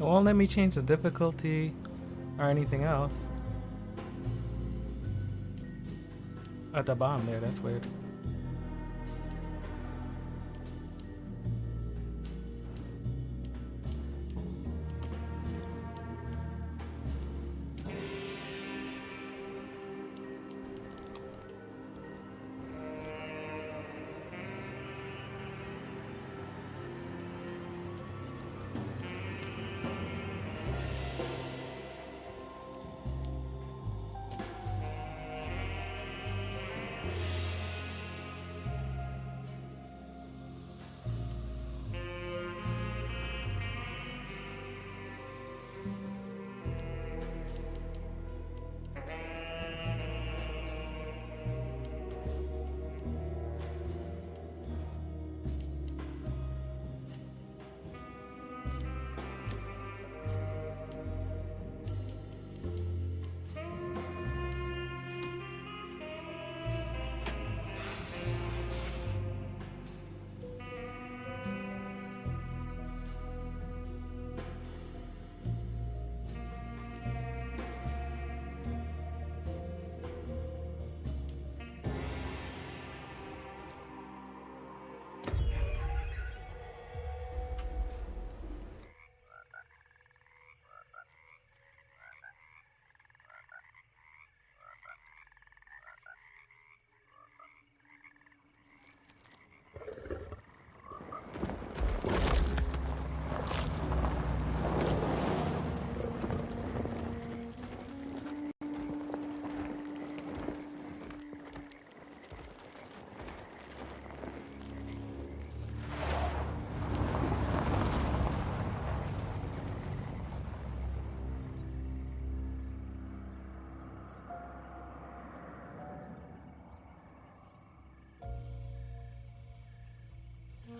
It won't let me change the difficulty or anything else. At the bottom there, that's weird.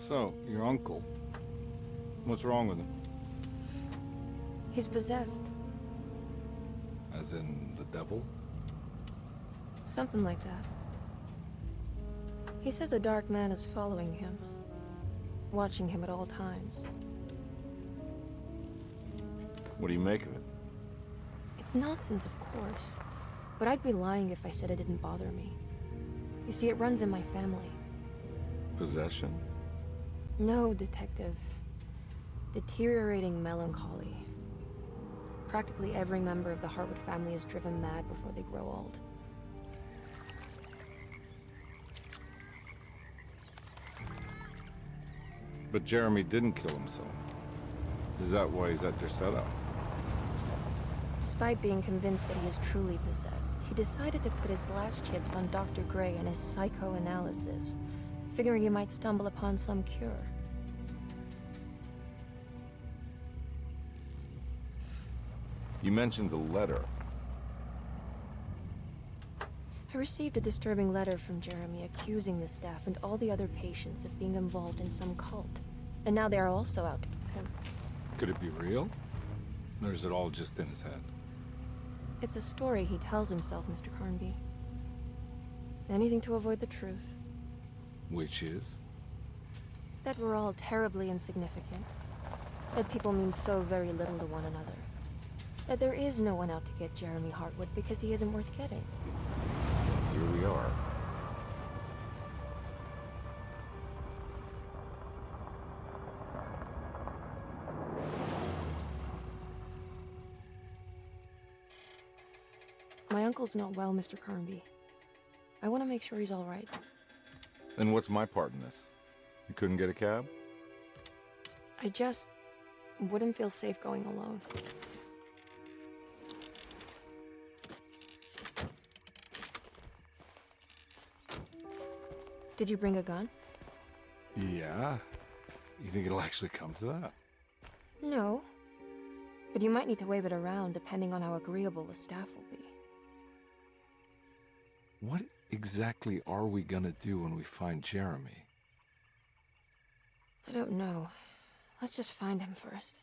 So, your uncle. What's wrong with him? He's possessed. As in the devil? Something like that. He says a dark man is following him, watching him at all times. What do you make of it? It's nonsense, of course, but I'd be lying if I said it didn't bother me. You see, it runs in my family. Possession? No, Detective. Deteriorating melancholy. Practically every member of the Hartwood family is driven mad before they grow old. But Jeremy didn't kill himself. Is that why he's at your setup? Despite being convinced that he is truly possessed, he decided to put his last chips on Dr. Gray and his psychoanalysis, figuring he might stumble upon some cure. You mentioned the letter. I received a disturbing letter from Jeremy accusing the staff and all the other patients of being involved in some cult. And now they are also out to get him. Could it be real? Or is it all just in his head? It's a story he tells himself, Mr. Carnby. Anything to avoid the truth. Which is? That we're all terribly insignificant. That people mean so very little to one another. That there is no one out to get Jeremy Hartwood because he isn't worth getting. Here we are. My uncle's not well, Mr. Carnby. I want to make sure he's all right. Then what's my part in this? You couldn't get a cab? I just wouldn't feel safe going alone. Did you bring a gun? Yeah. You think it'll actually come to that? No. But you might need to wave it around depending on how agreeable the staff will be. What exactly are we gonna do when we find Jeremy? I don't know. Let's just find him first.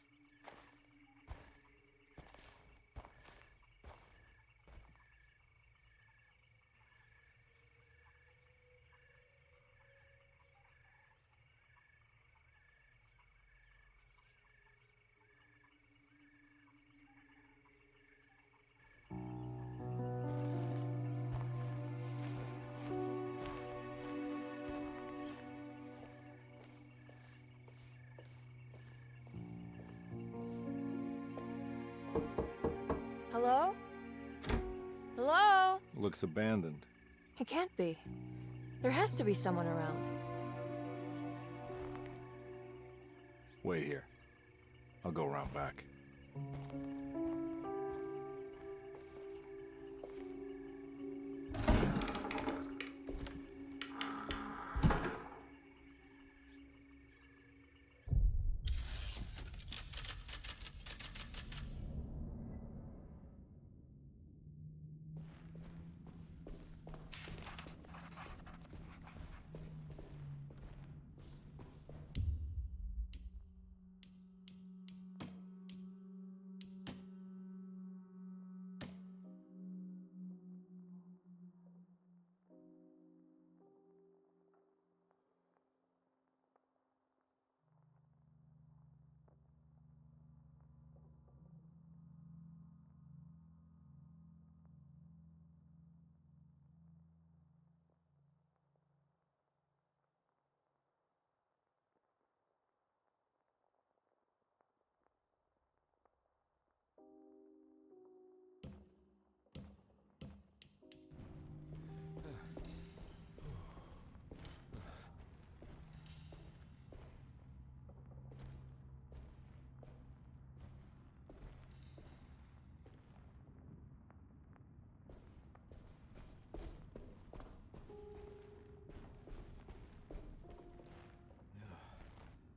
Hello? Hello? Looks abandoned. It can't be. There has to be someone around. Wait here. I'll go around back.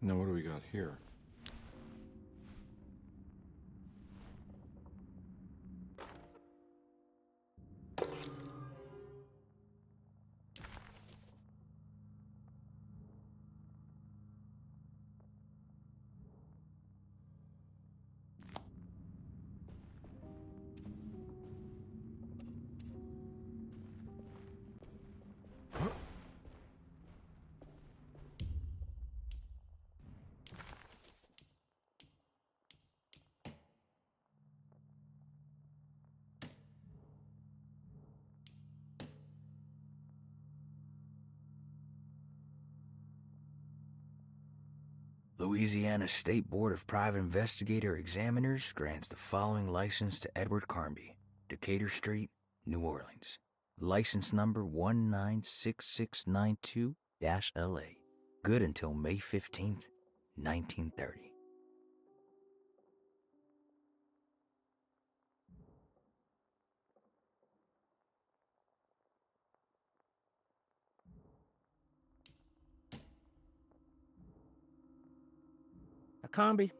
Now what do we got here? Louisiana State Board of Private Investigator Examiners grants the following license to Edward Carnby, Decatur Street, New Orleans. License number 196692-LA. Good until May 15th, 1930. Comby,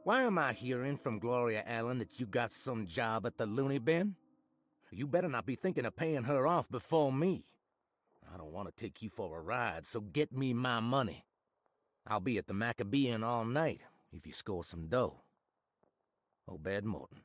why am I hearing from Gloria Allen that you got some job at the loony bin? You better not be thinking of paying her off before me. I don't want to take you for a ride, so get me my money. I'll be at the Maccabean all night if you score some dough. Obed Morton.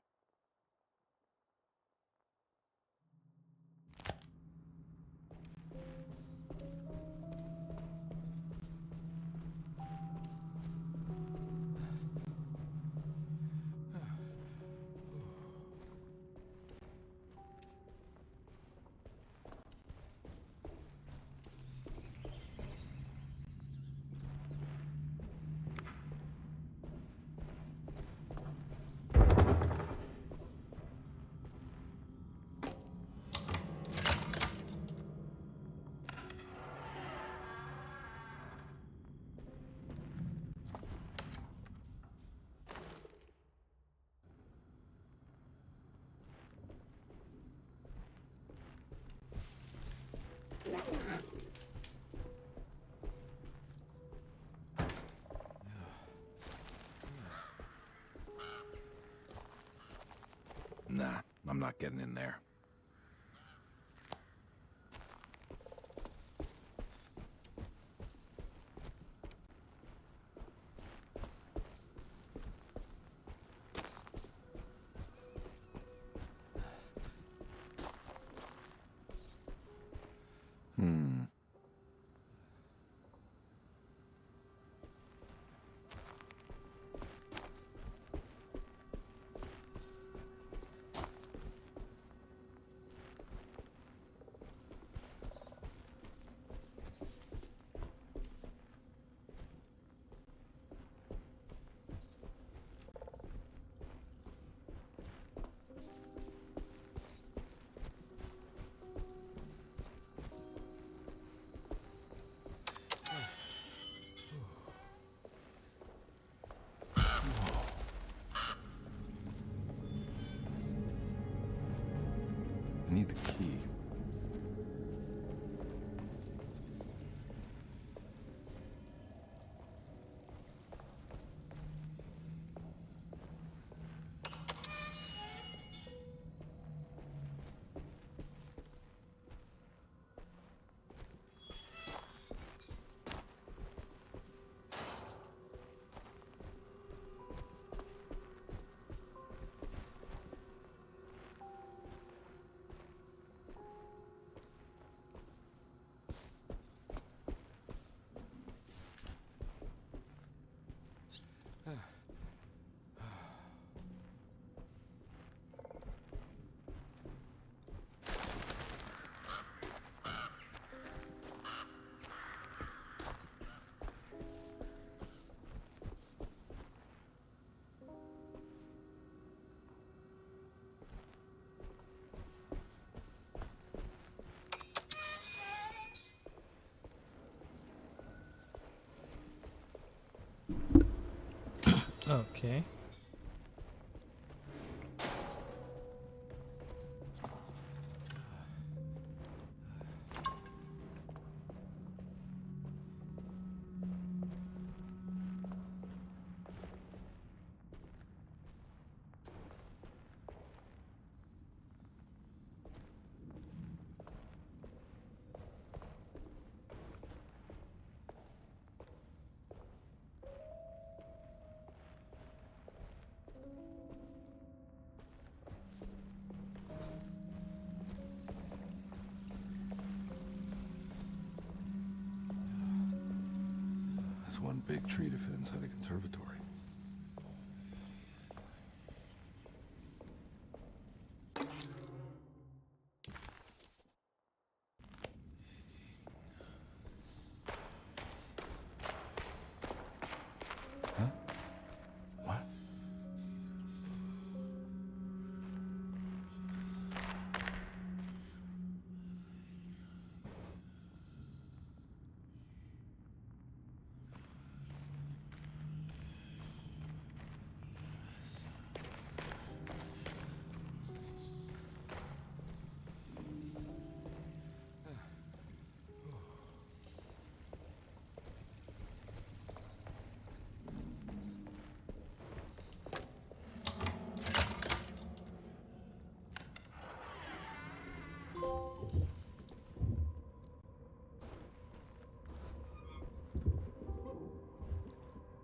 Nah, I'm not getting in there. Okay. That's one big tree to fit inside a conservatory. Huh? What?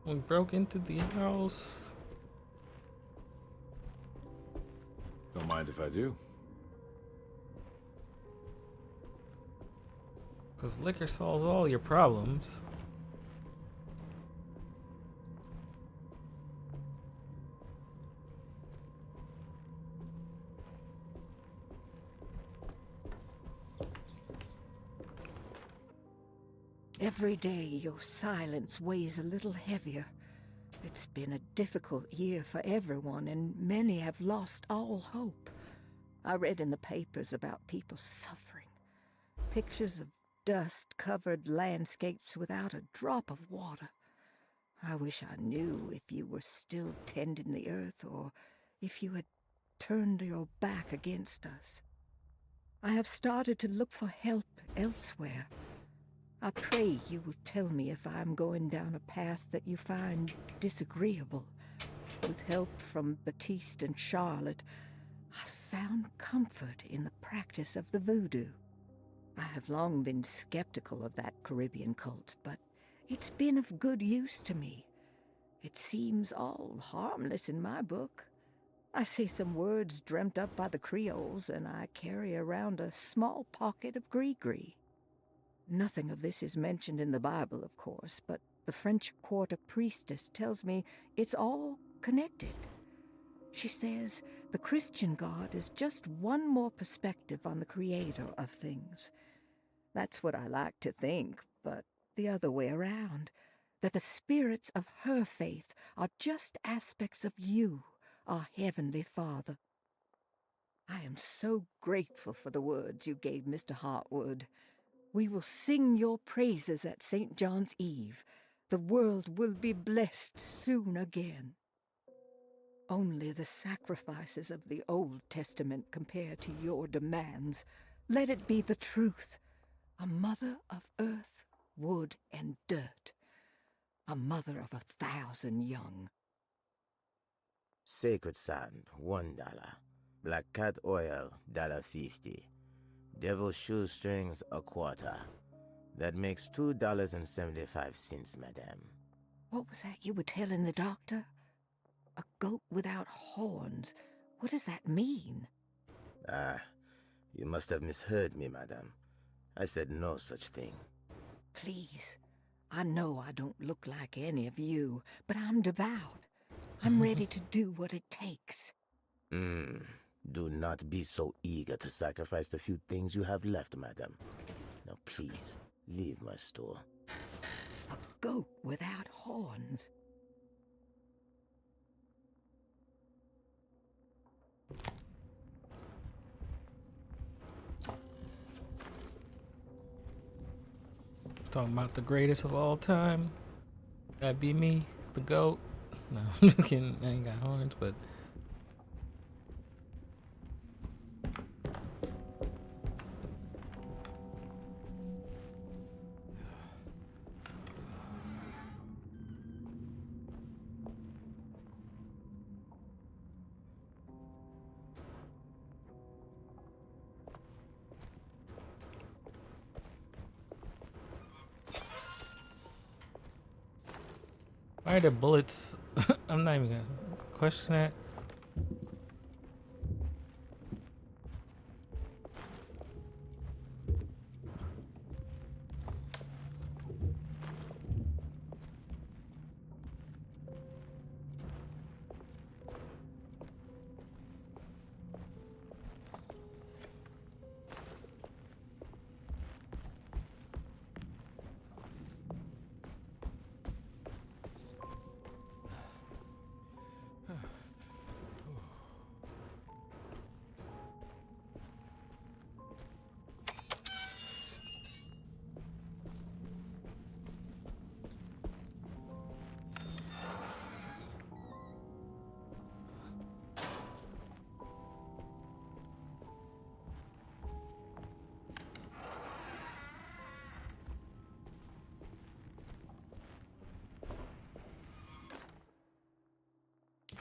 We broke into the house. Don't mind if I do. Because liquor solves all your problems. Every day your silence weighs a little heavier. It's been a difficult year for everyone, and many have lost all hope. I read in the papers about people suffering. Pictures of dust-covered landscapes without a drop of water. I wish I knew if you were still tending the earth or if you had turned your back against us. I have started to look for help elsewhere. I pray you will tell me if I am going down a path that you find disagreeable. With help from Baptiste and Charlotte, I found comfort in the practice of the voodoo. I have long been skeptical of that Caribbean cult, but it's been of good use to me. It seems all harmless in my book. I say some words dreamt up by the Creoles, and I carry around a small pocket of gree-gree. Nothing of this is mentioned in the Bible, of course, but the French Quarter priestess tells me it's all connected. She says the Christian God is just one more perspective on the creator of things. That's what I like to think, but the other way around, that the spirits of her faith are just aspects of you, our Heavenly Father. I am so grateful for the words you gave Mr. Hartwood. We will sing your praises at St. John's Eve. The world will be blessed soon again. Only the sacrifices of the Old Testament compare to your demands. Let it be the truth. A mother of earth, wood, and dirt. A mother of 1,000 young. Sacred sand, $1. Black cat oil, $1.50. Devil shoestrings, a quarter. That makes $2.75, madame. What was that you were telling the doctor? A goat without horns. What does that mean? Ah, you must have misheard me, madame. I said no such thing. Please, I know I don't look like any of you, but I'm devout. I'm ready to do what it takes. Do not be so eager to sacrifice the few things you have left, madame. Now please, leave my store. A goat without horns. Talking about the greatest of all time. That'd be me, the GOAT. No, I'm just kidding. I ain't got horns, but why are the bullets? I'm not even gonna question that.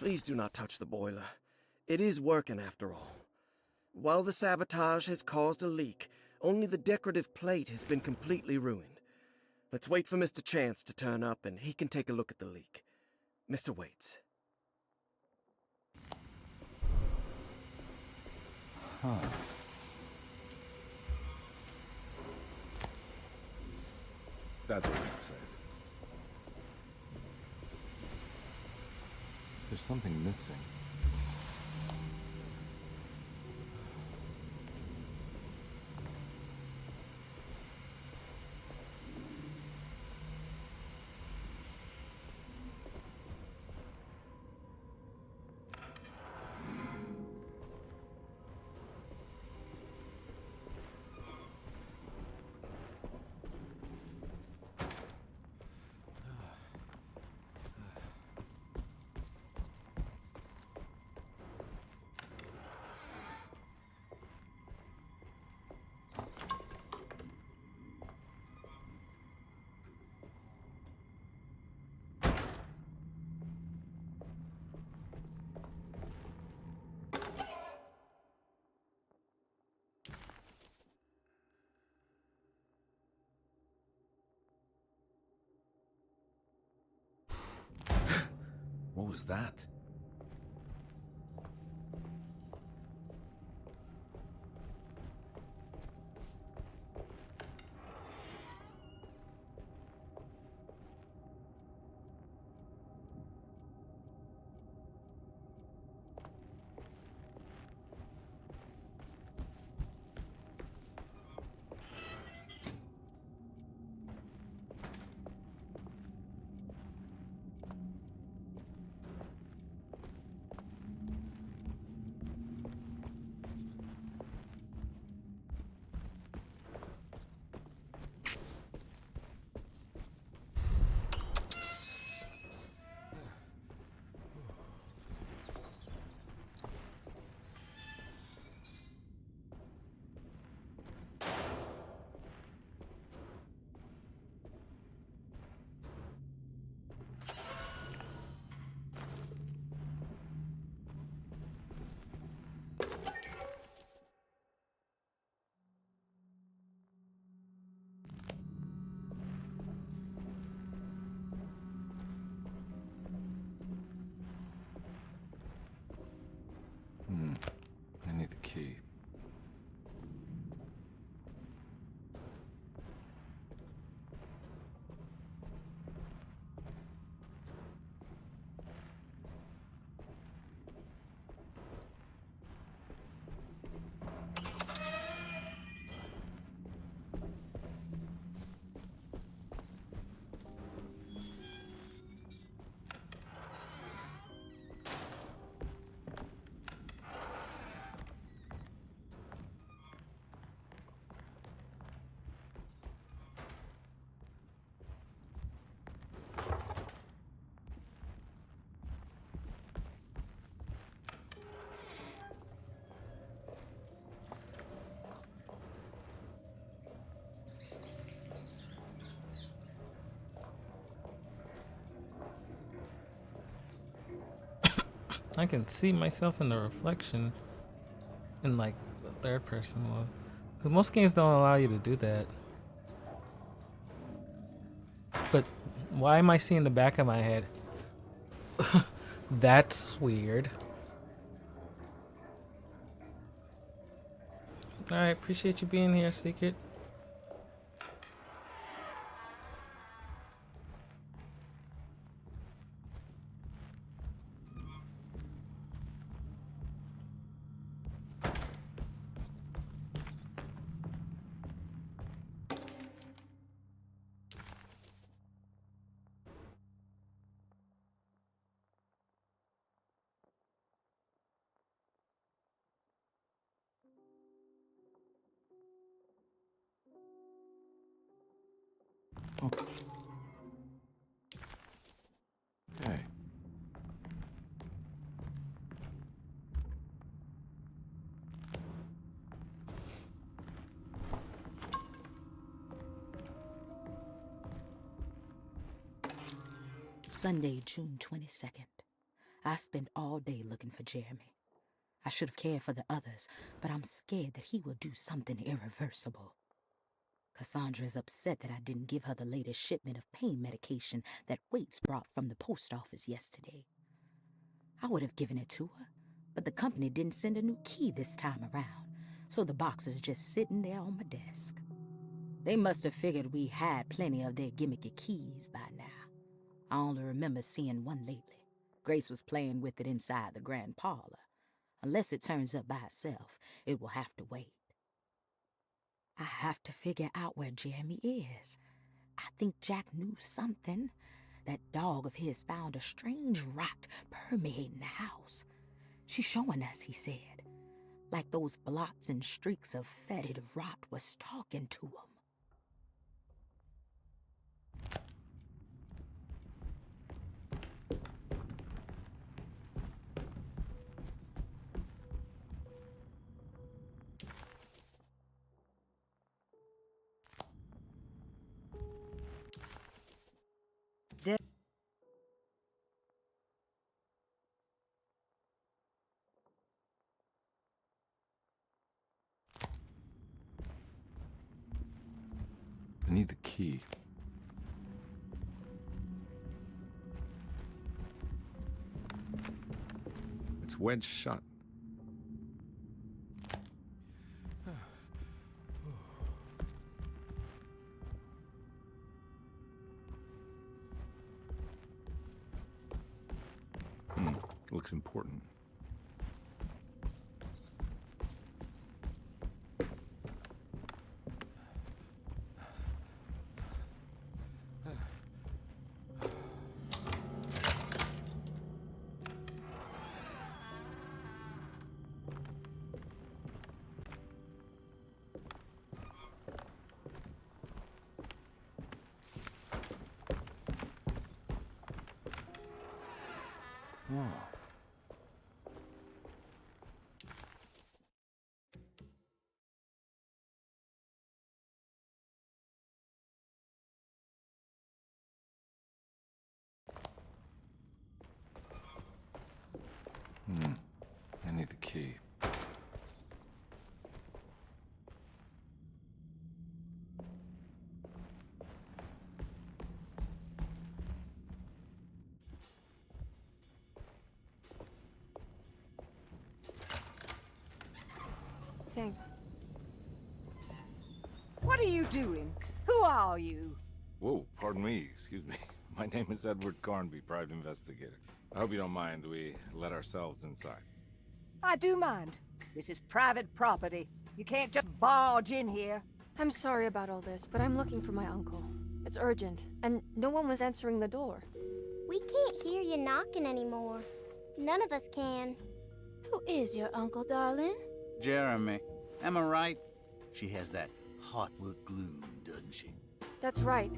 Please do not touch the boiler. It is working after all. While the sabotage has caused a leak, only the decorative plate has been completely ruined. Let's wait for Mr. Chance to turn up and he can take a look at the leak. Mr. Waits. Huh. That's what I'm saying. There's something missing. What was that? I can see myself in the reflection in like the third person mode. But most games don't allow you to do that. But why am I seeing the back of my head? That's weird. Alright, appreciate you being here, Secret. Hey. Sunday, June 22nd. I spent all day looking for Jeremy. I should have cared for the others, but I'm scared that he will do something irreversible. Cassandra is upset that I didn't give her the latest shipment of pain medication that Waits brought from the post office yesterday. I would have given it to her, but the company didn't send a new key this time around, so the box is just sitting there on my desk. They must have figured we had plenty of their gimmicky keys by now. I only remember seeing one lately. Grace was playing with it inside the grand parlor. Unless it turns up by itself, it will have to wait. I have to figure out where Jeremy is. I think Jack knew something. That dog of his found a strange rot permeating the house. She's showing us, he said. Like those blots and streaks of fetid rot was talking to him. I need the key. It's wedged shut. Looks important. Wow. I need the key. Thanks. What are you doing? Who are you? Whoa, pardon me, excuse me. My name is Edward Carnby, private investigator. I hope you don't mind we let ourselves inside. I do mind. This is private property. You can't just barge in here. I'm sorry about all this, but I'm looking for my uncle. It's urgent, and no one was answering the door. We can't hear you knocking anymore. None of us can. Who is your uncle, darling? Jeremy. Am I right? She has that Hartwood gloom, doesn't she? That's right.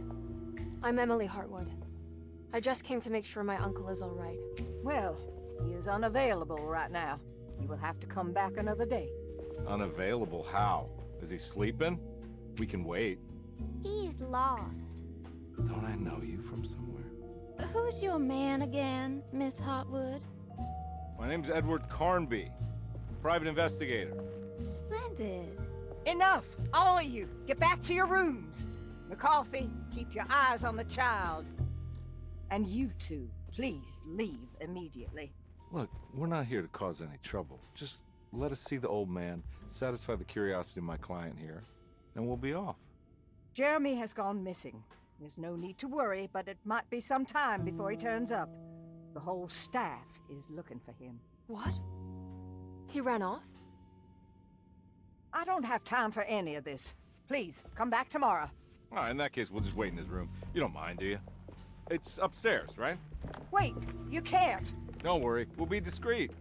I'm Emily Hartwood. I just came to make sure my uncle is all right. Well, he is unavailable right now. You will have to come back another day. Unavailable how? Is he sleeping? We can wait. He's lost. Don't I know you from somewhere? Who's your man again, Miss Hartwood? My name's Edward Carnby, private investigator. Splendid. Enough! All of you, get back to your rooms. McCarthy, keep your eyes on the child. And you two, please leave immediately. Look, we're not here to cause any trouble. Just let us see the old man, satisfy the curiosity of my client here, and we'll be off. Jeremy has gone missing. There's no need to worry, but it might be some time before he turns up. The whole staff is looking for him. What? He ran off? I don't have time for any of this. Please, come back tomorrow. All right, in that case, we'll just wait in his room. You don't mind, do you? It's upstairs, right? Wait, you can't. Don't worry, we'll be discreet.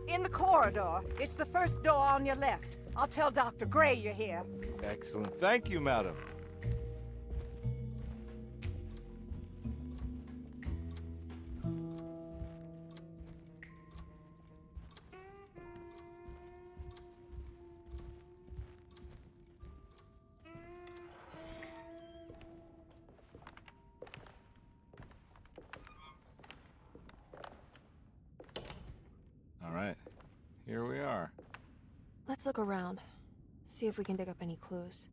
In the corridor. It's the first door on your left. I'll tell Dr. Gray you're here. Excellent. Thank you, madam. All right, here we are. Let's look around. See if we can pick up any clues.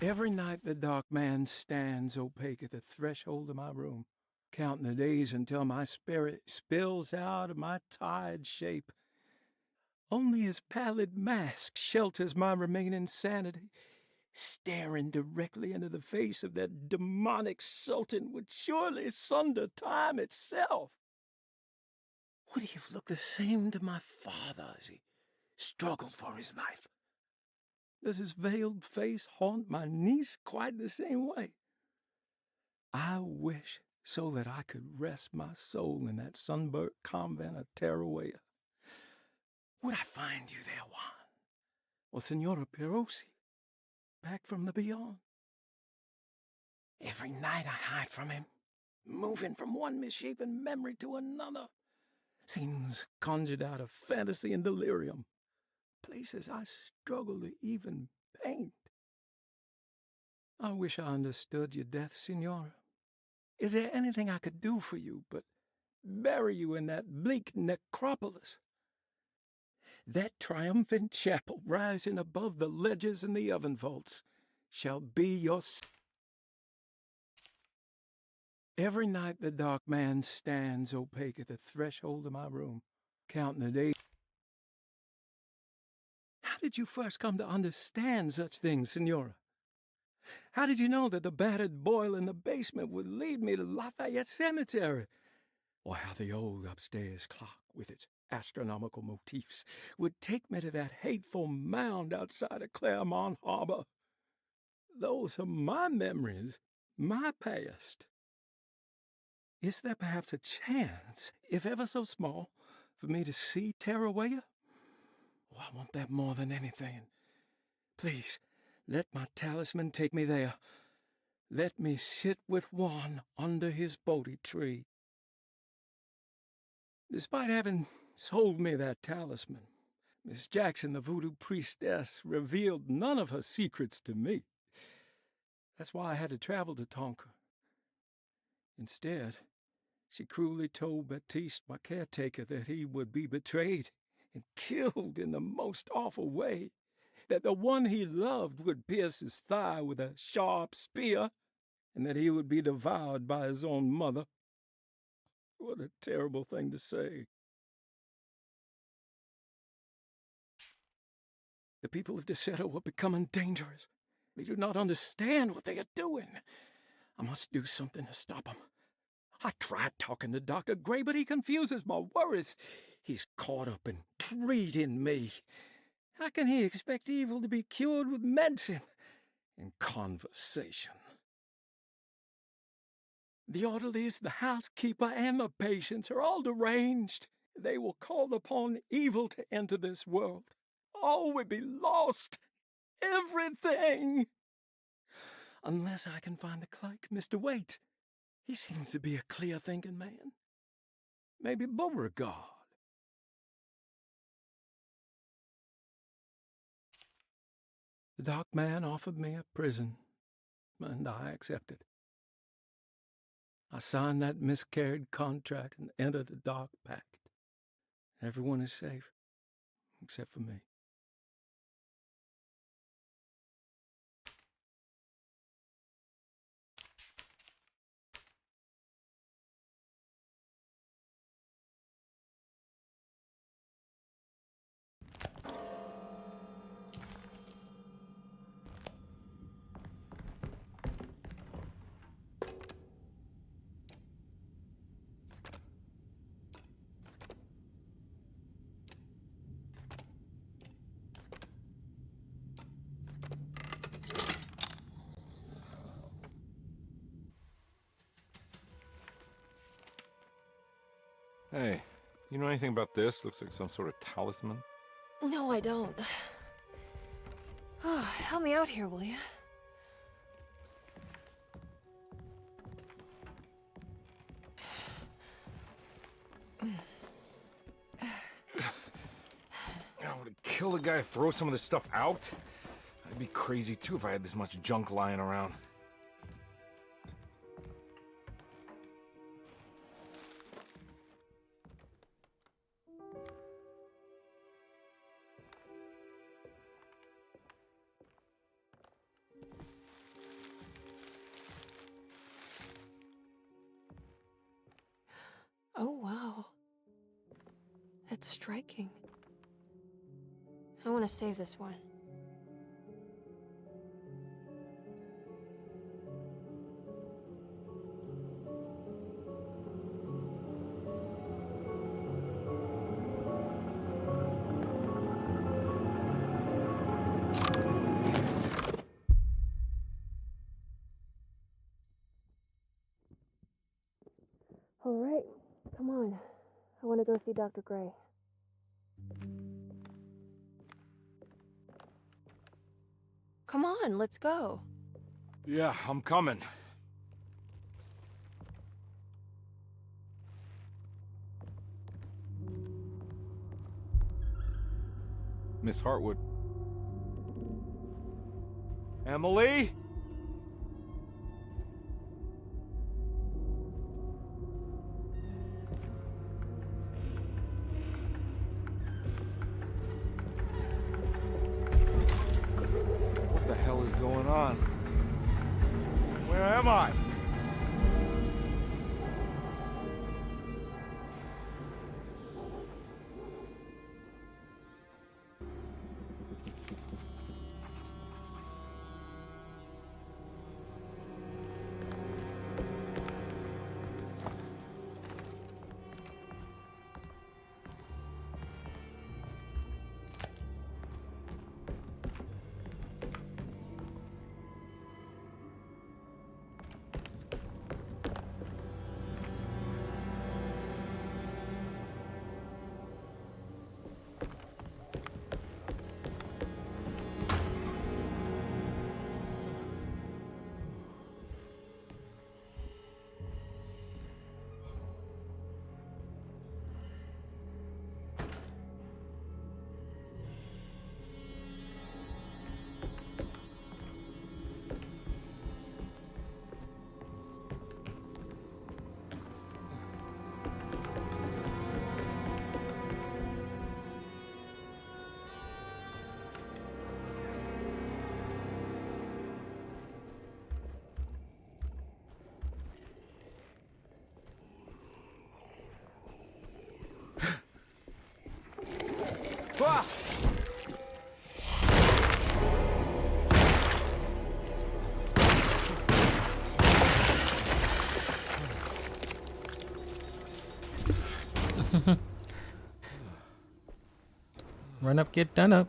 Every night the dark man stands opaque at the threshold of my room, counting the days until my spirit spills out of my tired shape. Only his pallid mask shelters my remaining sanity. Staring directly into the face of that demonic sultan would surely sunder time itself. Would he have looked the same to my father as he struggled for his life? Does his veiled face haunt my niece quite the same way? I wish so that I could rest my soul in that sunburnt convent of Tarawea. Would I find you there, Juan? Or Senora Perosi, back from the beyond? Every night I hide from him, moving from one misshapen memory to another. Scenes conjured out of fantasy and delirium. Places I struggle to even paint. I wish I understood your death, Senora. Is there anything I could do for you but bury you in that bleak necropolis? That triumphant chapel rising above the ledges and the oven vaults shall be your... Every night the dark man stands opaque at the threshold of my room, counting the days. How did you first come to understand such things, Senora? How did you know that the battered boiler in the basement would lead me to Lafayette Cemetery? Or how the old upstairs clock, with its astronomical motifs, would take me to that hateful mound outside of Claremont Harbor? Those are my memories, my past. Is there perhaps a chance, if ever so small, for me to see Tarawea? Oh, I want that more than anything. Please, let my talisman take me there. Let me sit with Juan under his Bodhi tree. Despite having sold me that talisman, Miss Jackson, the voodoo priestess, revealed none of her secrets to me. That's why I had to travel to Tonka. Instead, she cruelly told Baptiste, my caretaker, that he would be betrayed and killed in the most awful way, that the one he loved would pierce his thigh with a sharp spear, and that he would be devoured by his own mother. What a terrible thing to say. The people of Deseto are becoming dangerous. They do not understand what they are doing. I must do something to stop them. I tried talking to Dr. Gray, but he confuses my worries. He's caught up in treating me. How can he expect evil to be cured with medicine and conversation? The orderlies, the housekeeper, and the patients are all deranged. They will call upon evil to enter this world. All will be lost. Everything. Unless I can find the clerk, Mr. Waite. He seems to be a clear-thinking man. Maybe Beauregard. The dark man offered me a prison, and I accepted. I signed that miscarried contract and entered the dark pact. Everyone is safe, except for me. Hey, you know anything about this? Looks like some sort of talisman. No, I don't. Oh, help me out here, will you? I would kill the guy to throw some of this stuff out. I'd be crazy too if I had this much junk lying around. Oh, wow. That's striking. I want to save this one. All right, come on. I want to go see Dr. Gray. Come on, let's go. Yeah, I'm coming. Miss Hartwood. Emily? What the hell is going on? Where am I? Ah! Run up, get done up.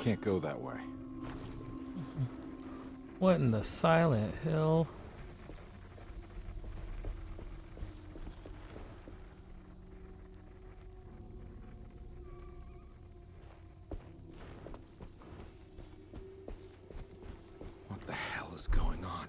can't go that way. What in the Silent Hill? What the hell is going on?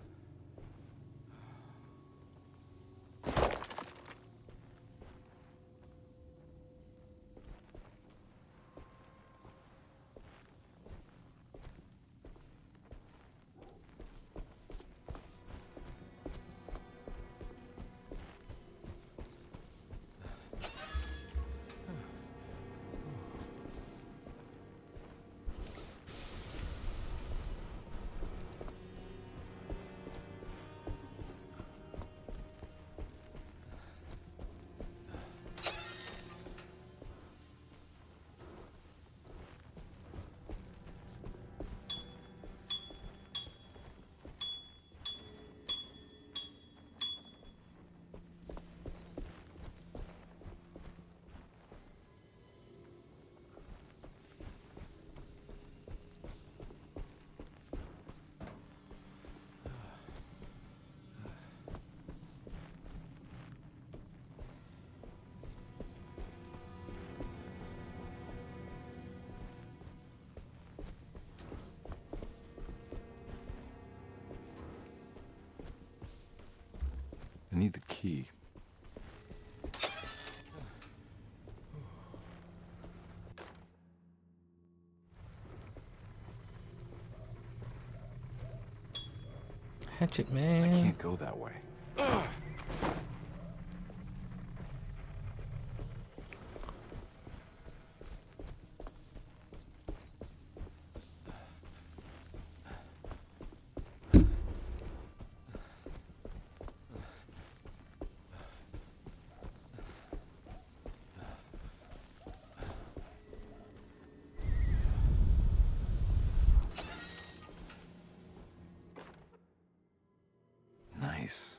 I need the key. Hatchet I man. can't go that way. Nice.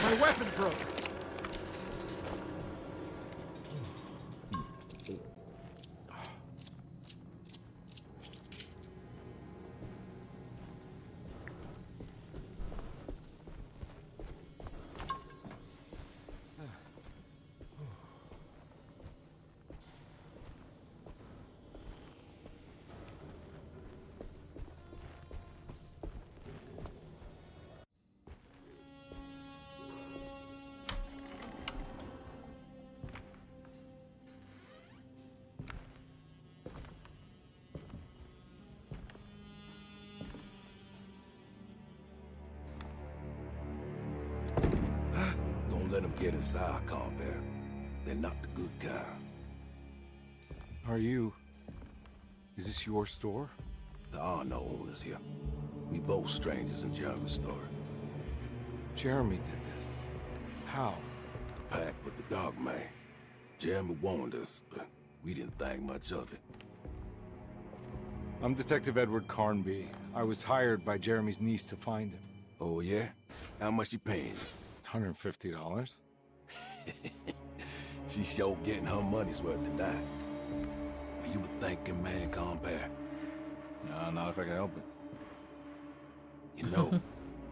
My weapon broke. Don't let them get inside, Compare. They're not the good kind. Are you... Is this your store? There are no owners here. We both strangers in Jeremy's story. Jeremy did this. How? The pact with the dog man. Jeremy warned us, but we didn't think much of it. I'm Detective Edward Carnby. I was hired by Jeremy's niece to find him. Oh, yeah? How much you paying? $150. She's sure getting her money's worth tonight. Are you a thinking man, Compare? No, not if I can help it. You know,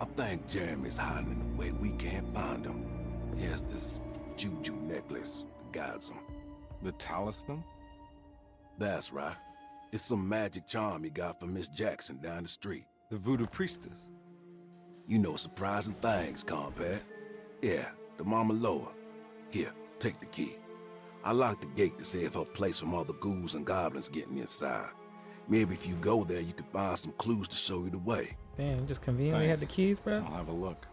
I think Jeremy's hiding in a way we can't find him. He has this juju necklace that guides him. The talisman? That's right. It's some magic charm he got from Miss Jackson down the street. The voodoo priestess. You know surprising things, compadre. Yeah, the Mama Loa. Here, take the key. I locked the gate to save her place from all the ghouls and goblins getting inside. Maybe if you go there, you can find some clues to show you the way. Damn, just conveniently had the keys, bro. I'll have a look.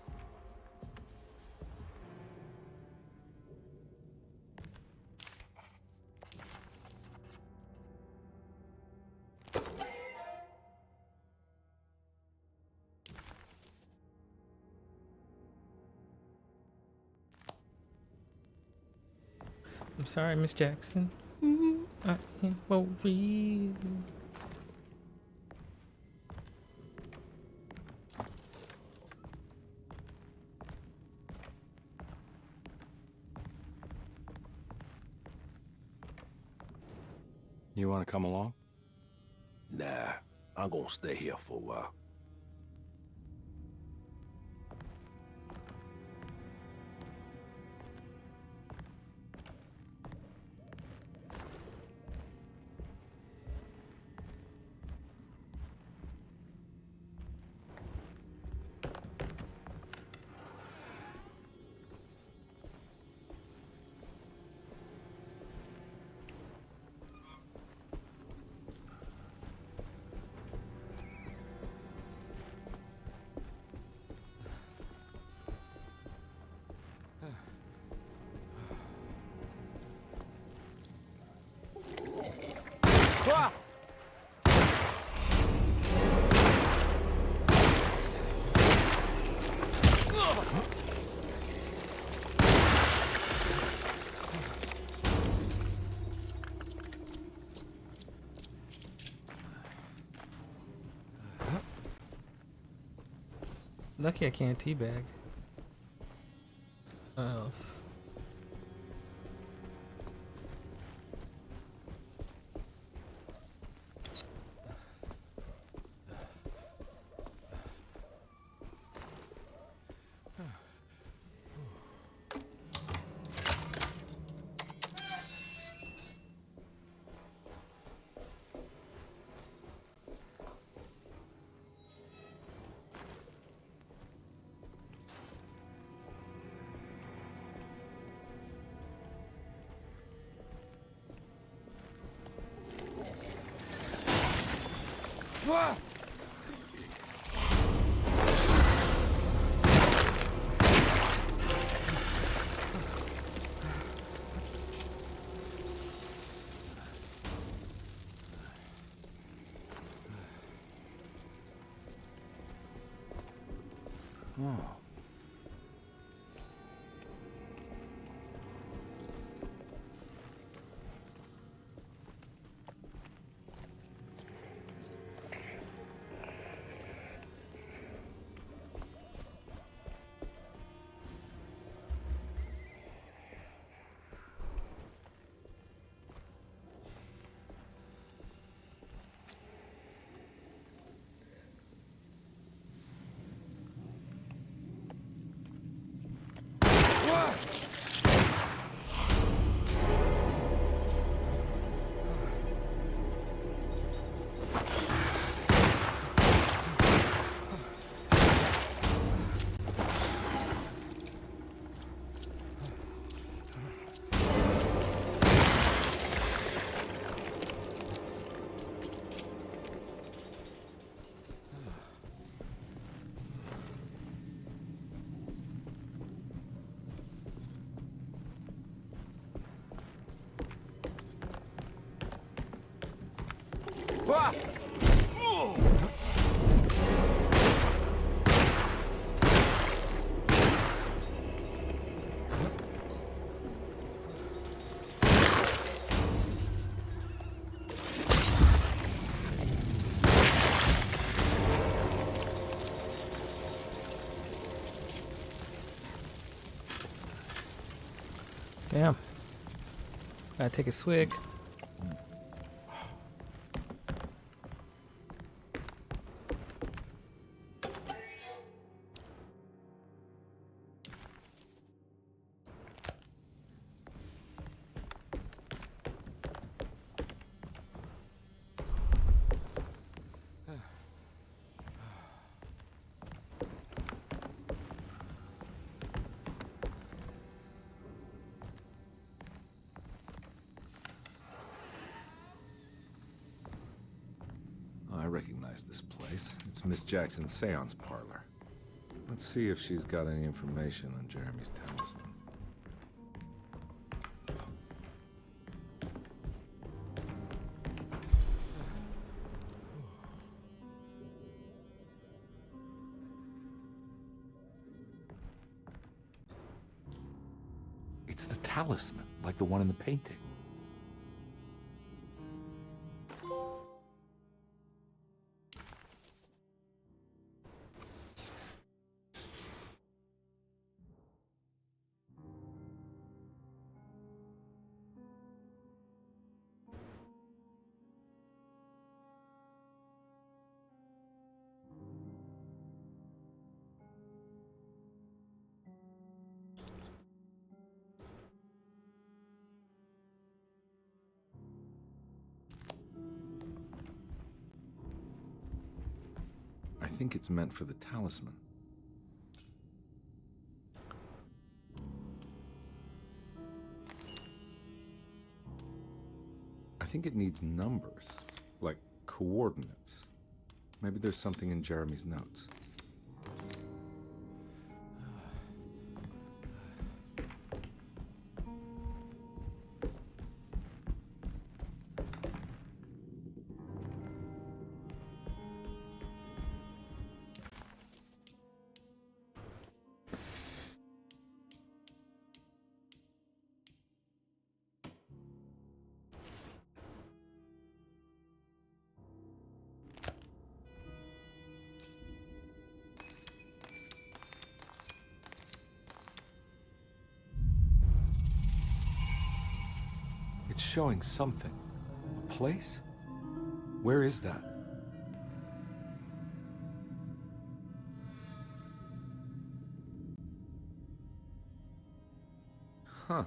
I'm sorry, Miss Jackson. Ooh, I am for real. You want to come along? Nah, I'm gonna stay here for a while. Lucky I can't teabag. What else? Oh. Damn. Gotta take a swig. recognize this place. It's Miss Jackson's seance parlor. Let's see if she's got any information on Jeremy's talisman. It's the talisman, like the one in the painting. I think it's meant for the talisman. I think it needs numbers, like coordinates. Maybe there's something in Jeremy's notes. It's showing something. A place? Where is that? Huh.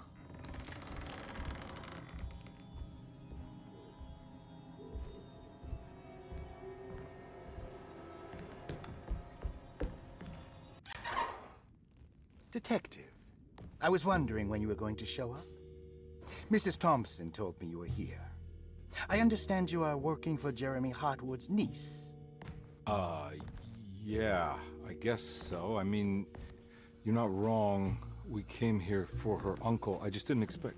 Detective, I was wondering when you were going to show up. Mrs. Thompson told me you were here. I understand you are working for Jeremy Hartwood's niece. Yeah, I guess so. I mean, you're not wrong. We came here for her uncle. I didn't expect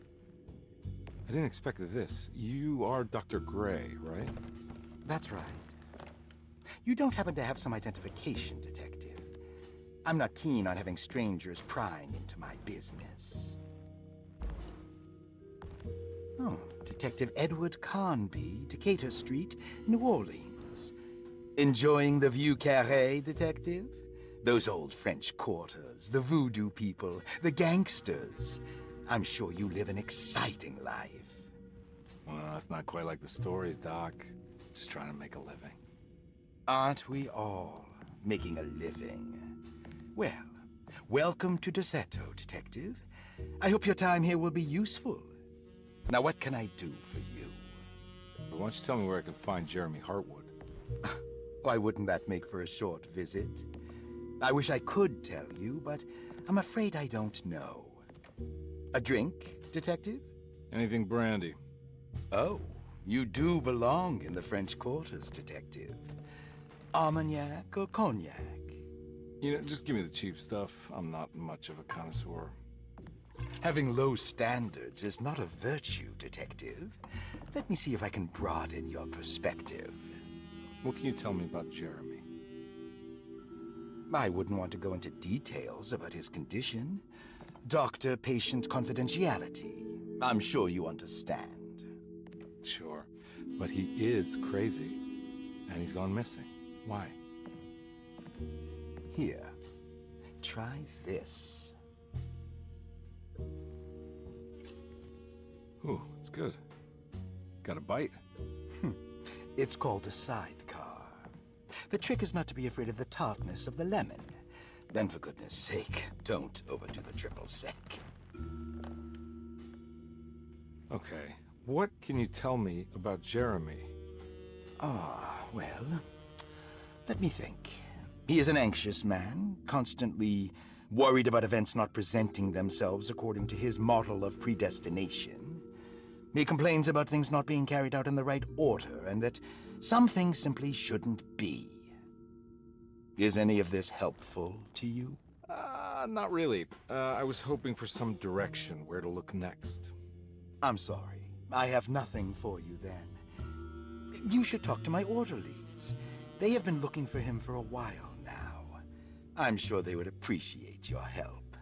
this. You are Dr. Gray, right? That's right. You don't happen to have some identification, Detective. I'm not keen on having strangers prying into my business. Oh, Detective Edward Carnby, Decatur Street, New Orleans. Enjoying the Vieux Carré, Detective? Those old French quarters, the voodoo people, the gangsters. I'm sure you live an exciting life. Well, it's not quite like the stories, Doc. Just trying to make a living. Aren't we all making a living? Well, welcome to Deseto, Detective. I hope your time here will be useful. Now, what can I do for you? Why don't you tell me where I can find Jeremy Hartwood? Why wouldn't that make for a short visit? I wish I could tell you, but I'm afraid I don't know. A drink, Detective? Anything brandy. Oh, you do belong in the French quarters, Detective. Armagnac or cognac? You know, just give me the cheap stuff. I'm not much of a connoisseur. Having low standards is not a virtue, Detective. Let me see if I can broaden your perspective. What can you tell me about Jeremy? I wouldn't want to go into details about his condition. Doctor-patient confidentiality. I'm sure you understand. Sure, but he is crazy, and he's gone missing. Why? Here, try this. Ooh, it's good. Got a bite? It's called a sidecar. The trick is not to be afraid of the tartness of the lemon. Then, for goodness sake, don't overdo the triple sec. Okay, what can you tell me about Jeremy? Well, let me think. He is an anxious man, constantly worried about events not presenting themselves according to his model of predestination. He complains about things not being carried out in the right order, and that some things simply shouldn't be. Is any of this helpful to you? Not really. I was hoping for some direction where to look next. I'm sorry. I have nothing for you then. You should talk to my orderlies. They have been looking for him for a while now. I'm sure they would appreciate your help.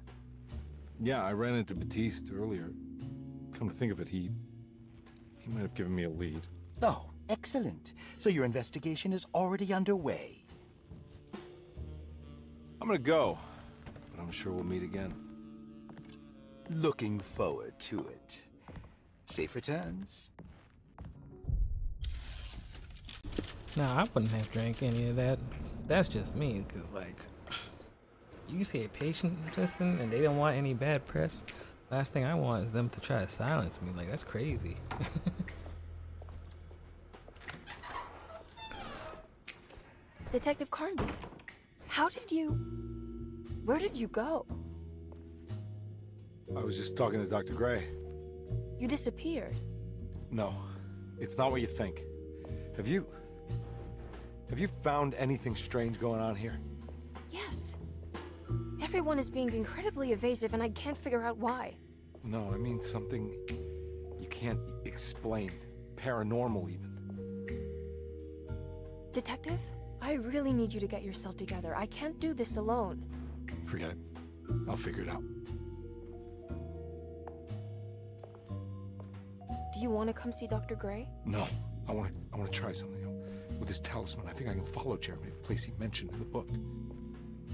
Yeah, I ran into Batiste earlier. Come to think of it, he might have given me a lead. Oh, excellent. So your investigation is already underway. I'm gonna go, but I'm sure we'll meet again. Looking forward to it. Safe returns. Nah, I wouldn't have drank any of that. That's just me, because, like, you see a patient listen and they don't want any bad press. Last thing I want is them to try to silence me. Like, that's crazy. Detective Carnby, where did you go? I was just talking to Dr. Gray. You disappeared. No, it's not what you think. Have you found anything strange going on here? Yes. Everyone is being incredibly evasive and I can't figure out why. No, I mean something you can't explain. Paranormal, even. Detective, I really need you to get yourself together. I can't do this alone. Forget it. I'll figure it out. Do you want to come see Dr. Gray? No, I want to try something. With this talisman, I think I can follow Jeremy to the place he mentioned in the book.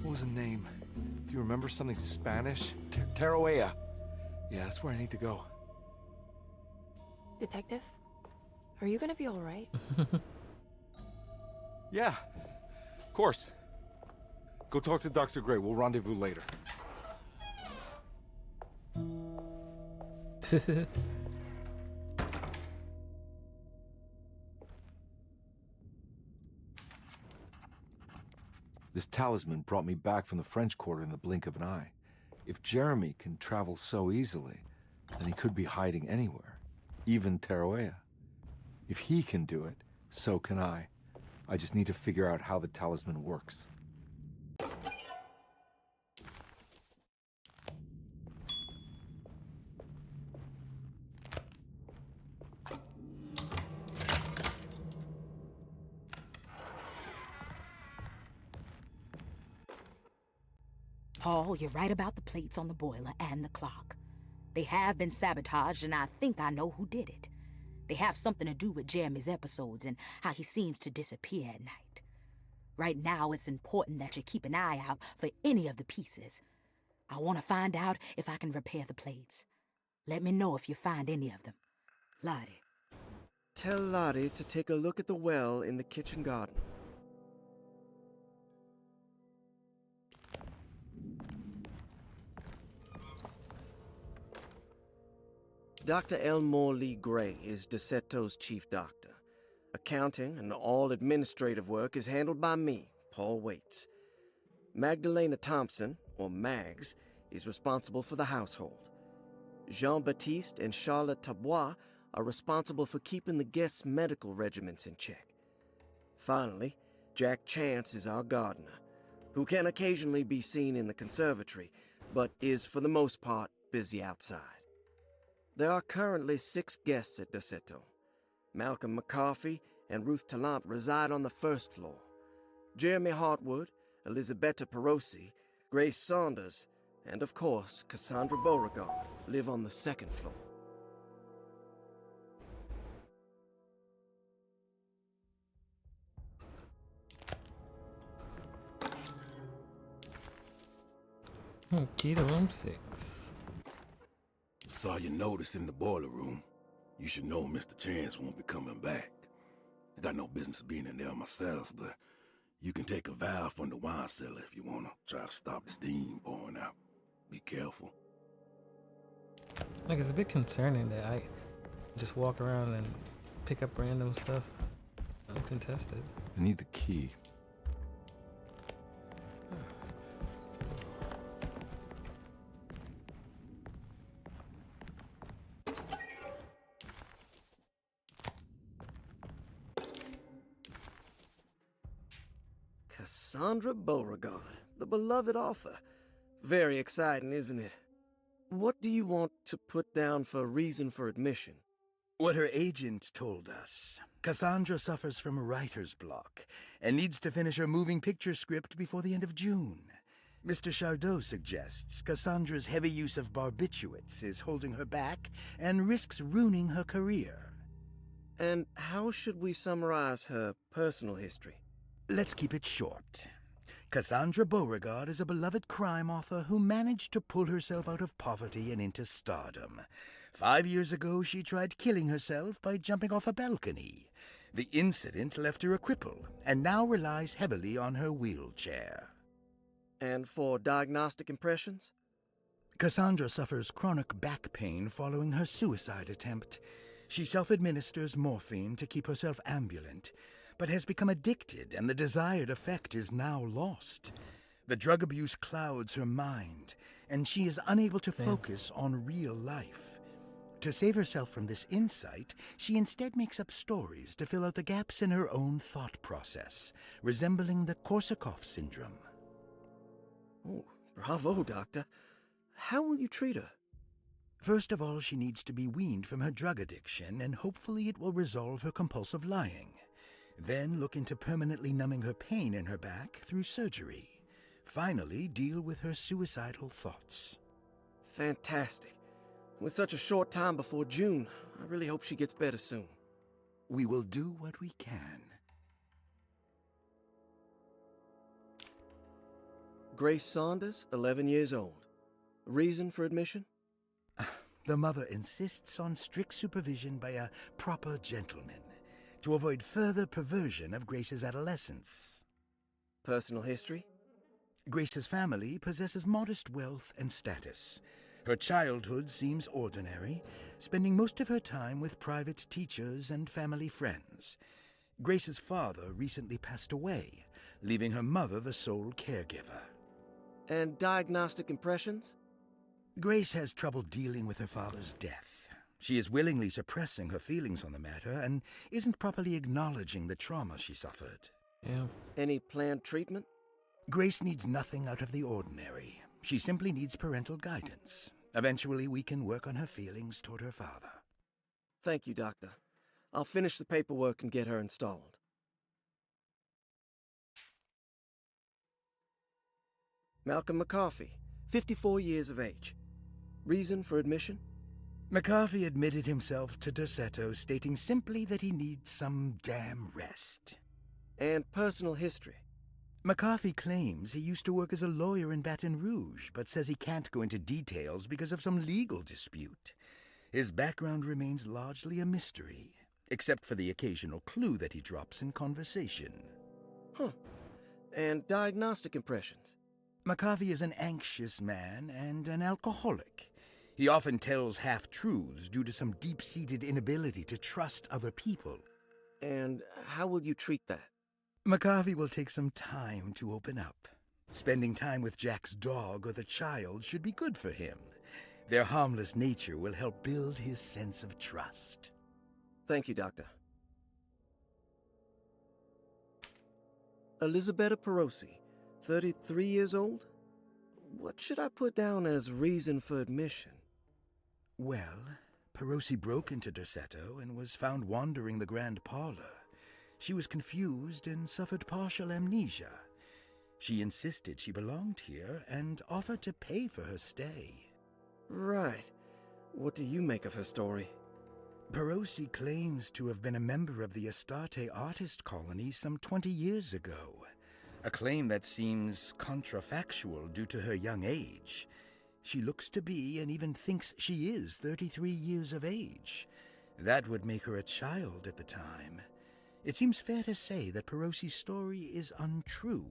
What was the name? Do you remember something Spanish? Tarawea. Yeah, that's where I need to go. Detective, are you gonna be all right? Yeah, of course. Go talk to Dr. Gray. We'll rendezvous later. This talisman brought me back from the French Quarter in the blink of an eye. If Jeremy can travel so easily, then he could be hiding anywhere, even Tarawea. If he can do it, so can I. I just need to figure out how the talisman works. Paul, you're right about the plates on the boiler and the clock. They have been sabotaged, and I think I know who did it. They have something to do with Jeremy's episodes and how he seems to disappear at night. Right now, it's important that you keep an eye out for any of the pieces. I want to find out if I can repair the plates. Let me know if you find any of them. Lottie. Tell Lottie to take a look at the well in the kitchen garden. Dr. Elmore Lee Gray is DeSeto's chief doctor. Accounting and all administrative work is handled by me, Paul Waits. Magdalena Thompson, or Mags, is responsible for the household. Jean-Baptiste and Charlotte Tabois are responsible for keeping the guests' medical regimens in check. Finally, Jack Chance is our gardener, who can occasionally be seen in the conservatory, but is for the most part busy outside. There are currently 6 guests at DeSeto. Malcolm McCarthy and Ruth Tallant reside on the first floor. Jeremy Hartwood, Elisabetta Perosi, Grace Saunders, and of course, Cassandra Beauregard live on the second floor. Key to room 6. Saw your notice in the boiler room. You should know Mr. Chance won't be coming back. I got no business being in there myself, but you can take a valve from the wine cellar if you want to try to stop the steam pouring out. Be careful. Like, it's a bit concerning that I just walk around and pick up random stuff uncontested. I need the key. Cassandra Beauregard, the beloved author. Very exciting, isn't it? What do you want to put down for reason for admission? What her agent told us. Cassandra suffers from writer's block and needs to finish her moving picture script before the end of June. Mr. Chardot suggests Cassandra's heavy use of barbiturates is holding her back and risks ruining her career. And how should we summarize her personal history? Let's keep it short. Cassandra Beauregard is a beloved crime author who managed to pull herself out of poverty and into stardom. 5 years ago, she tried killing herself by jumping off a balcony. The incident left her a cripple, and now relies heavily on her wheelchair. And for diagnostic impressions? Cassandra suffers chronic back pain following her suicide attempt. She self-administers morphine to keep herself ambulant, but has become addicted, and the desired effect is now lost. The drug abuse clouds her mind, and she is unable to focus on real life. To save herself from this insight, she instead makes up stories to fill out the gaps in her own thought process, resembling the Korsakoff syndrome. Oh, bravo, Doctor. How will you treat her? First of all, she needs to be weaned from her drug addiction, and hopefully it will resolve her compulsive lying. Then look into permanently numbing her pain in her back through surgery. Finally, deal with her suicidal thoughts. Fantastic. With such a short time before June, I really hope she gets better soon. We will do what we can. Grace Saunders, 11 years old. Reason for admission? The mother insists on strict supervision by a proper gentleman to avoid further perversion of Grace's adolescence. Personal history? Grace's family possesses modest wealth and status. Her childhood seems ordinary, spending most of her time with private teachers and family friends. Grace's father recently passed away, leaving her mother the sole caregiver. And diagnostic impressions? Grace has trouble dealing with her father's death. She is willingly suppressing her feelings on the matter and isn't properly acknowledging the trauma she suffered. Yeah. Any planned treatment? Grace needs nothing out of the ordinary. She simply needs parental guidance. Eventually, we can work on her feelings toward her father. Thank you, Doctor. I'll finish the paperwork and get her installed. Malcolm McCarthy, 54 years of age. Reason for admission? McCarthy admitted himself to Dorsetto, stating simply that he needs some damn rest. And personal history? McCarthy claims he used to work as a lawyer in Baton Rouge, but says he can't go into details because of some legal dispute. His background remains largely a mystery, except for the occasional clue that he drops in conversation. Huh. And diagnostic impressions? McCarthy is an anxious man and an alcoholic. He often tells half-truths due to some deep-seated inability to trust other people. And how will you treat that? McCarthy will take some time to open up. Spending time with Jack's dog or the child should be good for him. Their harmless nature will help build his sense of trust. Thank you, Doctor. Elisabetta Perosi, 33 years old? What should I put down as reason for admission? Well, Perosi broke into Dorsetto and was found wandering the grand parlor. She was confused and suffered partial amnesia. She insisted she belonged here and offered to pay for her stay. Right. What do you make of her story? Perosi claims to have been a member of the Astarte artist colony some 20 years ago, a claim that seems contrafactual due to her young age. She looks to be and even thinks she is 33 years of age. That would make her a child at the time. It seems fair to say that Perosi's story is untrue,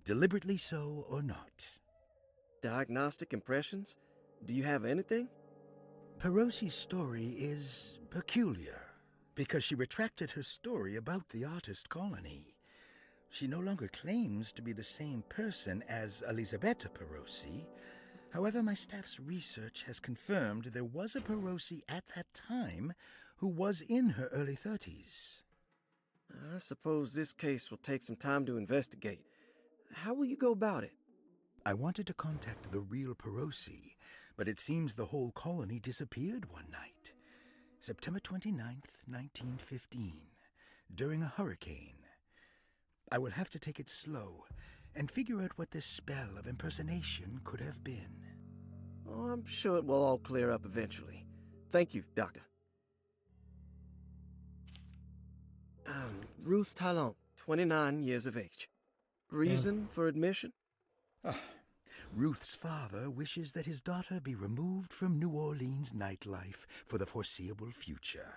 deliberately so or not. Diagnostic impressions? Do you have anything? Perosi's story is peculiar, because she retracted her story about the artist colony. She no longer claims to be the same person as Elisabetta Perosi. However, my staff's research has confirmed there was a Perosi at that time who was in her early 30s. I suppose this case will take some time to investigate. How will you go about it? I wanted to contact the real Perosi, but it seems the whole colony disappeared one night. September 29th, 1915, during a hurricane. I will have to take it slow and figure out what this spell of impersonation could have been. Oh, I'm sure it will all clear up eventually. Thank you, Doctor. Ruth Talon, 29 years of age. Reason for admission? Ruth's father wishes that his daughter be removed from New Orleans nightlife for the foreseeable future.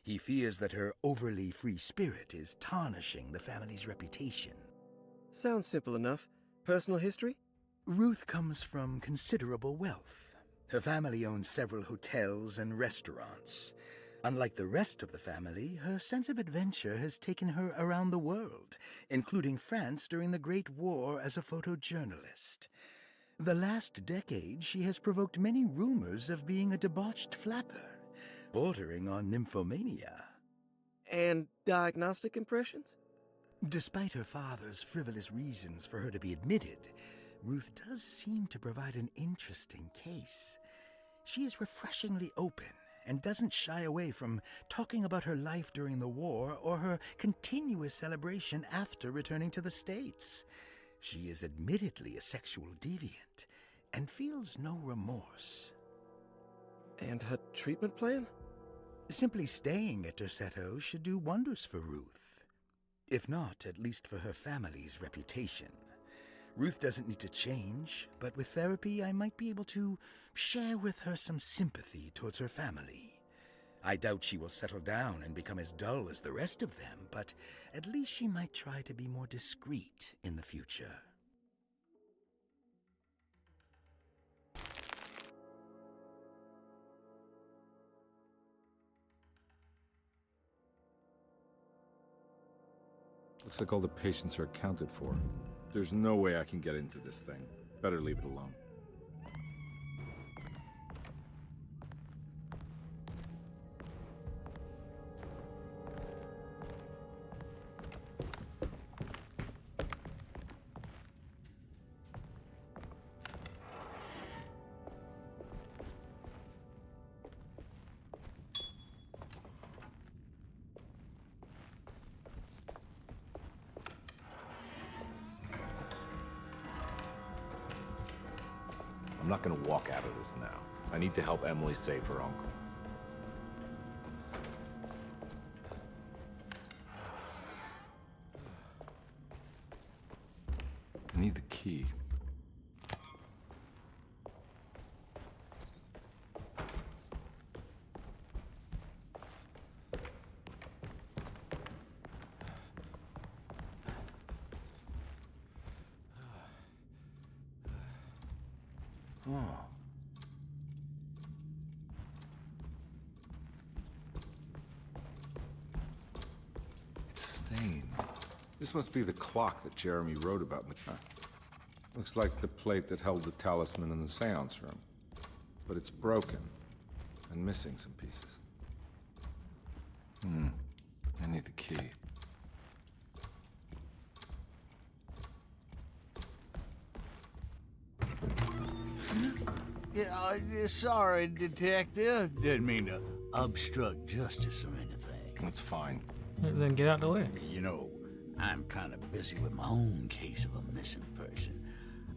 He fears that her overly free spirit is tarnishing the family's reputation. Sounds simple enough. Personal history? Ruth comes from considerable wealth. Her family owns several hotels and restaurants. Unlike the rest of the family, her sense of adventure has taken her around the world, including France during the Great War as a photojournalist. The last decade, she has provoked many rumors of being a debauched flapper, bordering on nymphomania. And diagnostic impressions? Despite her father's frivolous reasons for her to be admitted, Ruth does seem to provide an interesting case. She is refreshingly open and doesn't shy away from talking about her life during the war or her continuous celebration after returning to the States. She is admittedly a sexual deviant and feels no remorse. And her treatment plan? Simply staying at Derceto should do wonders for Ruth. If not, at least for her family's reputation. Ruth doesn't need to change, but with therapy I might be able to share with her some sympathy towards her family. I doubt she will settle down and become as dull as the rest of them, but at least she might try to be more discreet in the future. Looks like all the patients are accounted for. There's no way I can get into this thing. Better leave it alone. I'm not gonna walk out of this now. I need to help Emily save her uncle. I need the key. Oh. It's stained. This must be the clock that Jeremy wrote about in the trunk. Looks like the plate that held the talisman in the seance room. But it's broken and missing some pieces. I need the key. Yeah, sorry, Detective. Didn't mean to obstruct justice or anything. That's fine. Then get out the way. You know, I'm kind of busy with my own case of a missing person.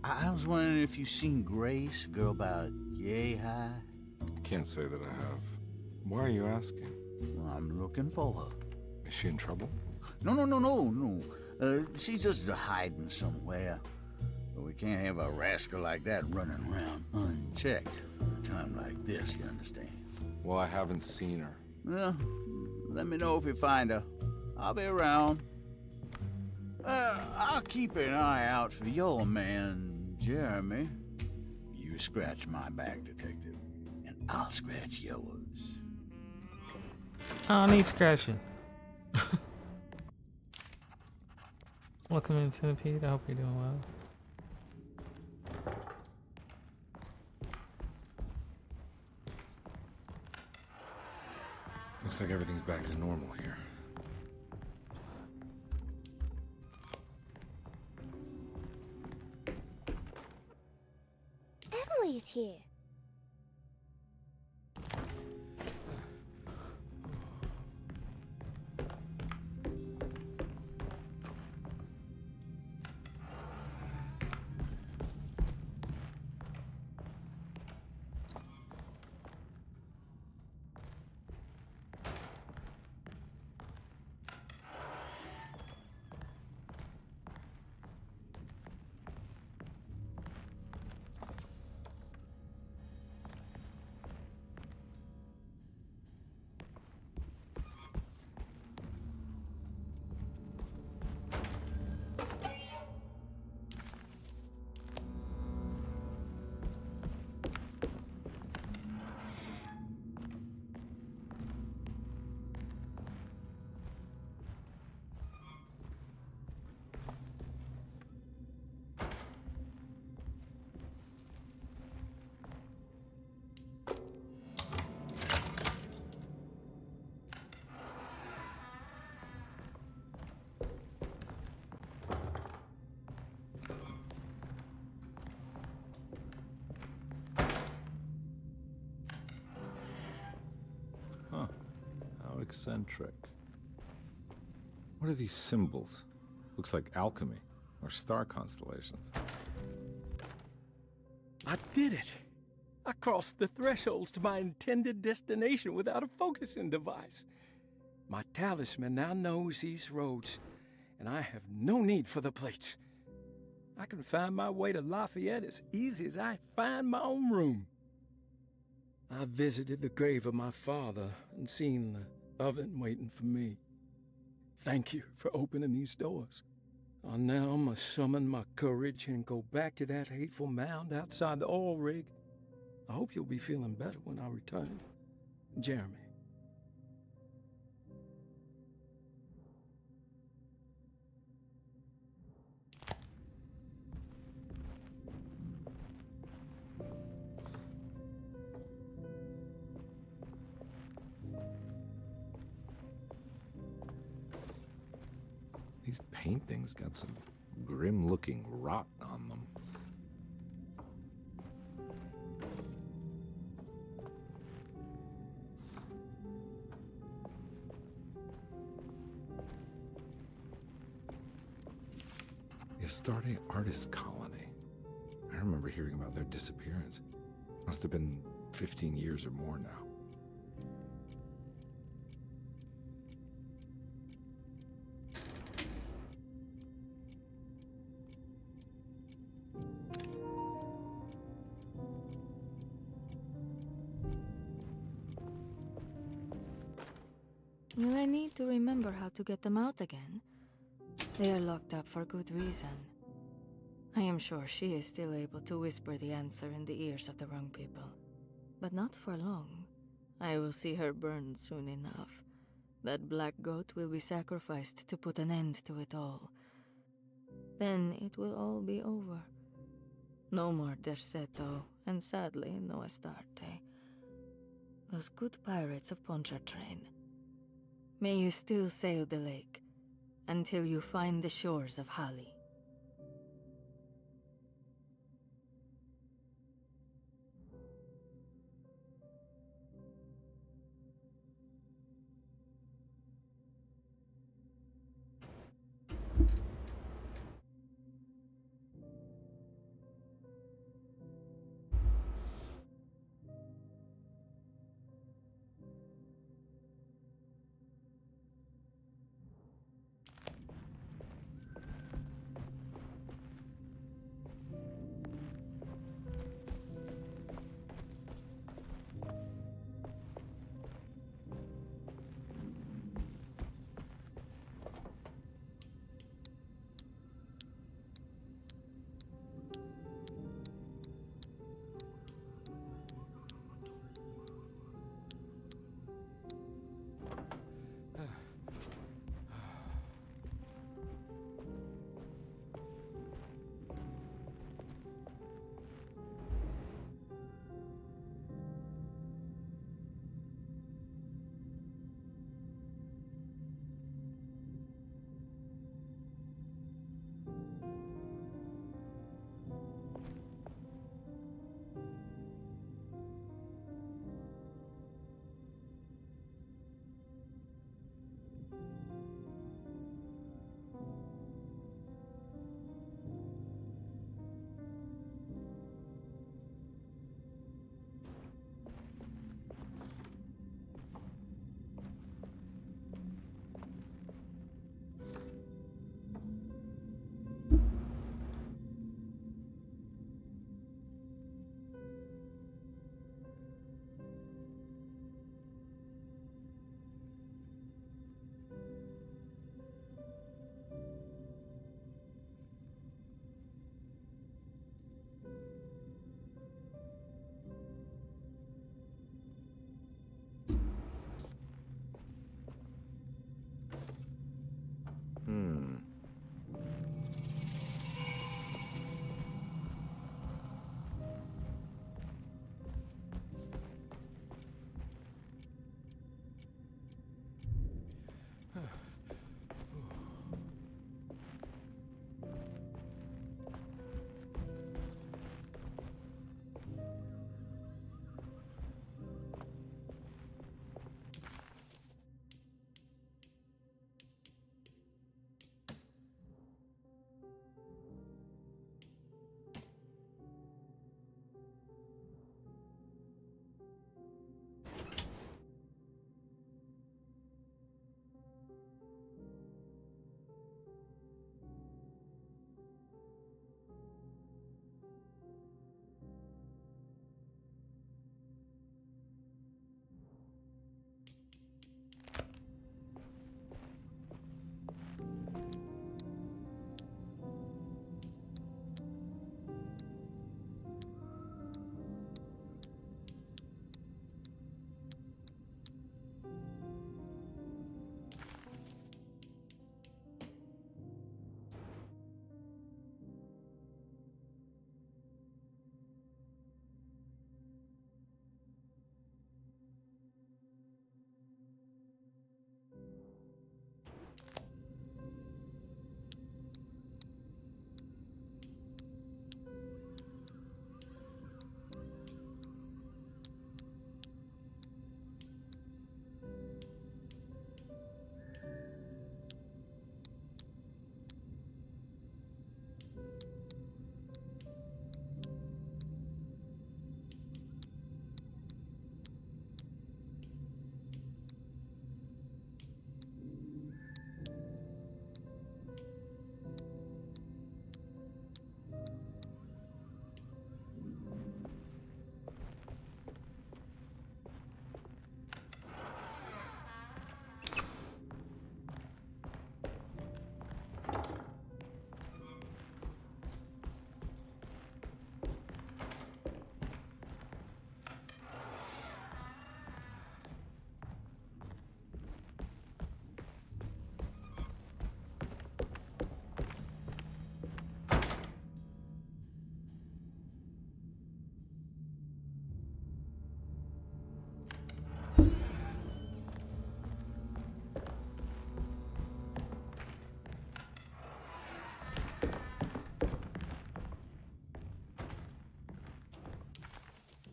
I was wondering if you've seen Grace, a girl about yay high? Can't say that I have. Why are you asking? Well, I'm looking for her. Is she in trouble? No. She's just hiding somewhere. But we can't have a rascal like that running around unchecked at a time like this, you understand? Well, I haven't seen her. Well, let me know if you find her. I'll be around. I'll keep an eye out for your man, Jeremy. You scratch my back, Detective, and I'll scratch yours. I don't need scratching. Welcome in, Centipede. I hope you're doing well. Looks like everything's back to normal here. Emily's here. Huh. How eccentric. What are these symbols? Looks like alchemy, or star constellations. I did it! I crossed the thresholds to my intended destination without a focusing device. My talisman now knows these roads, and I have no need for the plates. I can find my way to Lafayette as easy as I find my own room. I visited the grave of my father and seen the oven waiting for me. Thank you for opening these doors. I now must summon my courage and go back to that hateful mound outside the oil rig. I hope you'll be feeling better when I return. Jeremy. These paintings got some grim-looking rot on them. The Astarte Artist Colony. I remember hearing about their disappearance. Must have been 15 years or more now. Will I need to remember how to get them out again? They are locked up for good reason. I am sure she is still able to whisper the answer in the ears of the wrong people. But not for long. I will see her burned soon enough. That black goat will be sacrificed to put an end to it all. Then it will all be over. No more Derceto, and sadly, no Astarte. Those good pirates of Pontchartrain. May you still sail the lake, until you find the shores of Hali.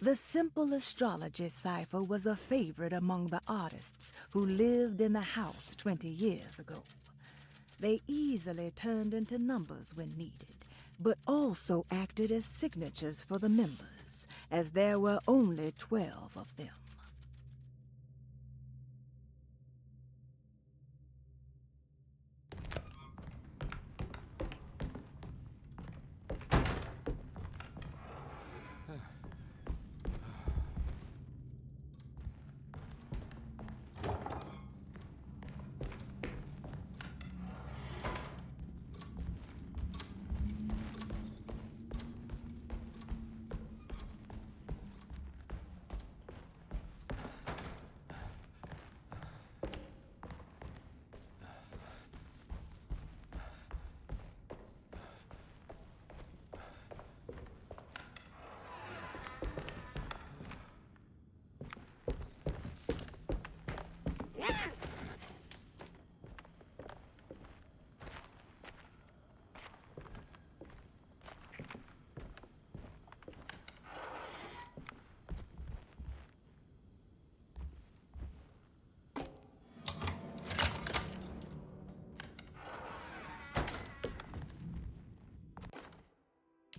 The simple astrology cipher was a favorite among the artists who lived in the house 20 years ago. They easily turned into numbers when needed, but also acted as signatures for the members, as there were only 12 of them.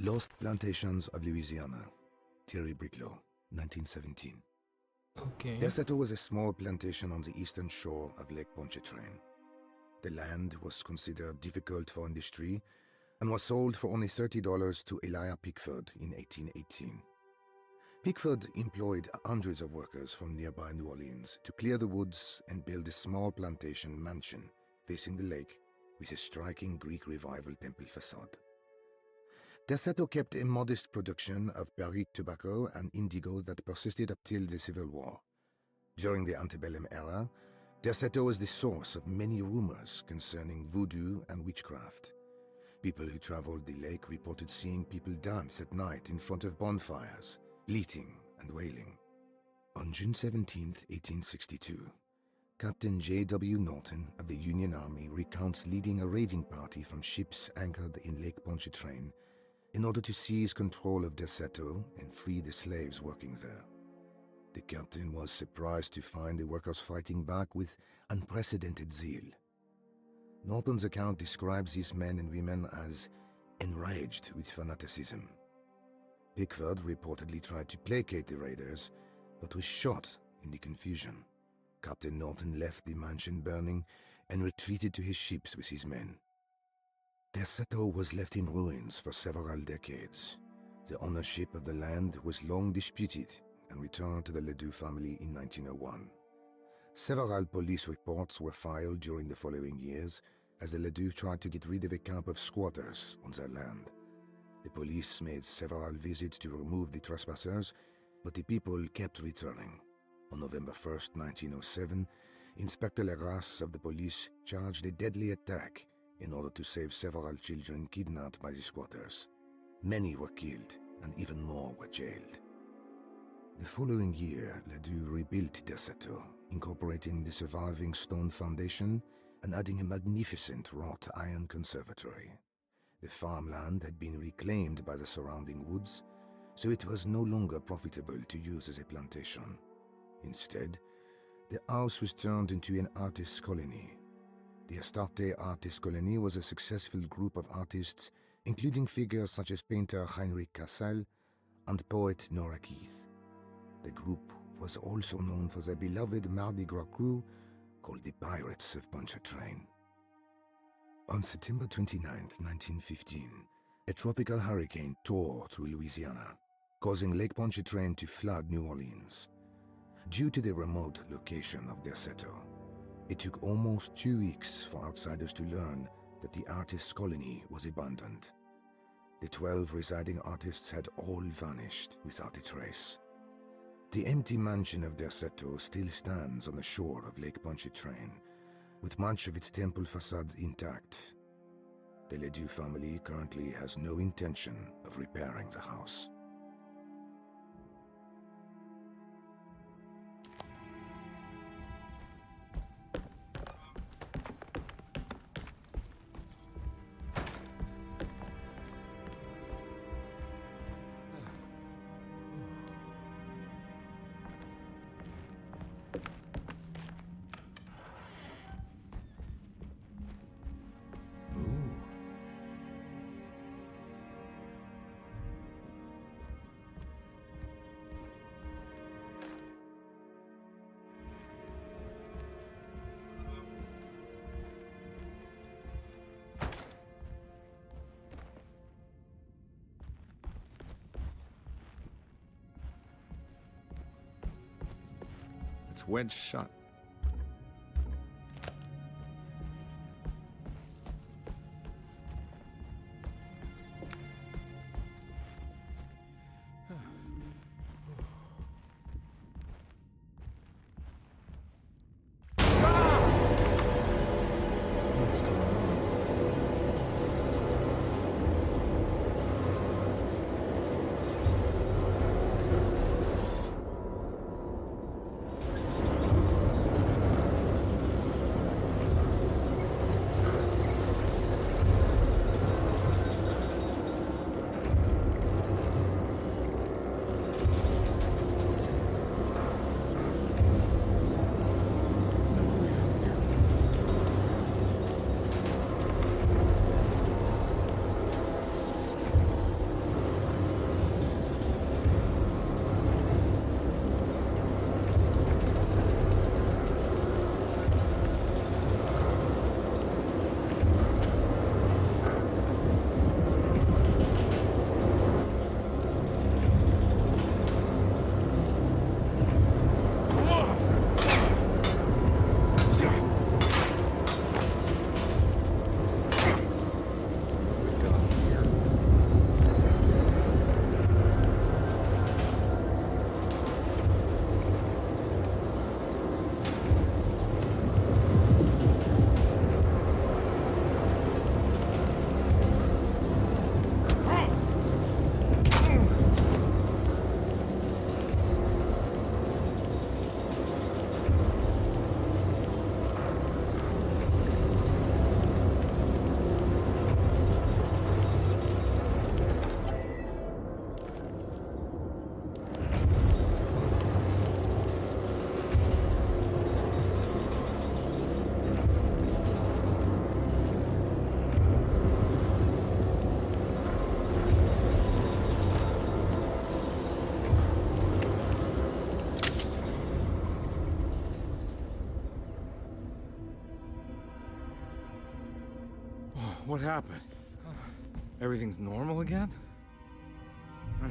Lost Plantations of Louisiana, Thierry Bricklow, 1917. Okay. Derceto was a small plantation on the eastern shore of Lake Pontchartrain. The land was considered difficult for industry and was sold for only $30 to Elijah Pickford in 1818. Pickford employed hundreds of workers from nearby New Orleans to clear the woods and build a small plantation mansion facing the lake with a striking Greek Revival temple facade. Derceto kept a modest production of Barrique tobacco and indigo that persisted up till the Civil War. During the antebellum era, Derceto was the source of many rumors concerning voodoo and witchcraft. People who traveled the lake reported seeing people dance at night in front of bonfires, bleating and wailing. On June 17, 1862, Captain J.W. Norton of the Union Army recounts leading a raiding party from ships anchored in Lake Pontchartrain in order to seize control of Derceto and free the slaves working there. The captain was surprised to find the workers fighting back with unprecedented zeal. Norton's account describes these men and women as enraged with fanaticism. Pickford reportedly tried to placate the raiders, but was shot in the confusion. Captain Norton left the mansion burning and retreated to his ships with his men. Derceto was left in ruins for several decades. The ownership of the land was long disputed and returned to the Ledoux family in 1901. Several police reports were filed during the following years as the Ledoux tried to get rid of a camp of squatters on their land. The police made several visits to remove the trespassers, but the people kept returning. On November 1st, 1907, Inspector Legras of the police charged a deadly attack in order to save several children kidnapped by the squatters. Many were killed, and even more were jailed. The following year, Ledoux rebuilt Derceto, incorporating the surviving stone foundation and adding a magnificent wrought iron conservatory. The farmland had been reclaimed by the surrounding woods, so it was no longer profitable to use as a plantation. Instead, the house was turned into an artist's colony. The Astarte Artist Colony was a successful group of artists, including figures such as painter Heinrich Cassel and poet Nora Keith. The group was also known for their beloved Mardi Gras crew called the Pirates of Pontchartrain. On September 29, 1915, a tropical hurricane tore through Louisiana, causing Lake Pontchartrain to flood New Orleans. Due to the remote location of Derceto, it took almost 2 weeks for outsiders to learn that the artist's colony was abandoned. The 12 residing artists had all vanished without a trace. The empty mansion of Derceto still stands on the shore of Lake Pontchartrain, with much of its temple facade intact. The Ledoux family currently has no intention of repairing the house. It's wedged shut. What happened? Everything's normal again? Right.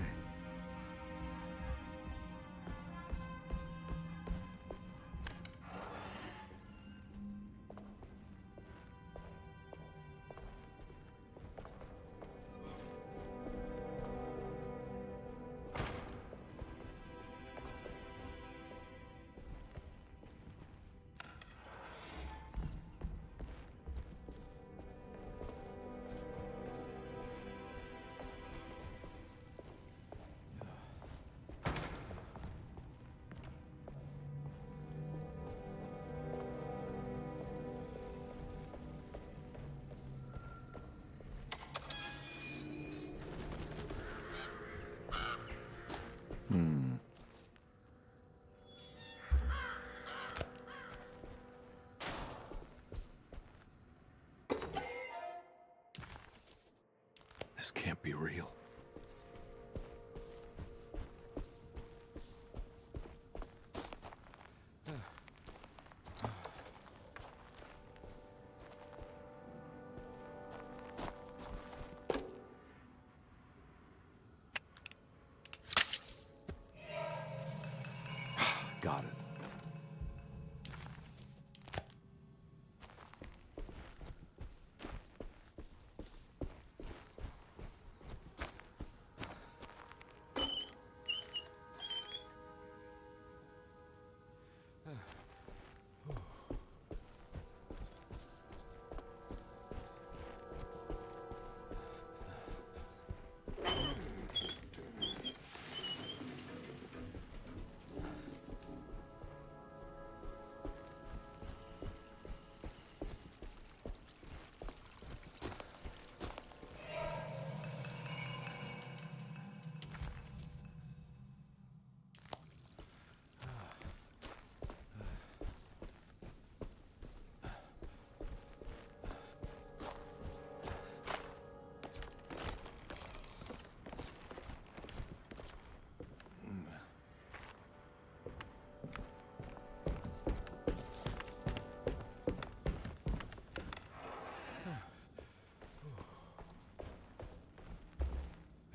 This can't be real. Got it.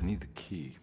I need the key.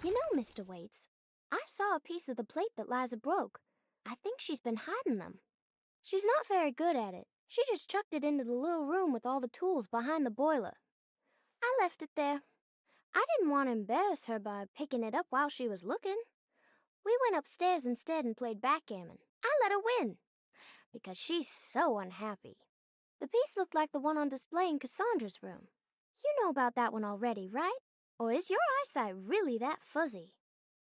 You know, Mr. Waits, I saw a piece of the plate that Liza broke. I think she's been hiding them. She's not very good at it. She just chucked it into the little room with all the tools behind the boiler. I left it there. I didn't want to embarrass her by picking it up while she was looking. We went upstairs instead and played backgammon. I let her win, because she's so unhappy. The piece looked like the one on display in Cassandra's room. You know about that one already, right? Or is your eyesight really that fuzzy?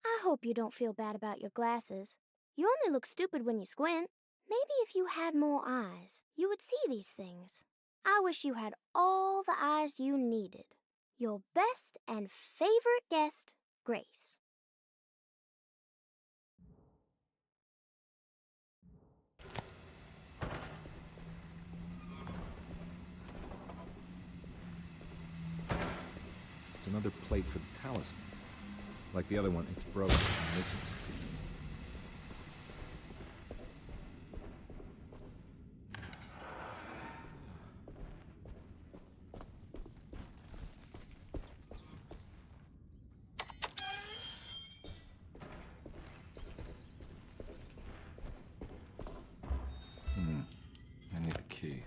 I hope you don't feel bad about your glasses. You only look stupid when you squint. Maybe if you had more eyes, you would see these things. I wish you had all the eyes you needed. Your best and favorite guest, Grace. It's another plate for the talisman. Like the other one, it's broken and missing some pieces. I need the key.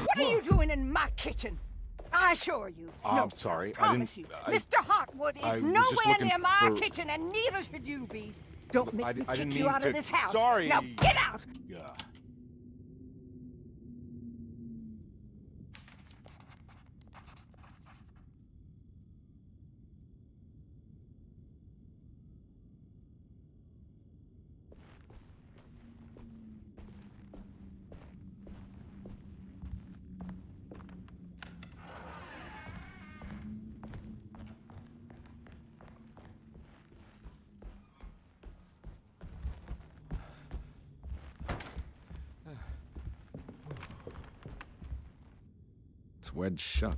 What are you doing in my kitchen? I assure you. I'm no, sorry, I I promise didn't- you. Mr. Hartwood I is was just nowhere looking near my for- kitchen, and neither should you be. Don't make me I didn't kick you mean out to- of this house. Sorry. Now get out! Yeah. It's wedged shut.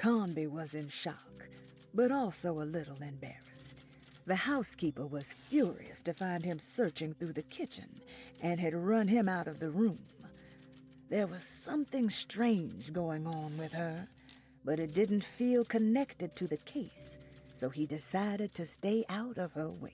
Conby was in shock, but also a little embarrassed. The housekeeper was furious to find him searching through the kitchen and had run him out of the room. There was something strange going on with her, but it didn't feel connected to the case, so he decided to stay out of her way.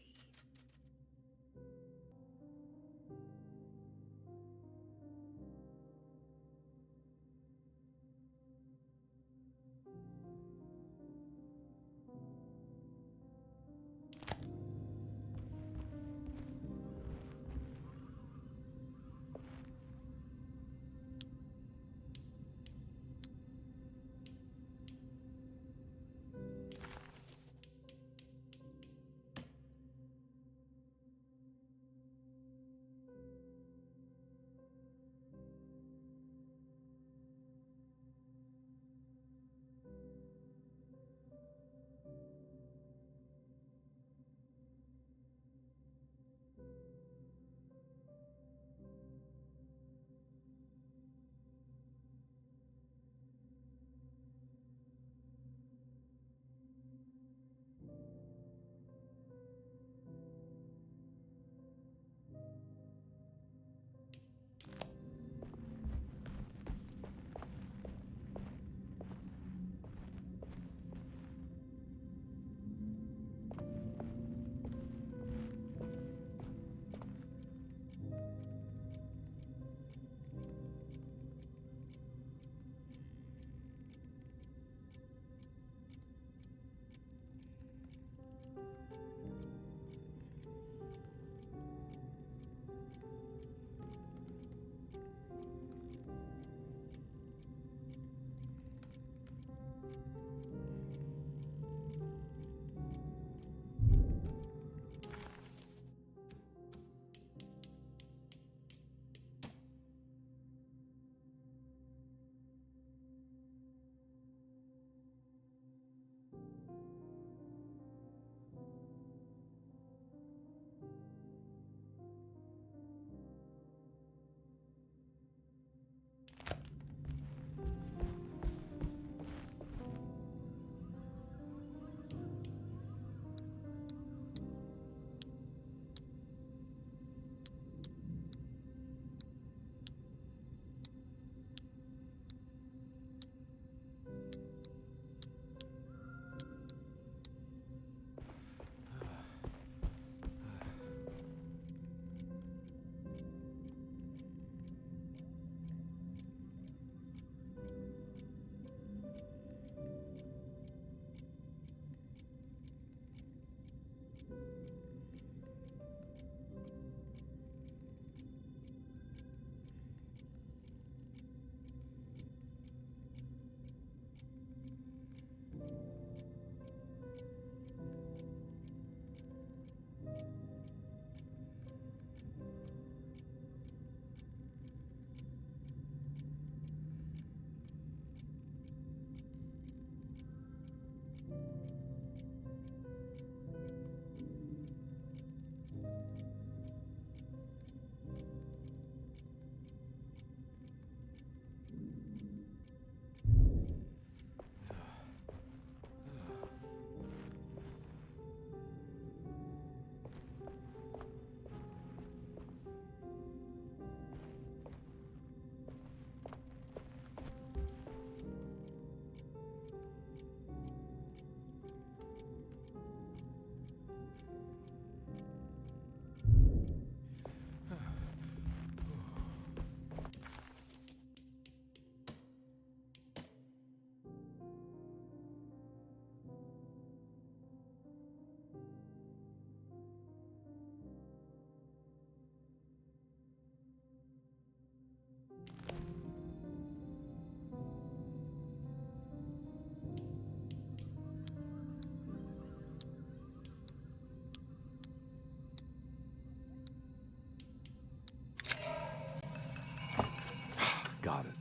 Got it.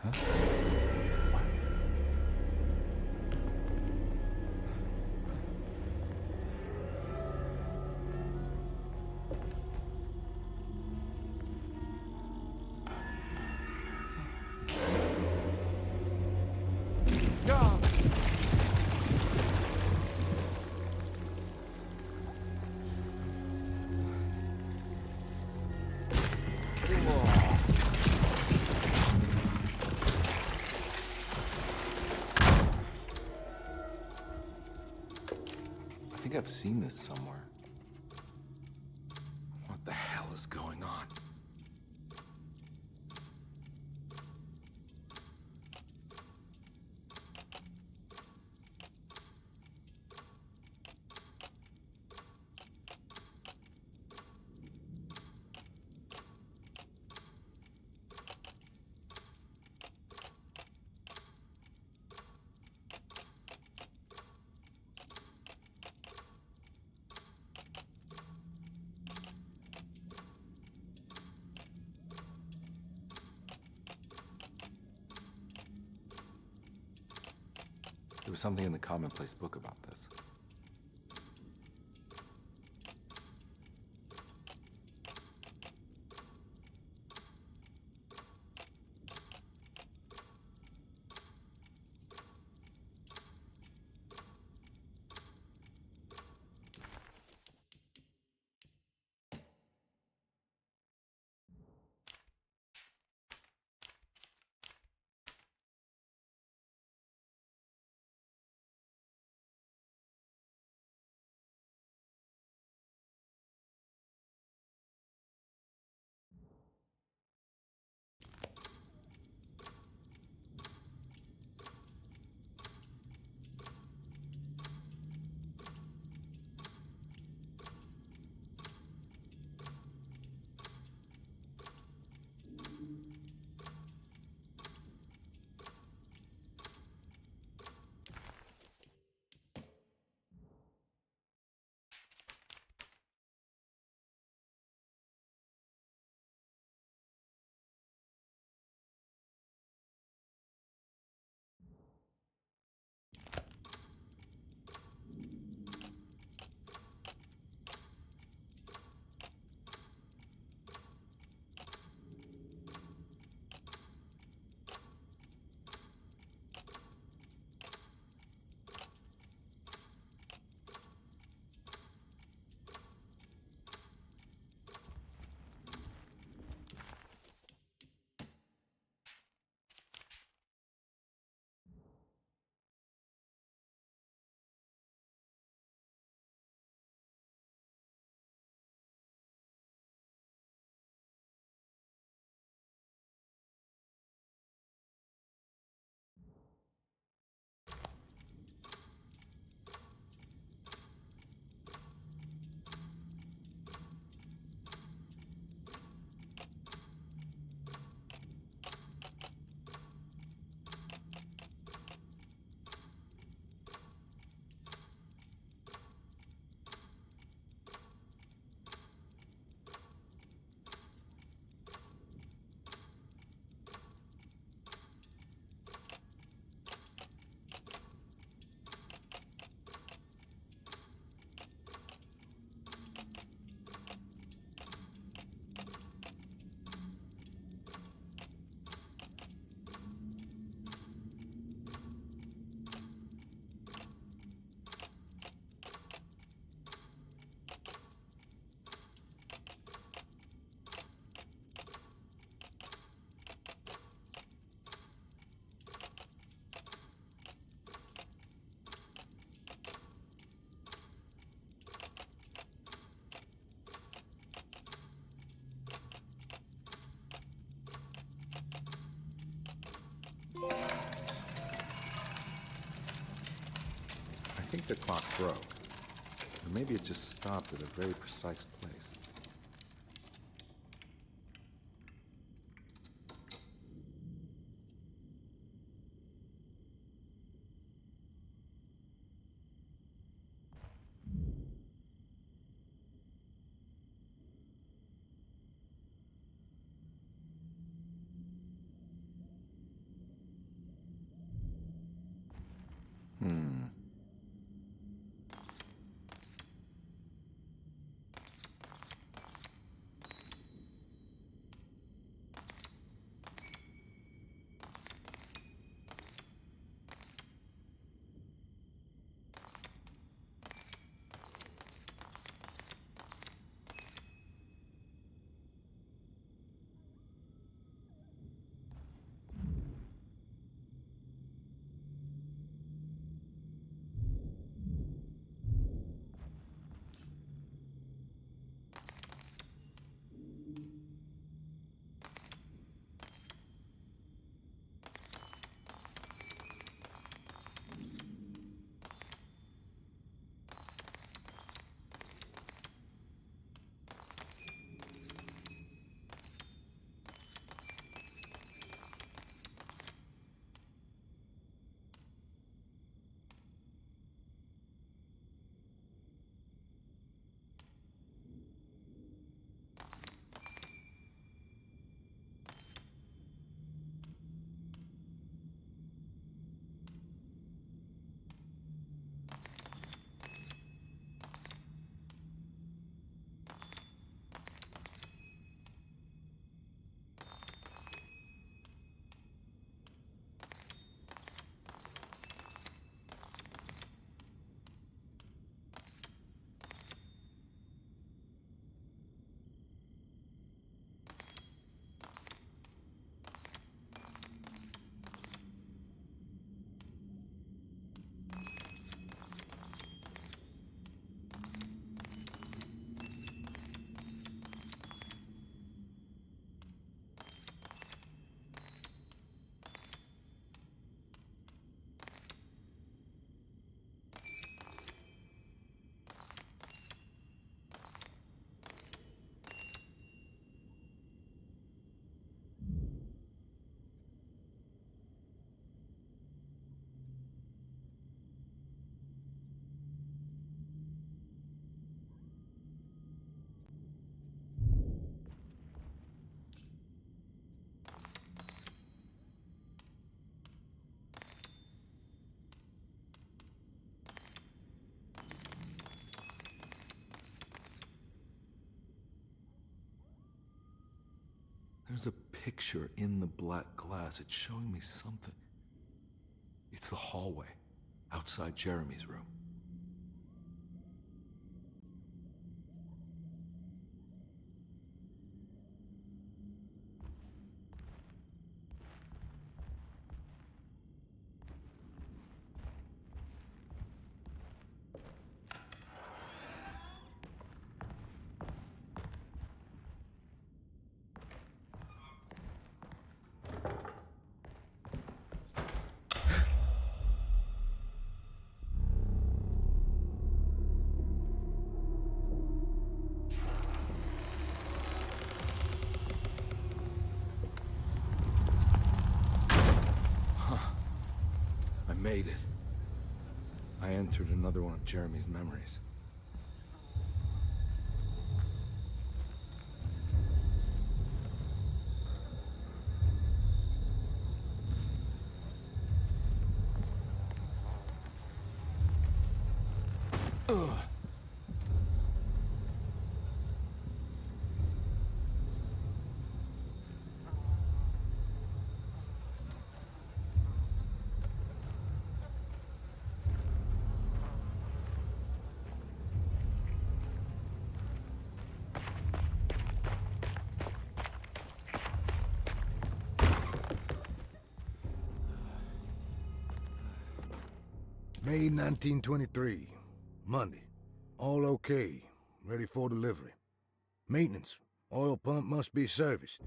Huh? think I've seen this somewhere. What the hell is going on? There was something in the commonplace book about this. I think the clock broke. Or maybe it just stopped at a very precise place. Hmm. There's a picture in the black glass. It's showing me something. It's the hallway outside Jeremy's room. Made it. I entered another one of Jeremy's memories. Ugh. May 1923. Monday. All okay. Ready for delivery. Maintenance. Oil pump must be serviced.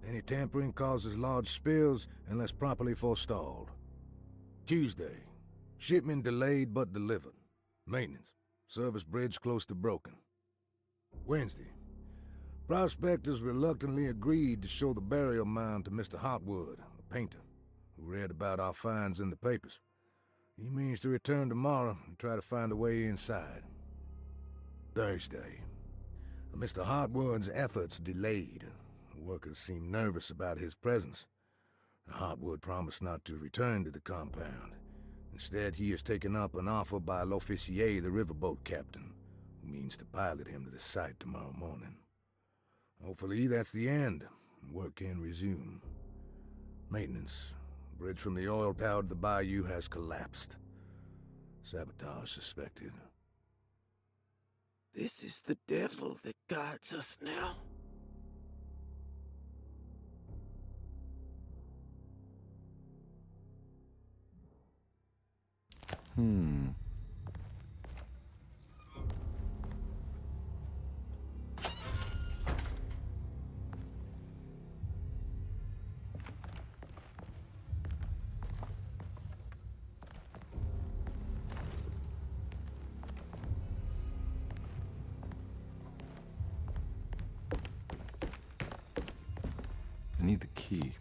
Any tampering causes large spills unless properly forestalled. Tuesday. Shipment delayed but delivered. Maintenance. Service bridge close to broken. Wednesday. Prospectors reluctantly agreed to show the burial mound to Mr. Hotwood, a painter, who read about our finds in the papers. He means to return tomorrow and try to find a way inside. Thursday. Mr. Hotwood's efforts delayed. The workers seemed nervous about his presence. Hotwood promised not to return to the compound. Instead, he has taken up an offer by L'Officier, the riverboat captain, who means to pilot him to the site tomorrow morning. Hopefully that's the end, and work can resume. Maintenance. Bridge from the oil tower to the bayou has collapsed. Sabotage suspected. This is the devil that guides us now. I need the key.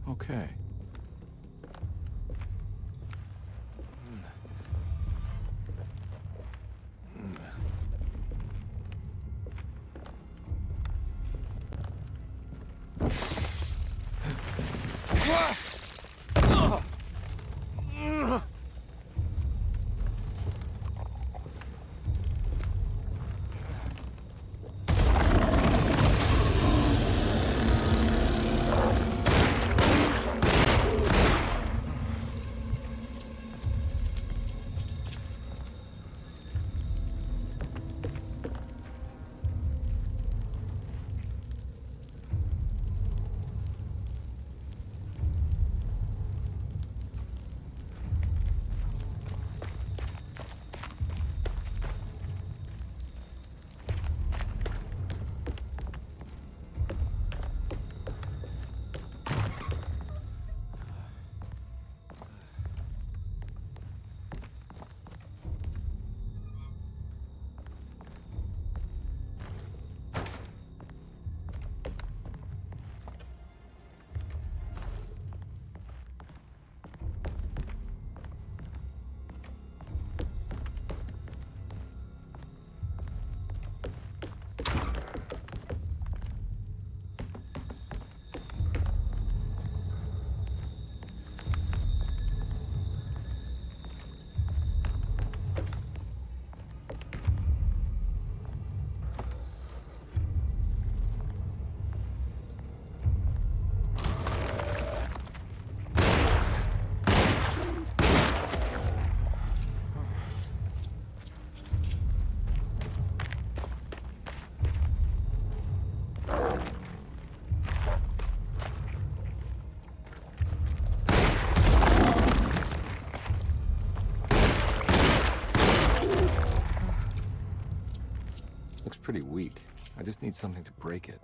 Okay. Looks pretty weak. I just need something to break it.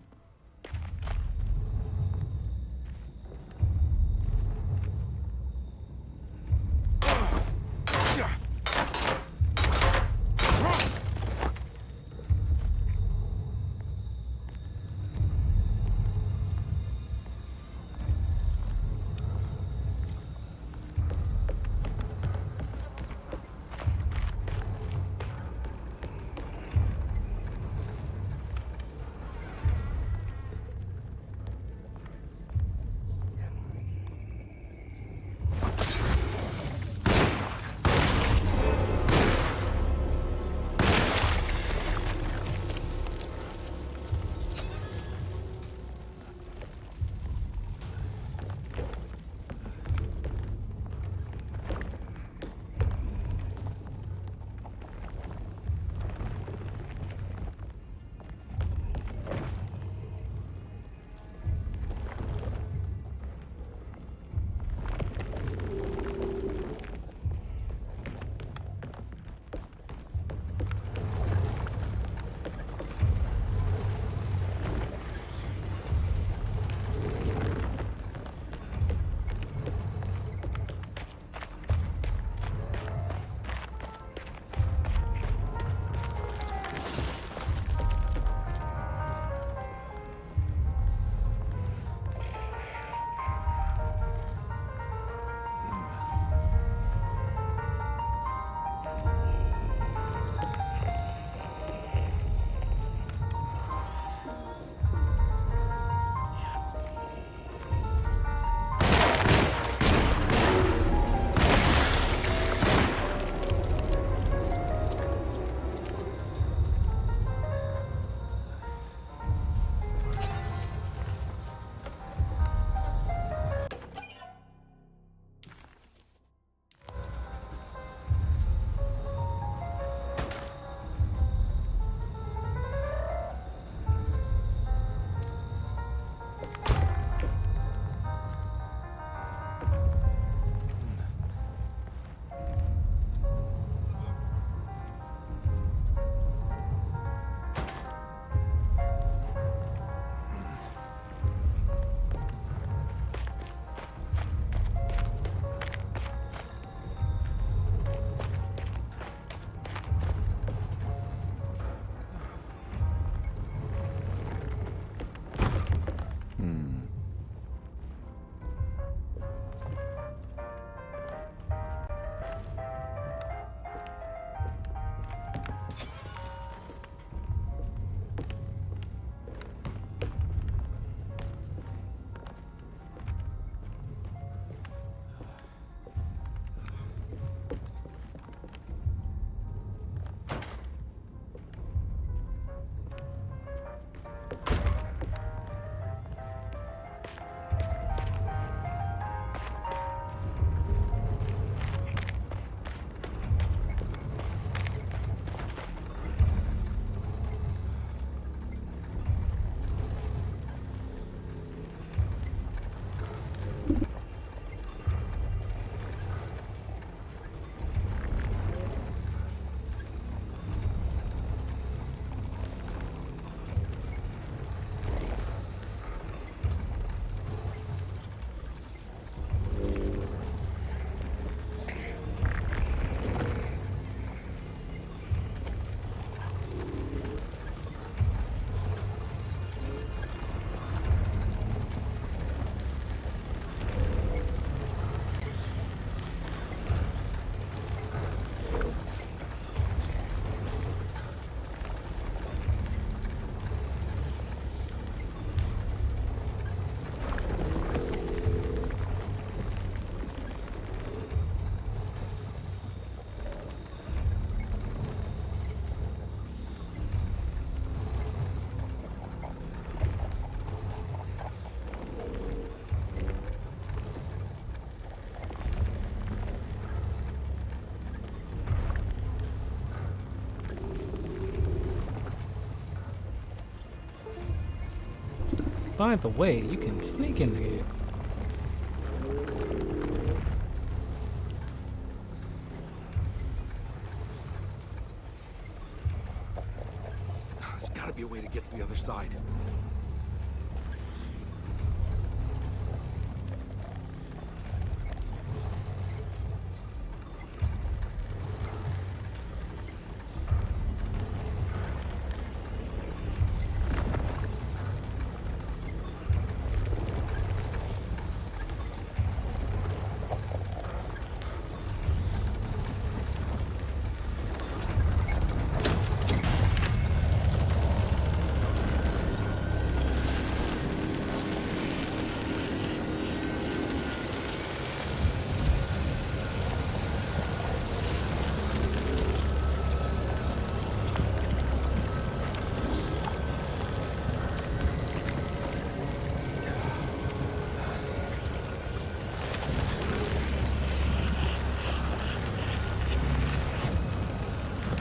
By the way, you can sneak in here. There's gotta be a way to get to the other side.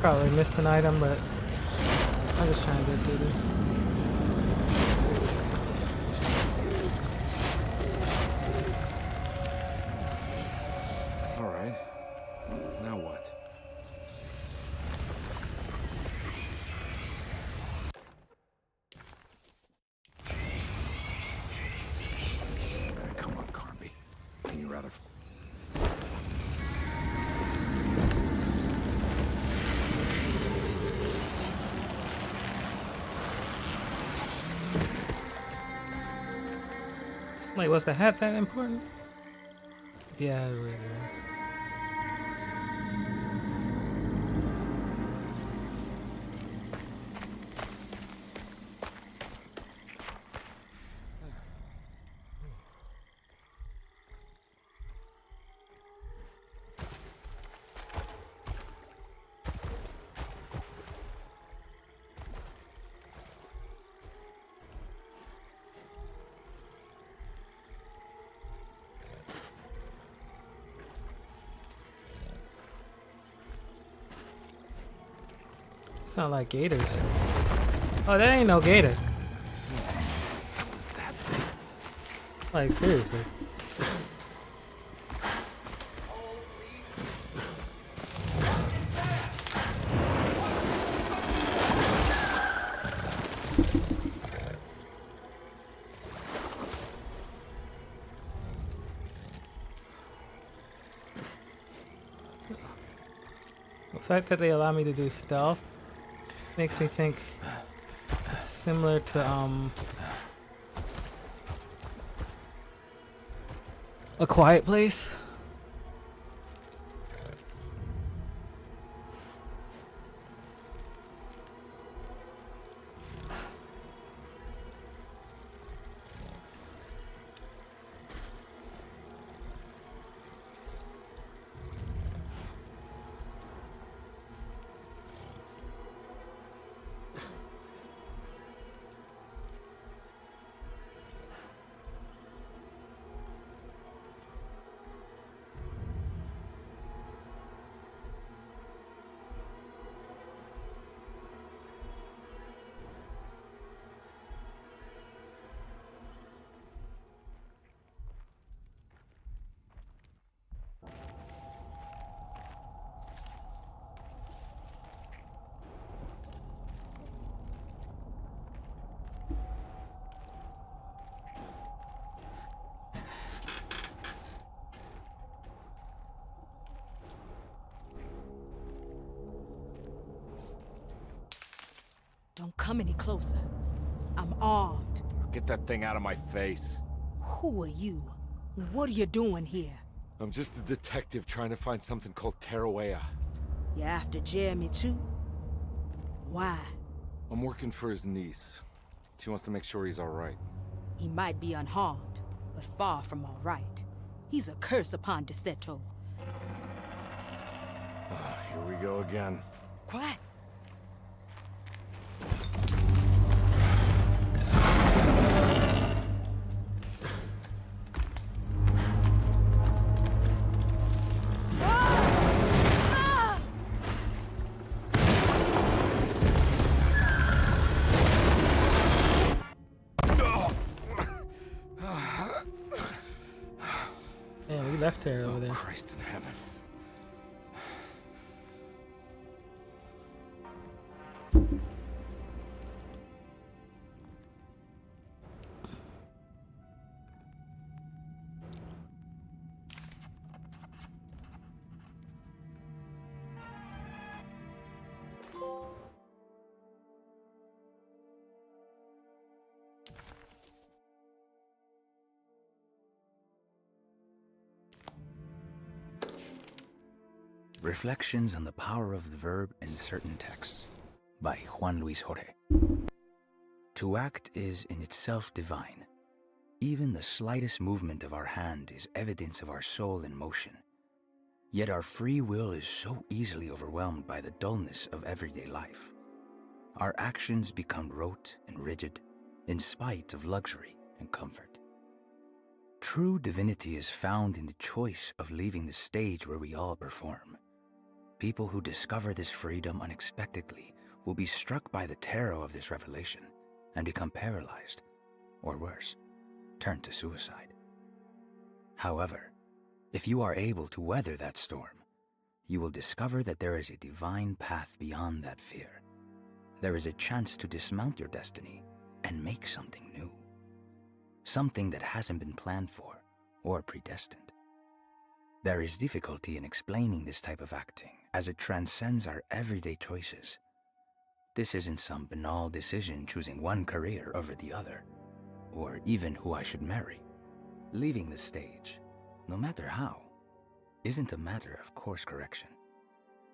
Probably missed an item, but I'm just trying to get through this. All right. Now what? Come on, Carby. Can you rather... Like, was the hat that important? Yeah, it really is. Sound like gators. Oh, that ain't no gator. Like, seriously. The fact that they allow me to do stealth makes me think it's similar to A Quiet Place. Don't come any closer. I'm armed. Get that thing out of my face. Who are you? What are you doing here? I'm just a detective trying to find something called Tarawea. You after Jeremy too? Why? I'm working for his niece. She wants to make sure he's alright. He might be unharmed, but far from all right. He's a curse upon Deseto. Here we go again. Quiet. Yeah, we left her over there. Christ in heaven. Reflections on the Power of the Verb in Certain Texts by Juan Luis Jorge. To act is in itself divine. Even the slightest movement of our hand is evidence of our soul in motion. Yet our free will is so easily overwhelmed by the dullness of everyday life. Our actions become rote and rigid, in spite of luxury and comfort. True divinity is found in the choice of leaving the stage where we all perform. People who discover this freedom unexpectedly will be struck by the terror of this revelation and become paralyzed, or worse, turn to suicide. However, if you are able to weather that storm, you will discover that there is a divine path beyond that fear. There is a chance to dismount your destiny and make something new. Something that hasn't been planned for or predestined. There is difficulty in explaining this type of acting as it transcends our everyday choices. This isn't some banal decision choosing one career over the other, or even who I should marry. Leaving the stage, no matter how, isn't a matter of course correction.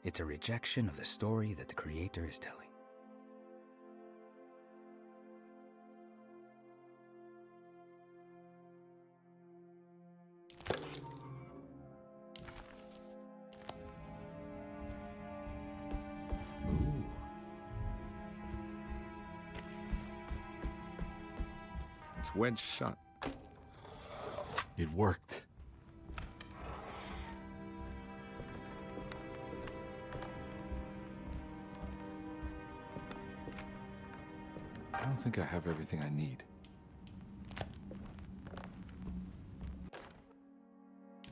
It's a rejection of the story that the Creator is telling. It's wedged shut. It worked. I don't think I have everything I need.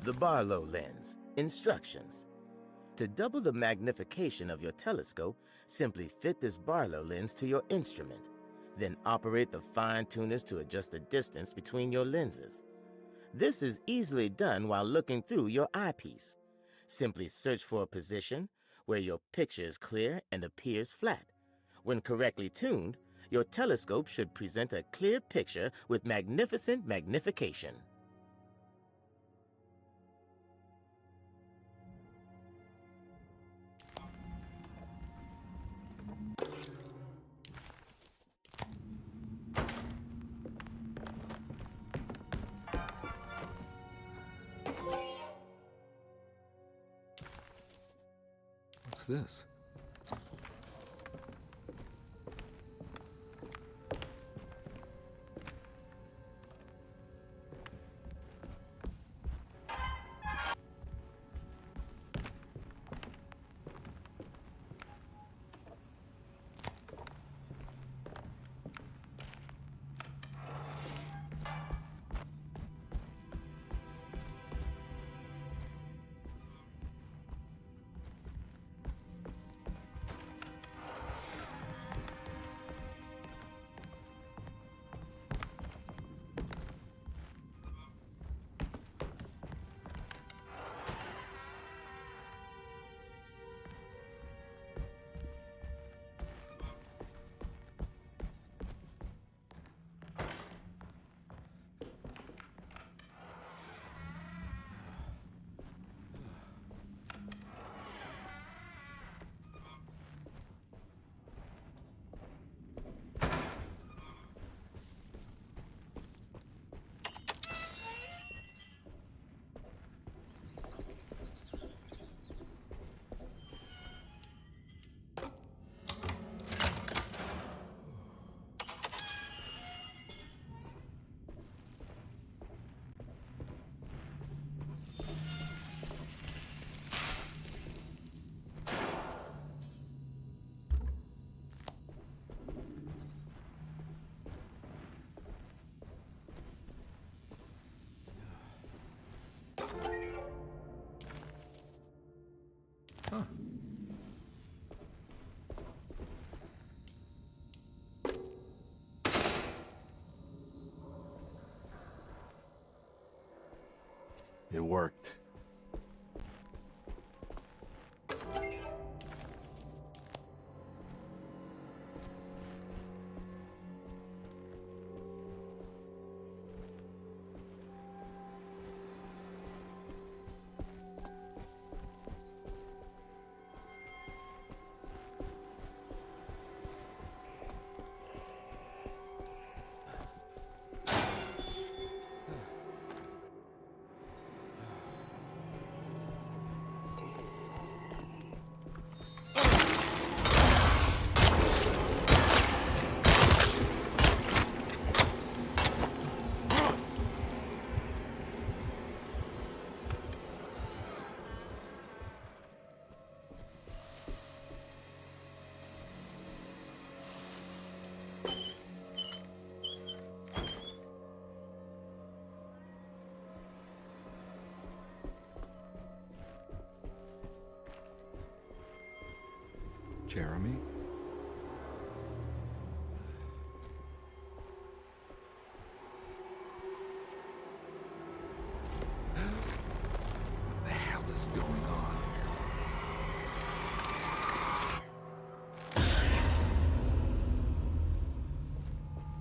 The Barlow lens. Instructions. To double the magnification of your telescope, simply fit this Barlow lens to your instrument. Then operate the fine-tuners to adjust the distance between your lenses. This is easily done while looking through your eyepiece. Simply search for a position where your picture is clear and appears flat. When correctly tuned, your telescope should present a clear picture with magnificent magnification. What's this? It worked. Jeremy? What the hell is going on?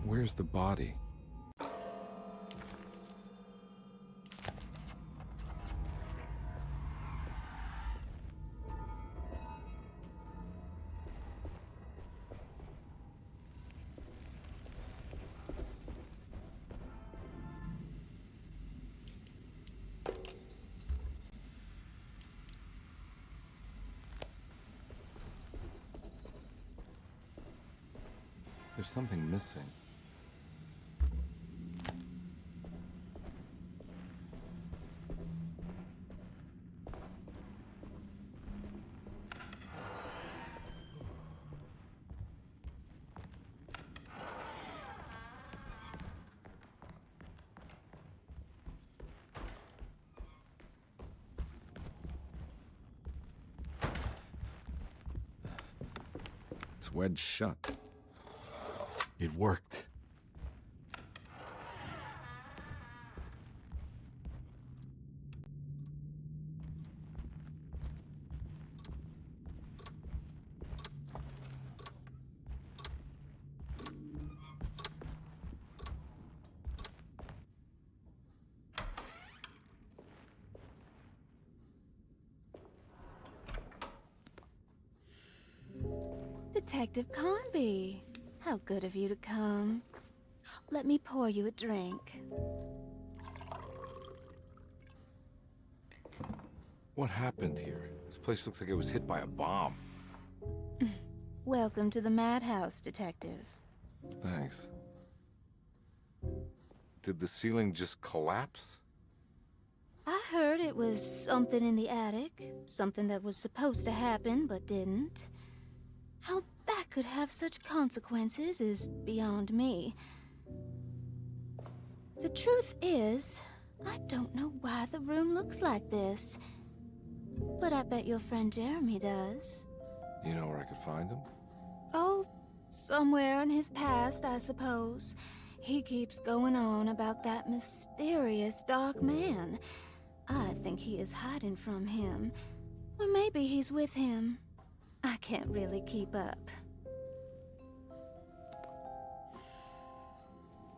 Where's the body? There's something missing. It's wedged shut. It worked. Detective Conby, how good of you to come. Let me pour you a drink. What happened here? This place looks like it was hit by a bomb. Welcome to the madhouse, Detective. Thanks. Did the ceiling just collapse? I heard it was something in the attic, something that was supposed to happen but didn't. How that could have such consequences is beyond me. The truth is, I don't know why the room looks like this. But I bet your friend Jeremy does. You know where I could find him? Oh, somewhere in his past, I suppose. He keeps going on about that mysterious dark man. I think he is hiding from him. Or maybe he's with him. I can't really keep up.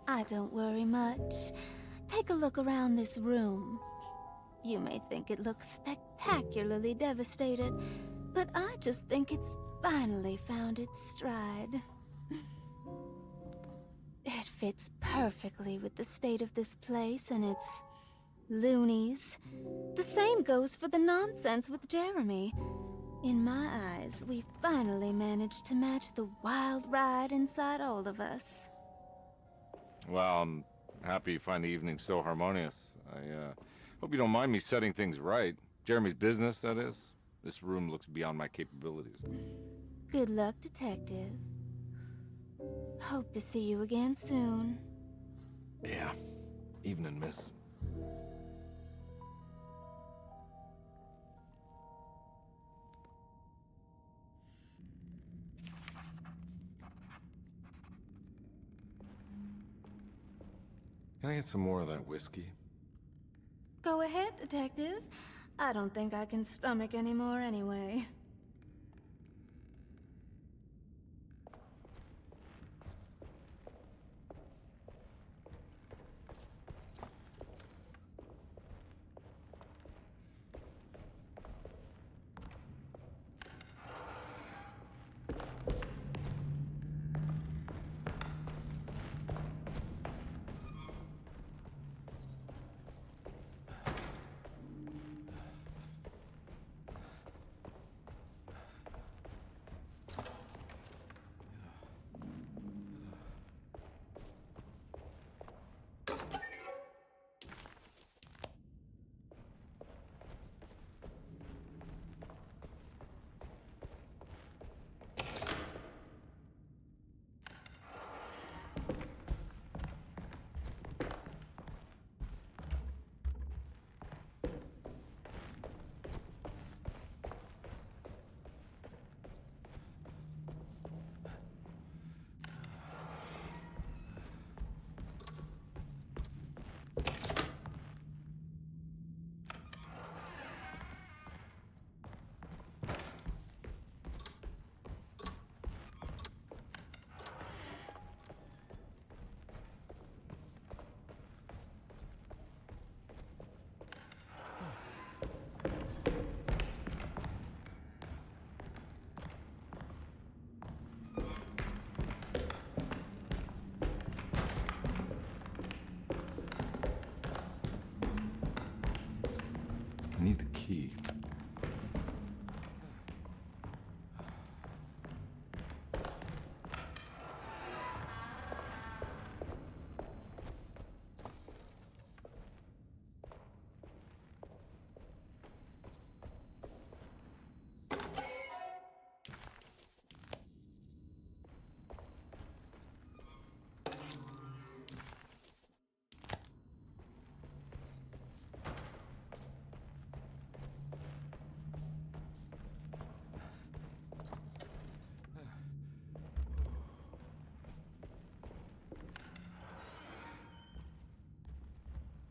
I don't worry much. Take a look around this room. You may think it looks spectacularly devastated, but I just think it's finally found its stride. It fits perfectly with the state of this place and its loonies. The same goes for the nonsense with Jeremy. In my eyes, we finally managed to match the wild ride inside all of us. Well, I'm happy you find the evening so harmonious. I hope you don't mind me setting things right. Jeremy's business, that is. This room looks beyond my capabilities. Good luck, Detective. Hope to see you again soon. Yeah. Evening, miss. Can I get some more of that whiskey? Go ahead, Detective. I don't think I can stomach any more anyway. I need the key.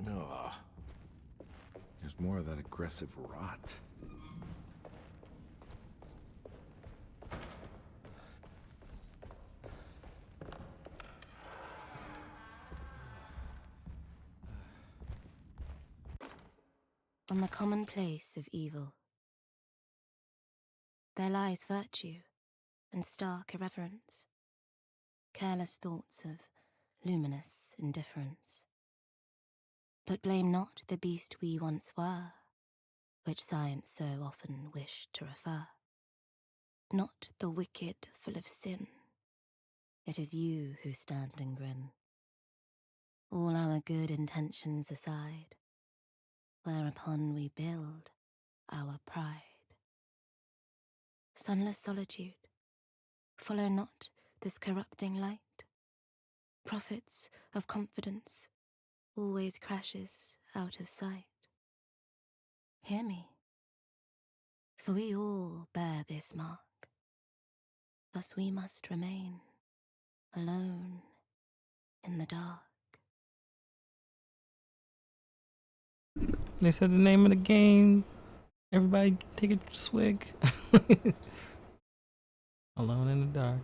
Ugh. There's more of that aggressive rot. On the commonplace of evil, there lies virtue and stark irreverence, careless thoughts of luminous indifference. But blame not the beast we once were, which science so often wished to refer. Not the wicked full of sin, it is you who stand and grin. All our good intentions aside, whereupon we build our pride. Sunless solitude, follow not this corrupting light. Prophets of confidence always crashes out of sight. Hear me, for we all bear this mark. Thus we must remain alone in the dark. They said the name of the game. Everybody take a swig. Alone in the dark.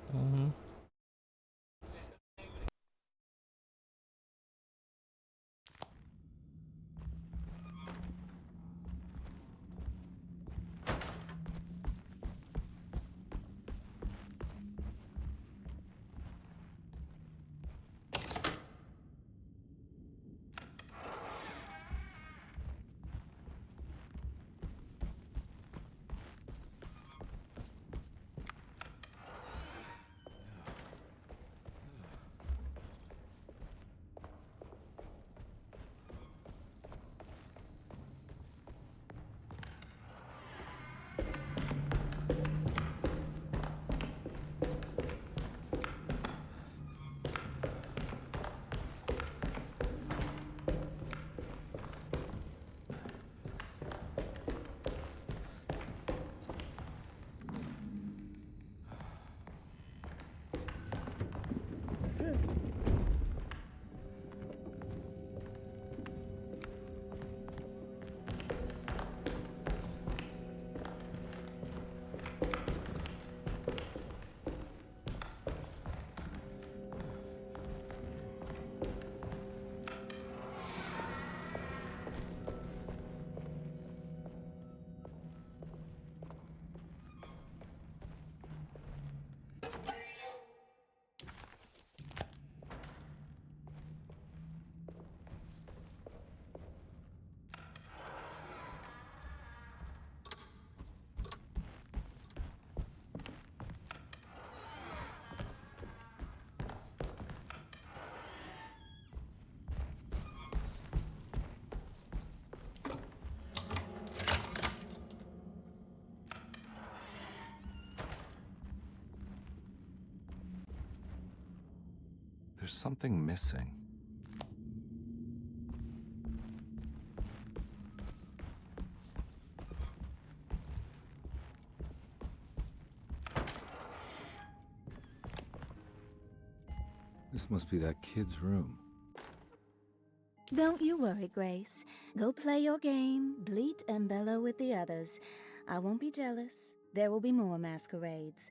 there's something missing. This must be that kid's room. Don't you worry, Grace. Go play your game, bleat and bellow with the others. I won't be jealous. There will be more masquerades.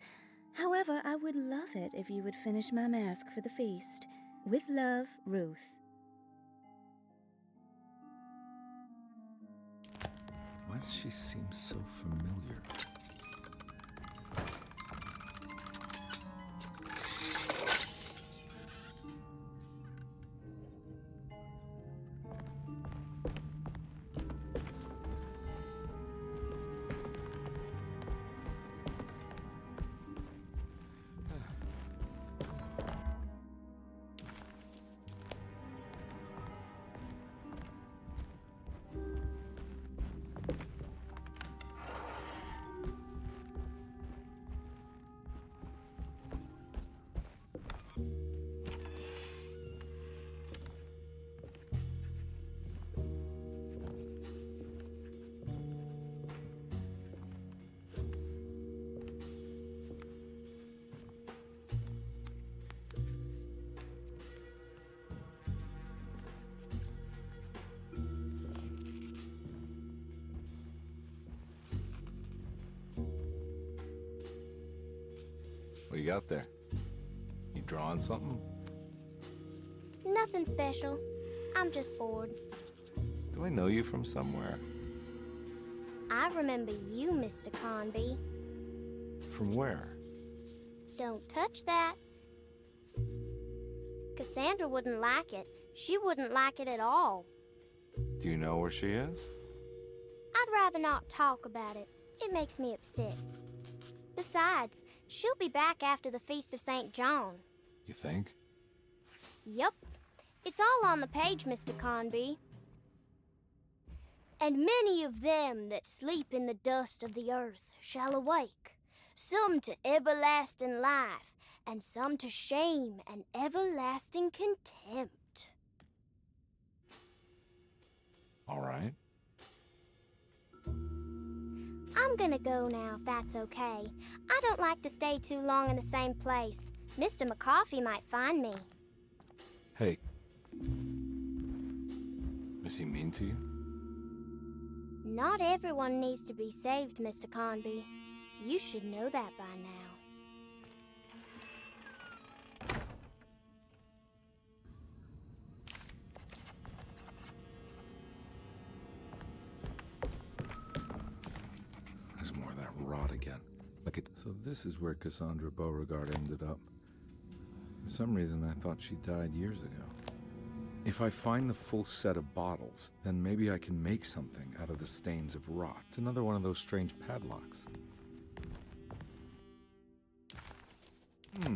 However, I would love it if you would finish my mask for the feast. With love, Ruth. Why does she seem so familiar? What you got there? You drawing something? Nothing special. I'm just bored. Do I know you from somewhere? I remember you, Mr. Conby. From where? Don't touch that. Cassandra wouldn't like it. She wouldn't like it at all. Do you know where she is? I'd rather not talk about it. It makes me upset. Besides, she'll be back after the Feast of St. John. You think? Yup. It's all on the page, Mr. Conby. And many of them that sleep in the dust of the earth shall awake, some to everlasting life, and some to shame and everlasting contempt. All right. I'm gonna go now, if that's okay. I don't like to stay too long in the same place. Mr. McCoffey might find me. Hey. Is he mean to you? Not everyone needs to be saved, Mr. Conby. You should know that by now. There's more of that rot again. Look at. So this is where Cassandra Beauregard ended up. For some reason, I thought she died years ago. If I find the full set of bottles, then maybe I can make something out of the stains of rot. It's another one of those strange padlocks. I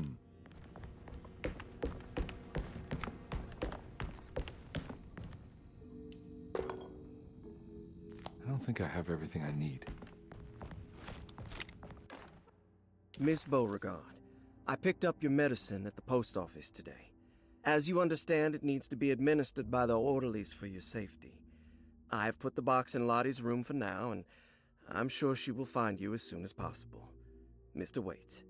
don't think I have everything I need. Miss Beauregard, I picked up your medicine at the post office today. As you understand, it needs to be administered by the orderlies for your safety. I've put the box in Lottie's room for now, and I'm sure she will find you as soon as possible. Mr. Waits.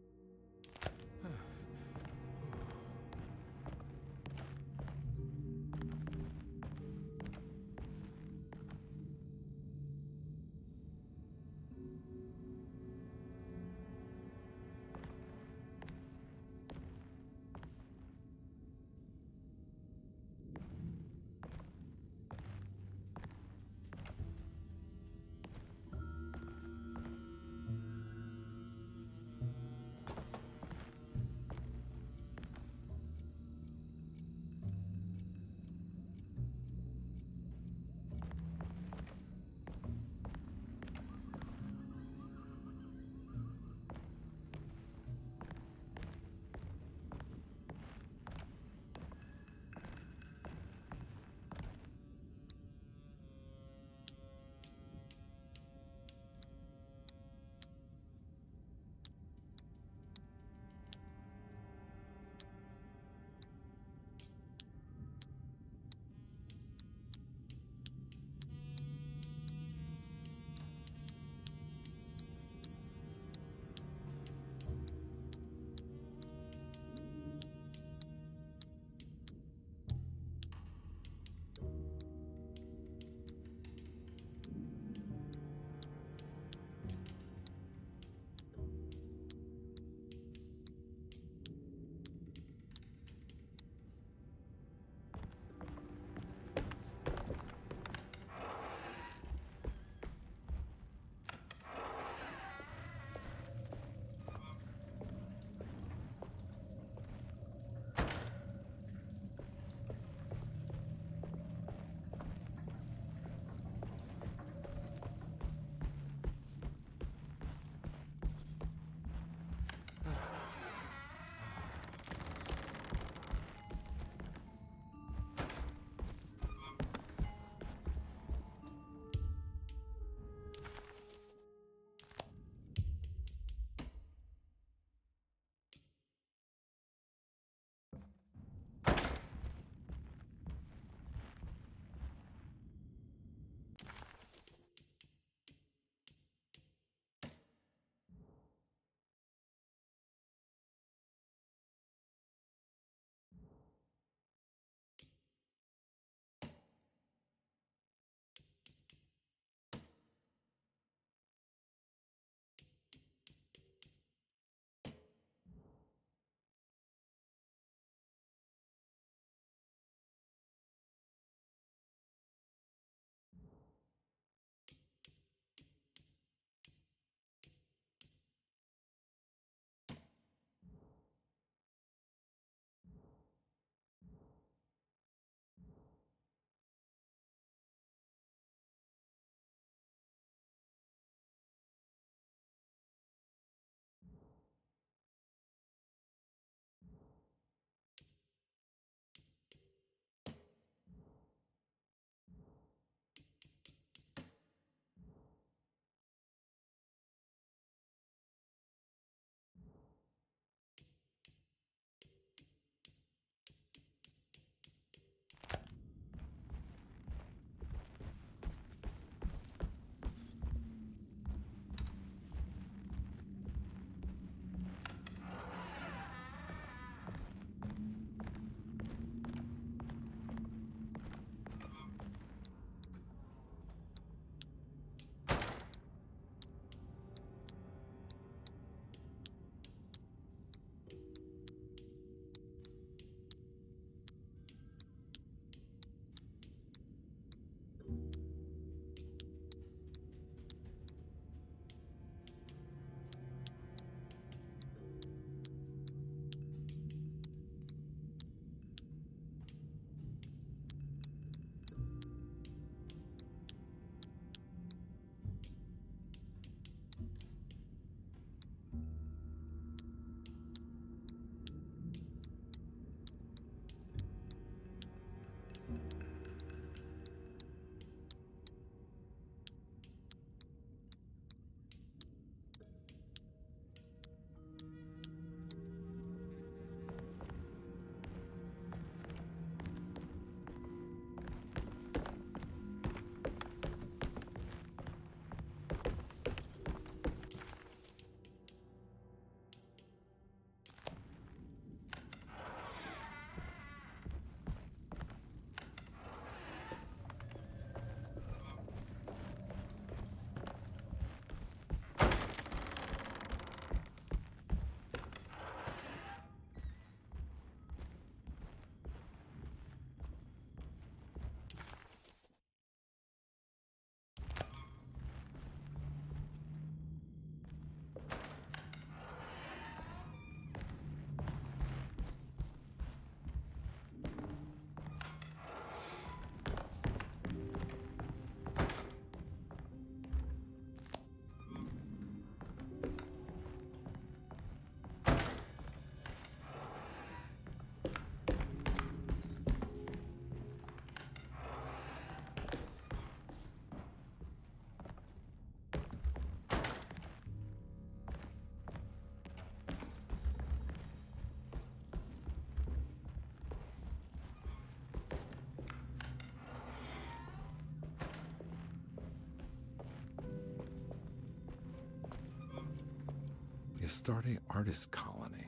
Astarte artist colony.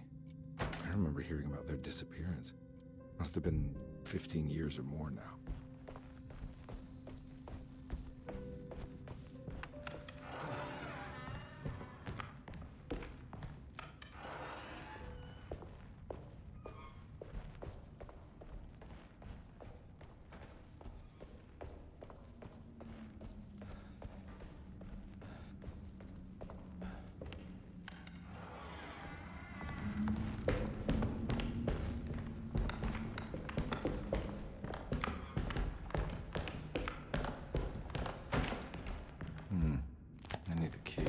I remember hearing about their disappearance. Must have been 15 years or more now. I need the key.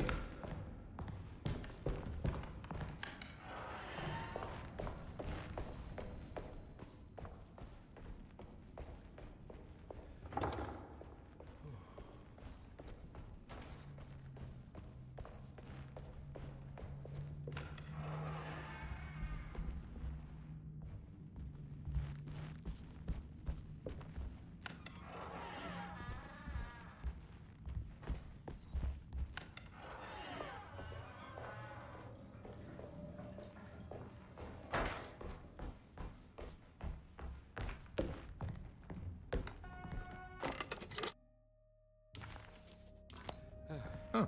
Huh.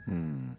Hmm.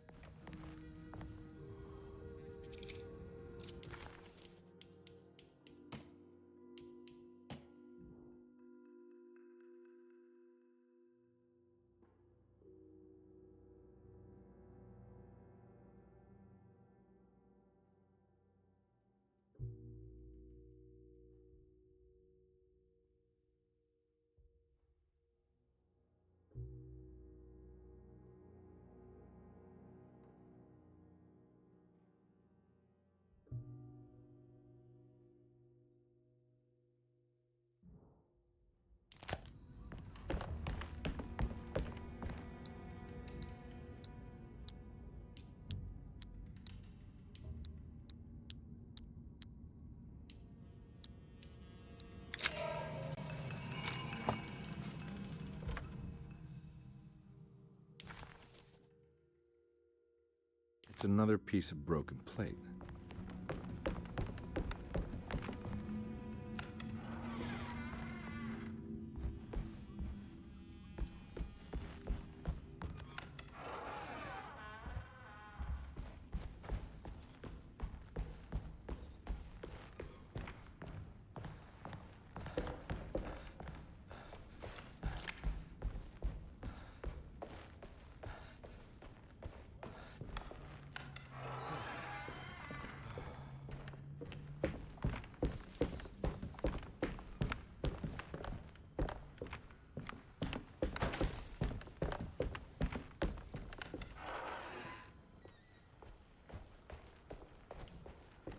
It's another piece of broken plate.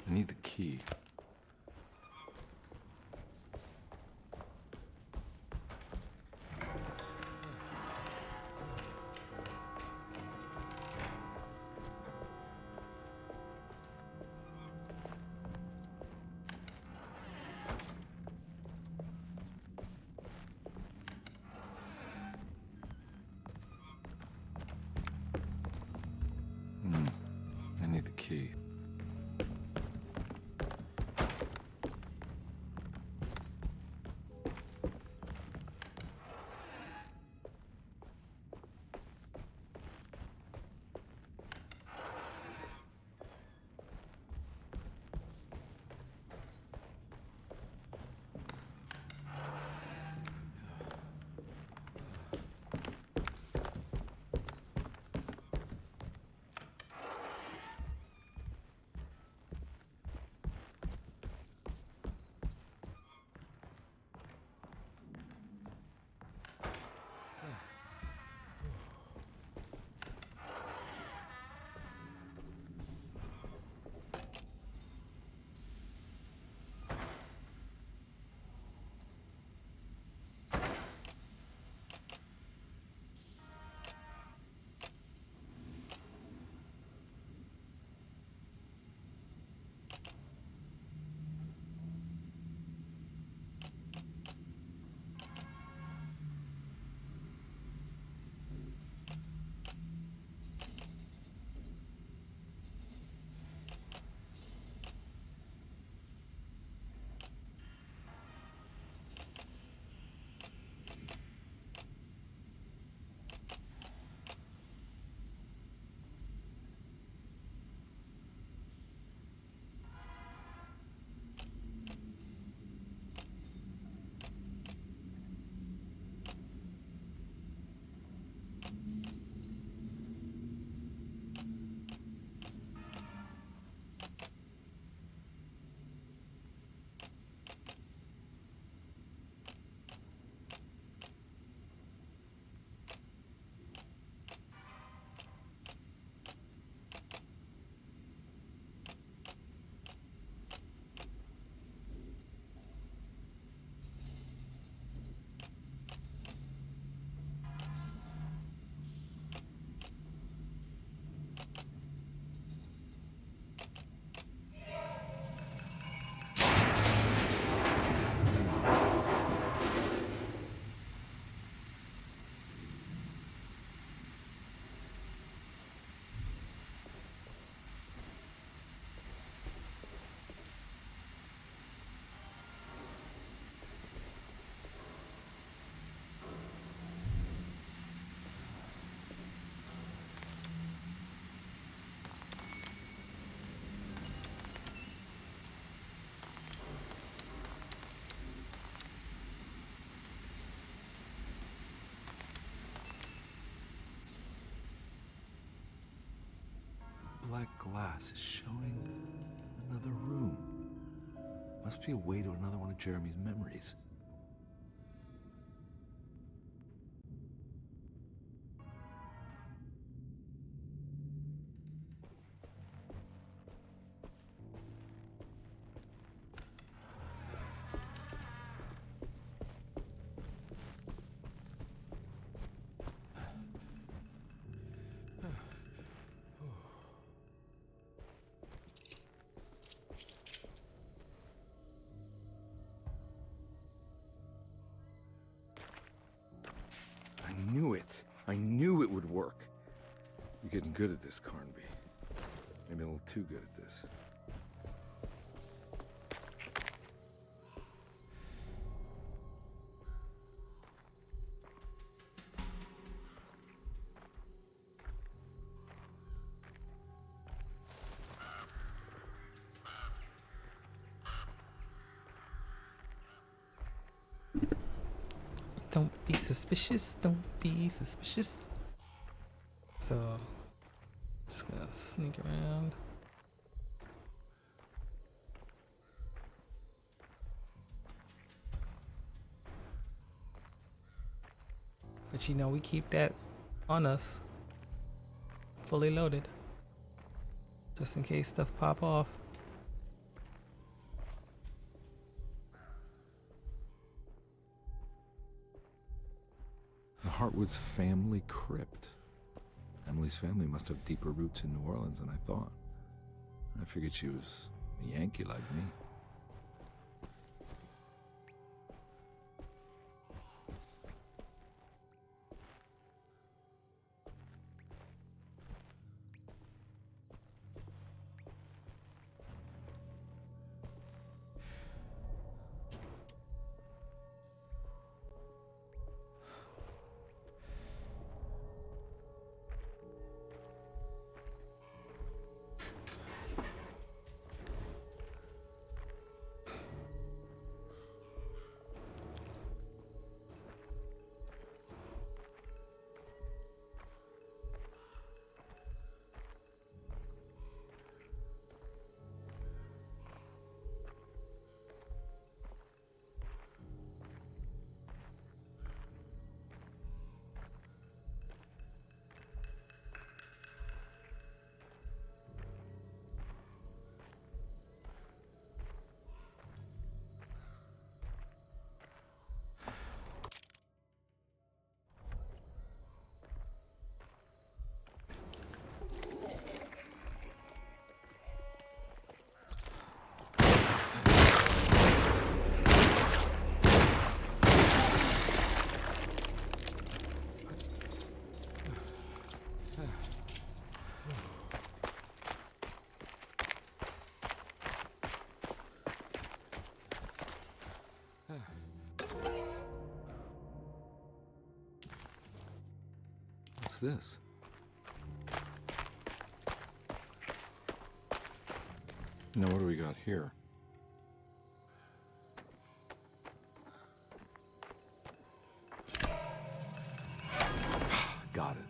I need the key. key. Black glass is showing another room. Must be a way to another one of Jeremy's memories. I knew it would work. You're getting good at this, Carnby. Maybe a little too good at this. Don't be suspicious. Don't be suspicious. So, just gonna sneak around. But you know, we keep that on us, fully loaded, just in case stuff pop off. The Hartwood's family crypt. Emily's family must have deeper roots in New Orleans than I thought. I figured she was a Yankee like me. this? Now, what do we got here? Got it.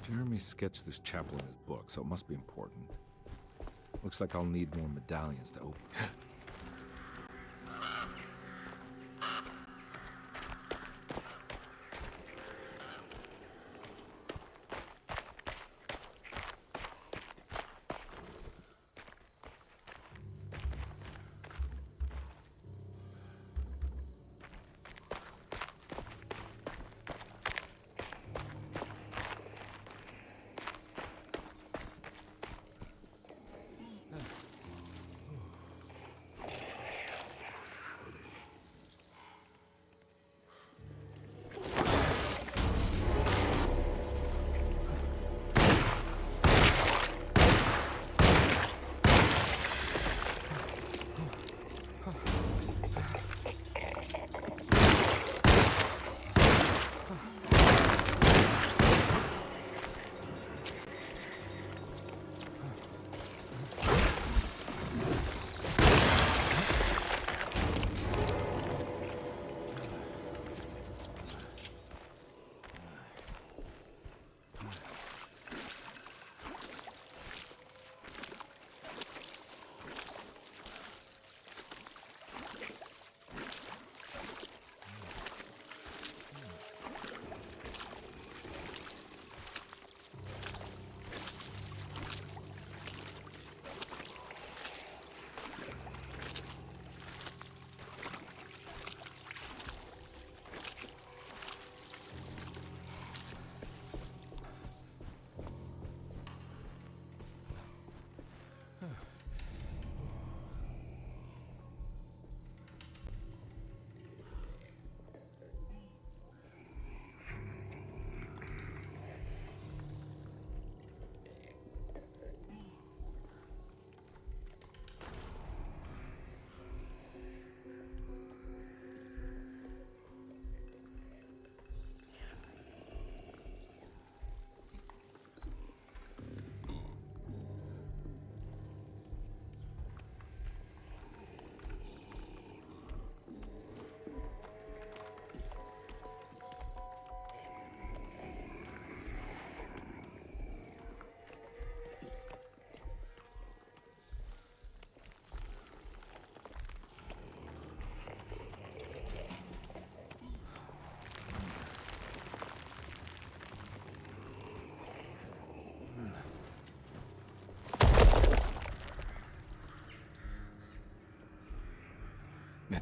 Jeremy sketched this chapel in his book, so it must be important. Looks like I'll need more medallions to open it.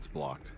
It's blocked.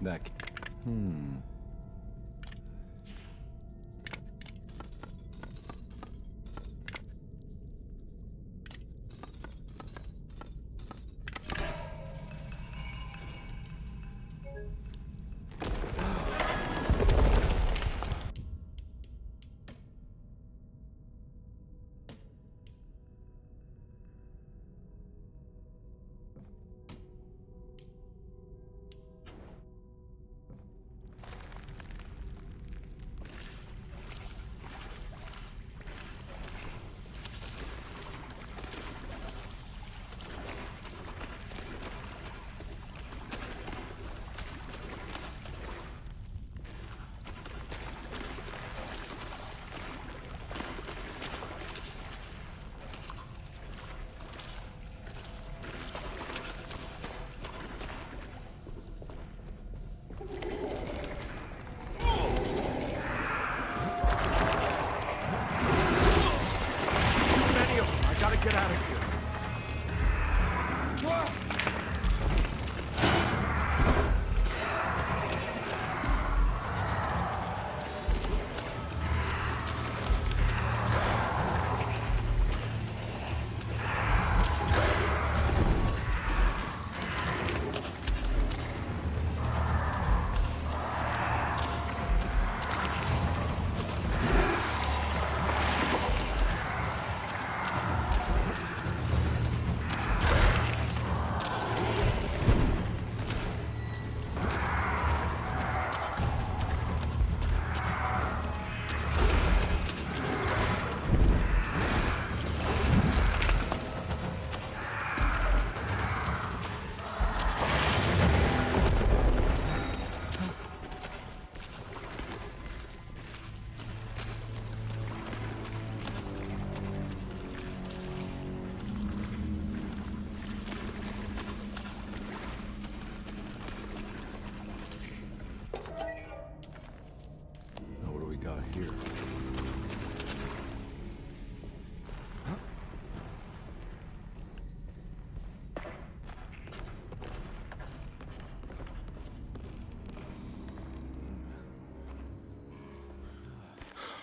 That... Hmm. Get out of here. Got here.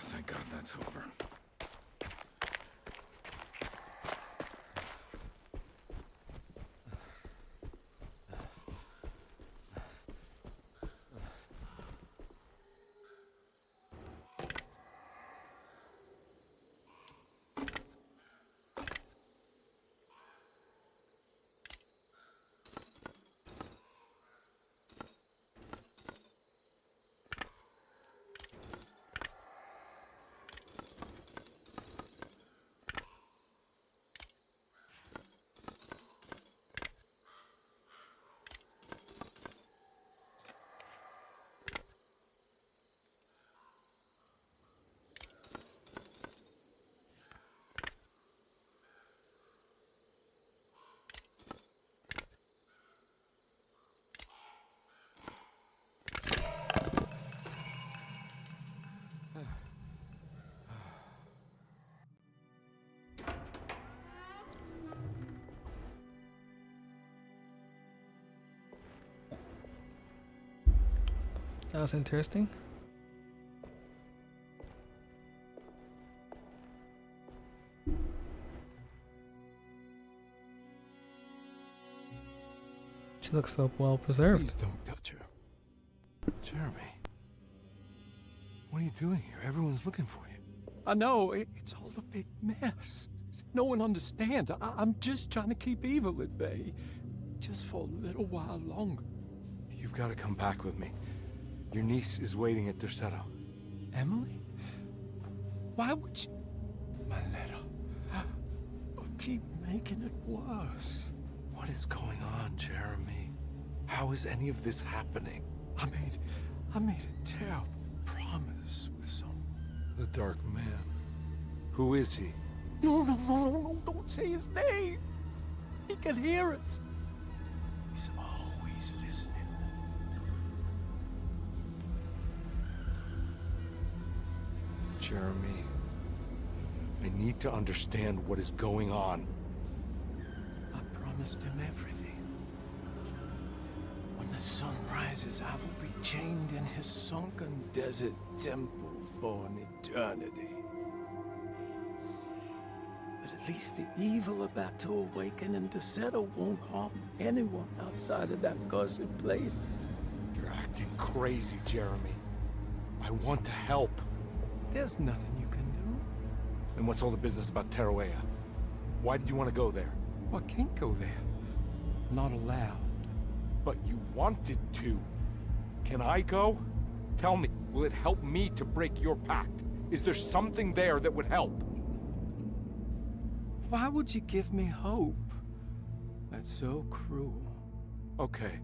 Thank God that's over. That was interesting. She looks so well preserved. Please don't touch her. Jeremy. What are you doing here? Everyone's looking for you. I know, it's all a big mess. No one understands. I'm just trying to keep evil at bay. Just for a little while longer. You've got to come back with me. Your niece is waiting at Tercetto. Emily? Why would you... My letter. Keep making it worse. What is going on, Jeremy? How is any of this happening? I made a terrible promise with someone. The Dark Man. Who is he? No, don't say his name. He can hear us. He's always listening. Jeremy, I need to understand what is going on. I promised him everything. When the sun rises, I will be chained in his sunken desert temple for an eternity. But at least the evil about to awaken and to settle won't harm anyone outside of that cursed place. You're acting crazy, Jeremy. I want to help. There's nothing you can do. And what's all the business about Tarawea? Why did you want to go there? Well, I can't go there. Not allowed. But you wanted to. Can I go? Tell me, will it help me to break your pact? Is there something there that would help? Why would you give me hope? That's so cruel. Okay,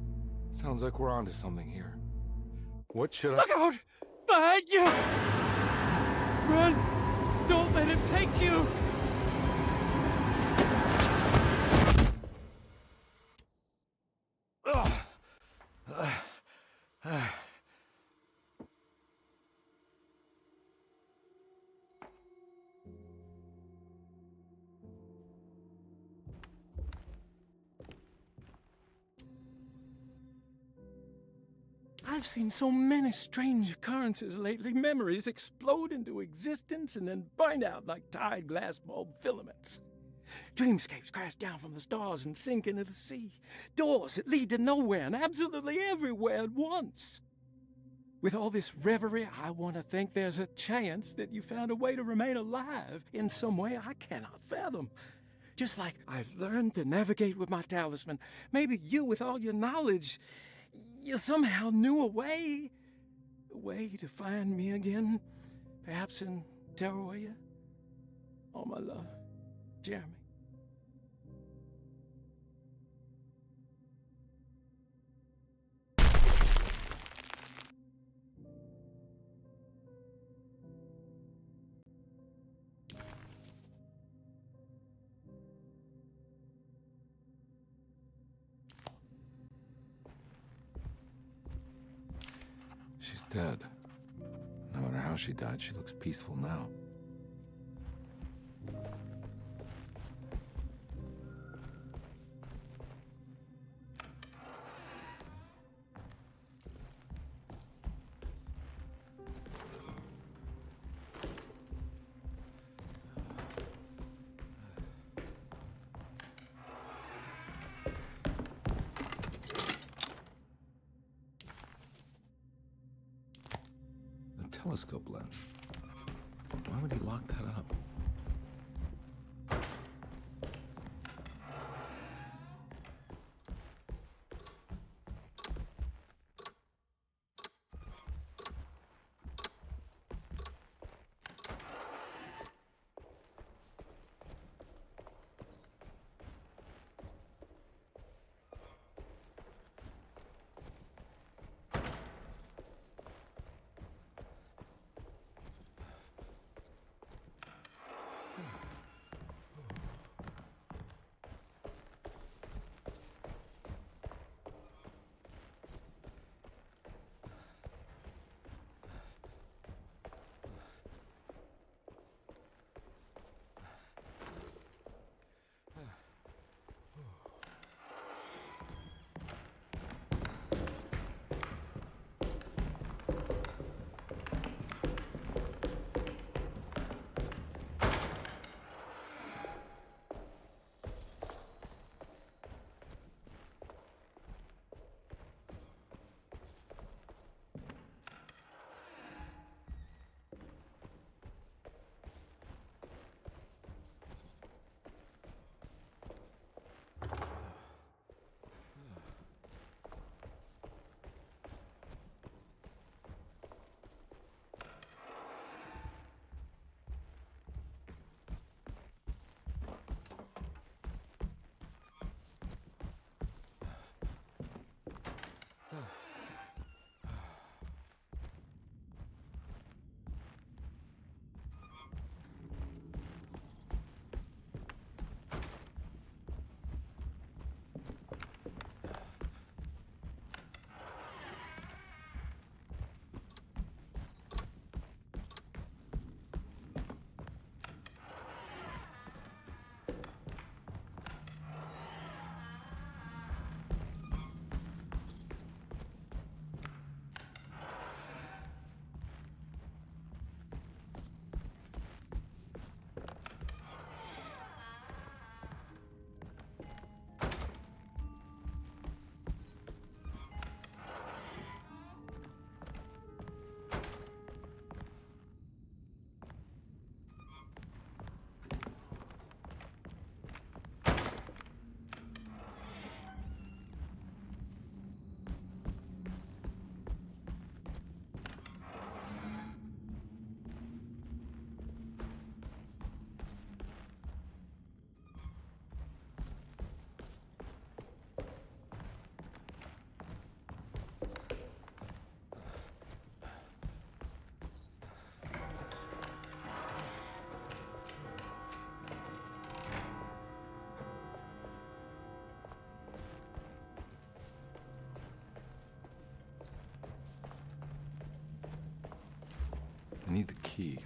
sounds like we're onto something here. What should I— Look out! Behind you! Run! Don't let him take you! I've seen so many strange occurrences lately. Memories explode into existence and then burn out like tired glass bulb filaments. Dreamscapes crash down from the stars and sink into the sea. Doors that lead to nowhere and absolutely everywhere at once. With all this reverie, I want to think there's a chance that you found a way to remain alive in some way I cannot fathom. Just like I've learned to navigate with my talisman, maybe you, with all your knowledge, you somehow knew a way to find me again, perhaps in Tarawea. All my love, Jeremy. She's dead. No matter how she died, she looks peaceful now. Telescope lens. Why would he lock that up? key.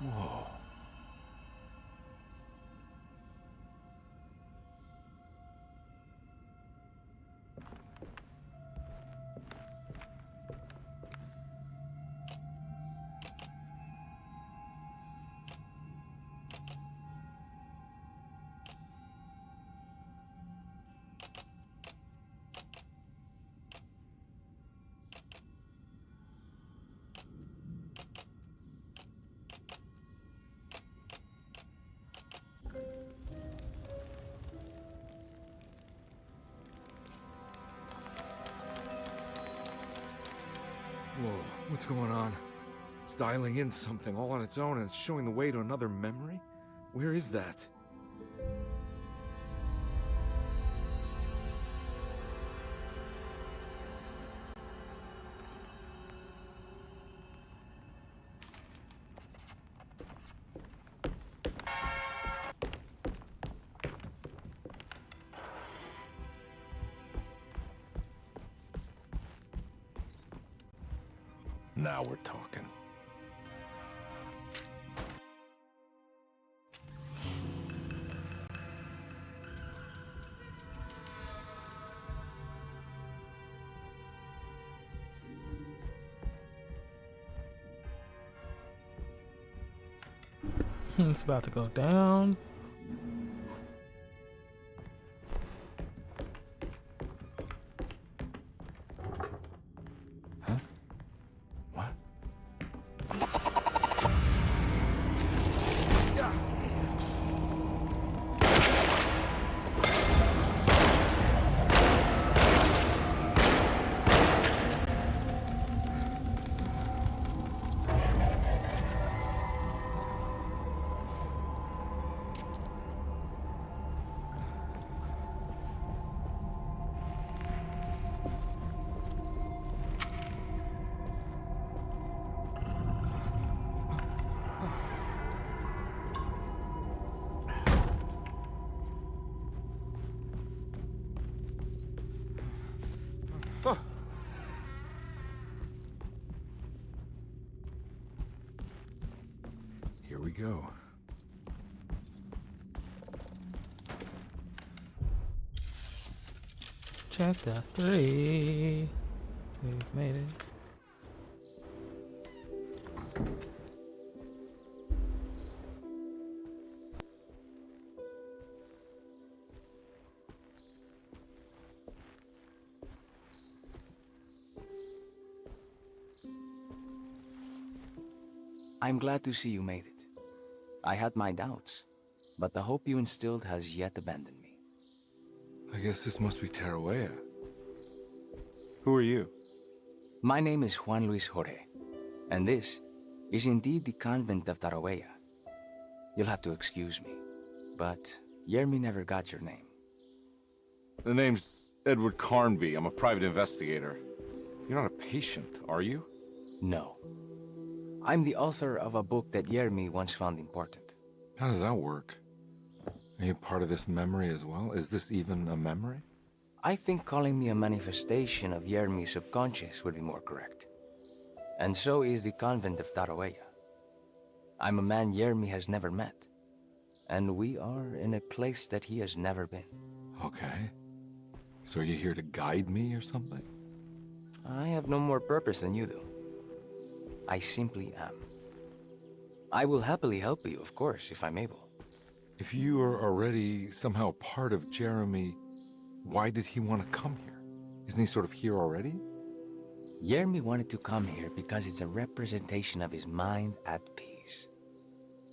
Whoa. Whoa, what's going on? It's dialing in something all on its own and it's showing the way to another memory? Where is that? Now we're talking. It's about to go down. go? Chapter 3. We've made it. I'm glad to see you made it. I had my doubts, but the hope you instilled has yet abandoned me. I guess this must be Tarawea. Who are you? My name is Juan Luis Jorge, and this is indeed the convent of Tarawea. You'll have to excuse me, but Yermi never got your name. The name's Edward Carnby. I'm a private investigator. You're not a patient, are you? No. I'm the author of a book that Yermi once found important. How does that work? Are you part of this memory as well? Is this even a memory? I think calling me a manifestation of Yermi's subconscious would be more correct. And so is the convent of Tarawea. I'm a man Yermi has never met, and we are in a place that he has never been. Okay. So are you here to guide me or something? I have no more purpose than you do. I simply am. I will happily help you, of course, if I'm able. If you are already somehow part of Jeremy, why did he want to come here? Isn't he sort of here already? Yermi wanted to come here because it's a representation of his mind at peace.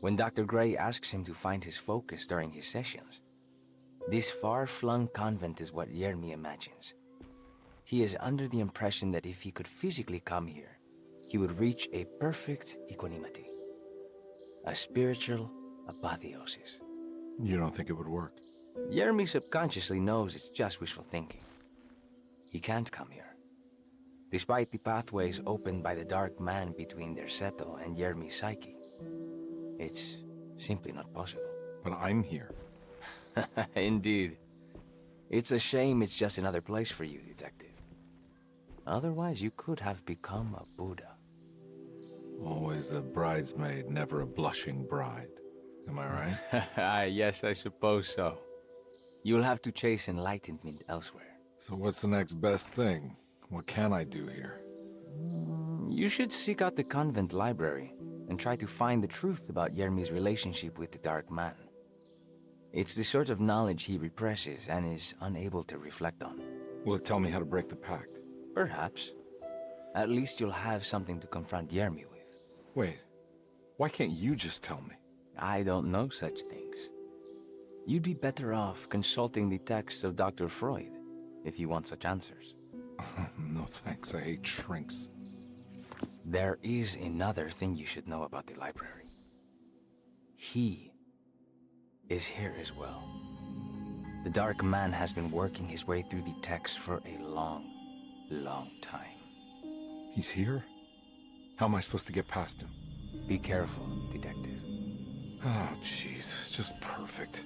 When Dr. Gray asks him to find his focus during his sessions, this far-flung convent is what Yermi imagines. He is under the impression that if he could physically come here, he would reach a perfect equanimity. A spiritual apotheosis. You don't think it would work? Yermi subconsciously knows it's just wishful thinking. He can't come here. Despite the pathways opened by the dark man between their Seto and Yermi's psyche, it's simply not possible. But I'm here. Indeed. It's a shame it's just another place for you, Detective. Otherwise, you could have become a Buddha. Always a bridesmaid, never a blushing bride. Am I right? Yes, I suppose so. You'll have to chase enlightenment elsewhere. So what's the next best thing? What can I do here? You should seek out the convent library and try to find the truth about Yermi's relationship with the Dark Man. It's the sort of knowledge he represses and is unable to reflect on. Will it tell me how to break the pact? Perhaps. At least you'll have something to confront Yermi with. Wait, why can't you just tell me? I don't know such things. You'd be better off consulting the texts of Dr. Freud if you want such answers. No thanks, I hate shrinks. There is another thing you should know about the library. He is here as well. The Dark Man has been working his way through the text for a long, long time. He's here? How am I supposed to get past him? Be careful, Detective. Oh, jeez. Just perfect.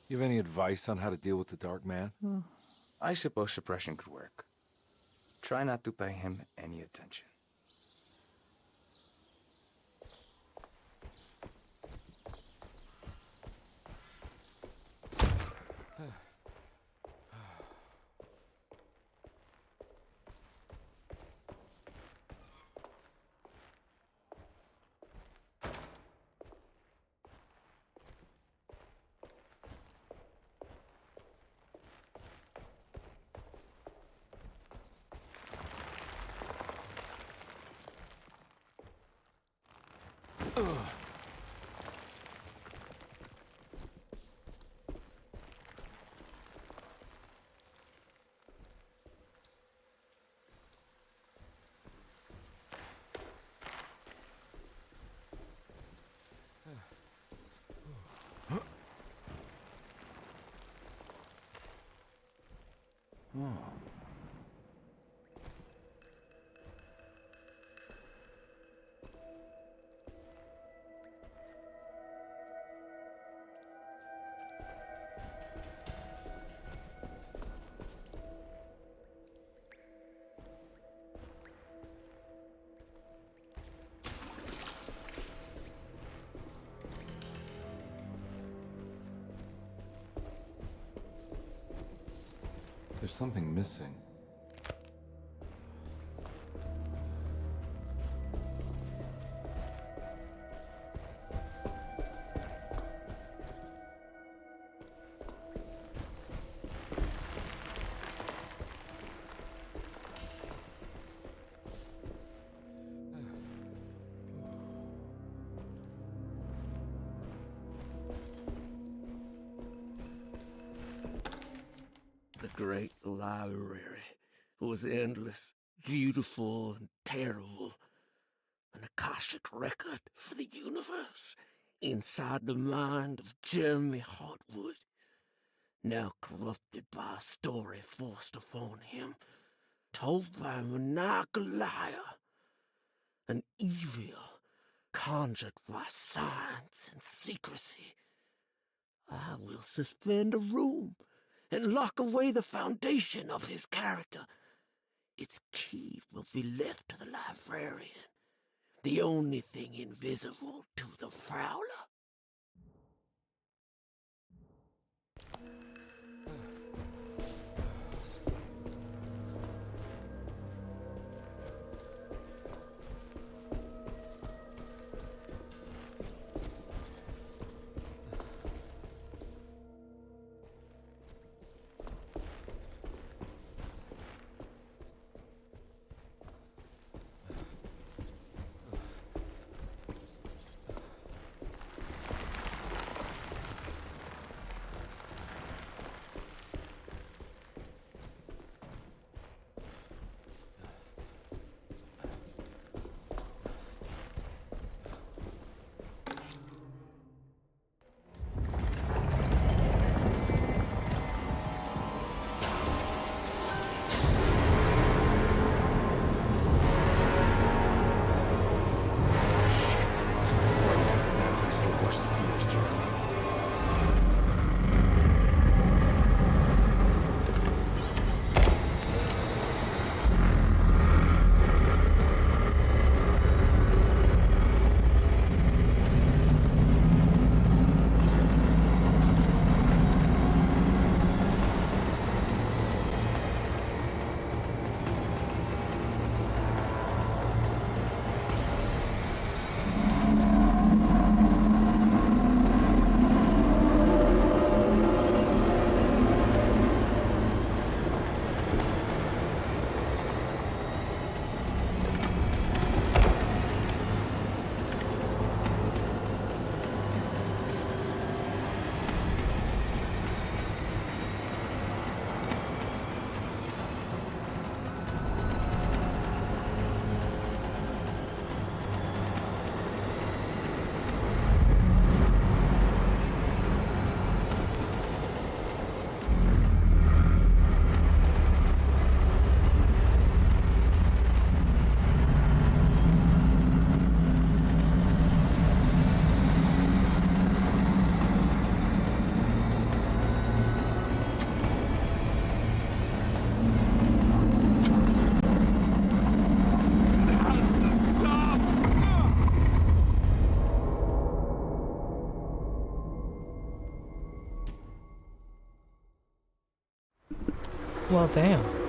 You have any advice on how to deal with the Dark Man? I suppose suppression could work. Try not to pay him any attention. There's something missing. The great library was endless, beautiful, and terrible. An Akashic record for the universe inside the mind of Jeremy Hartwood, now corrupted by a story forced upon him, told by a maniacal liar, an evil conjured by science and secrecy. I will suspend a room and lock away the foundation of his character. Its key will be left to the librarian, the only thing invisible to the prowler. Well, damn.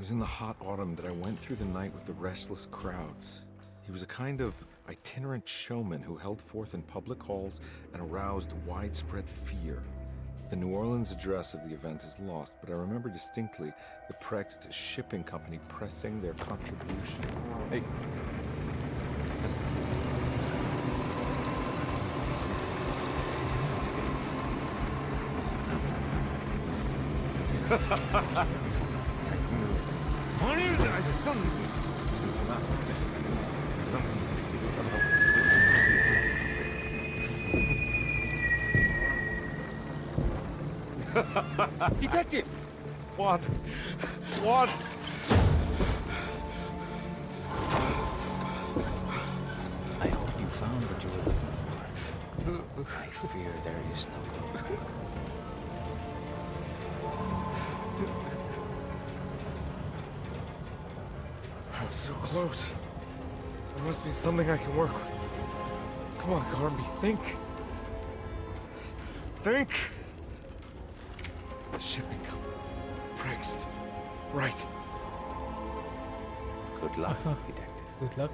was in the hot autumn that I went through the night with the restless crowds. He was a kind of itinerant showman who held forth in public halls and aroused widespread fear. The New Orleans address of the event is lost, but I remember distinctly the Prext shipping company pressing their contribution. Hey. Detective! What? What? I hope you found what you were looking for. I fear there is no going back. I was so close. There must be something I can work with. Come on, Carnby, think. Think. The shipping company. Prext. Right. Good luck, detective. Good luck.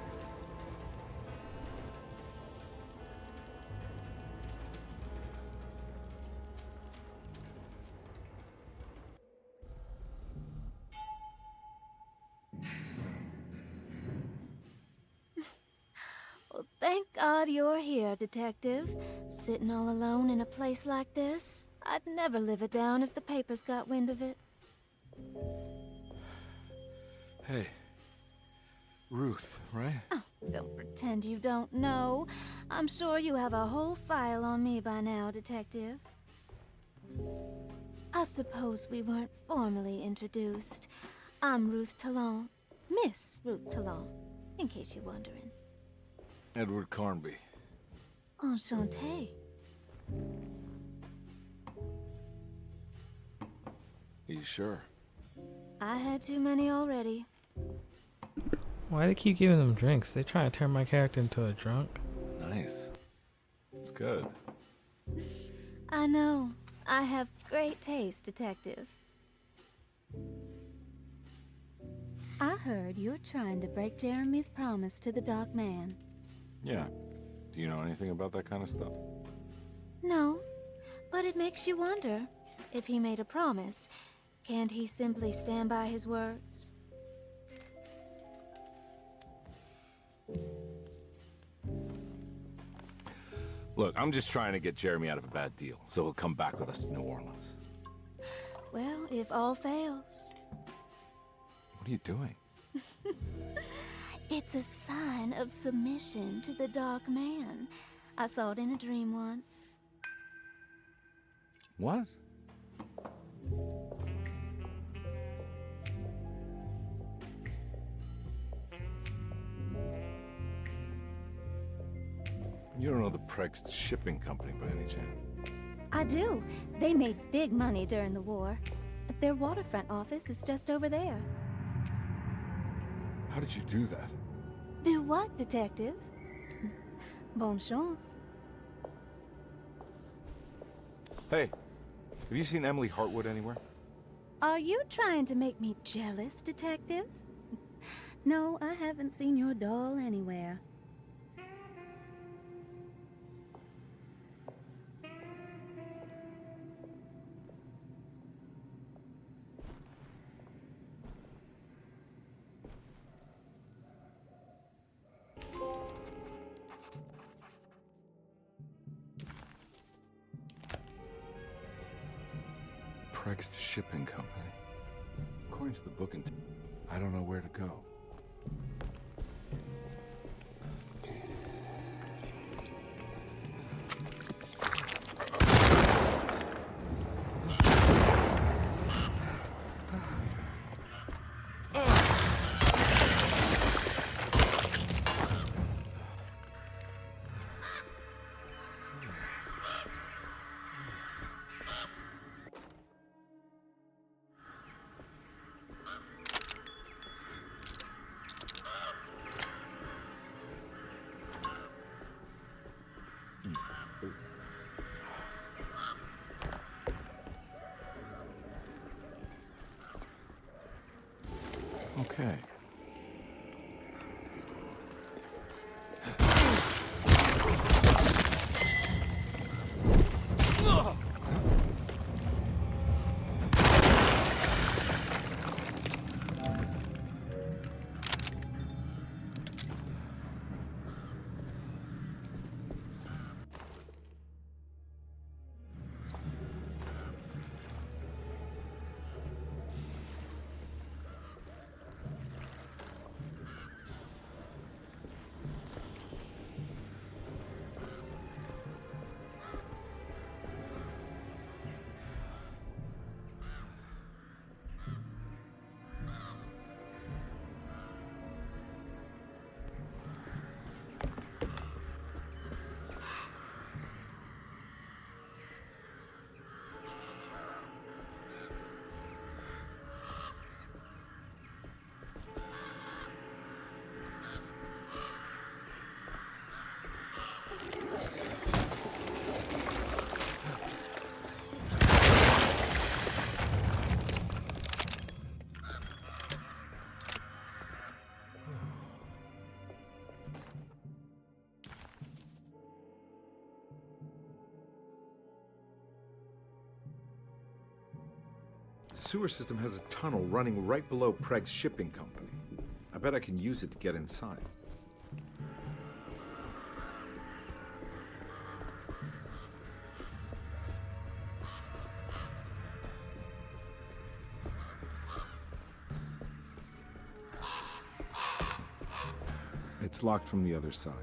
Well, thank God you're here, Detective. Sitting all alone in a place like this. I'd never live it down if the papers got wind of it. Hey. Ruth, right? Oh, don't pretend you don't know. I'm sure you have a whole file on me by now, Detective. I suppose we weren't formally introduced. I'm Ruth Talon. Miss Ruth Talon, in case you're wondering. Edward Carnby. Enchanté. Are you sure? I had too many already. Why do they keep giving them drinks? They trying to turn my character into a drunk. Nice. It's good. I know. I have great taste, Detective. I heard you're trying to break Jeremy's promise to the Dark Man. Yeah. Do you know anything about that kind of stuff? No, but it makes you wonder. If he made a promise, can't he simply stand by his words? Look, I'm just trying to get Jeremy out of a bad deal, so he'll come back with us to New Orleans. Well, if all fails. What are you doing? It's a sign of submission to the Dark Man. I saw it in a dream once. What? You don't know the Prext shipping company by any chance? I do. They made big money during the war. Their waterfront office is just over there. How did you do that? Do what, Detective? Bonne chance. Hey, have you seen Emily Hartwood anywhere? Are you trying to make me jealous, Detective? No, I haven't seen your doll anywhere. Prext Shipping Company. According to the book, I don't know where to go. Okay. The sewer system has a tunnel running right below Preg's shipping company. I bet I can use it to get inside. It's locked from the other side.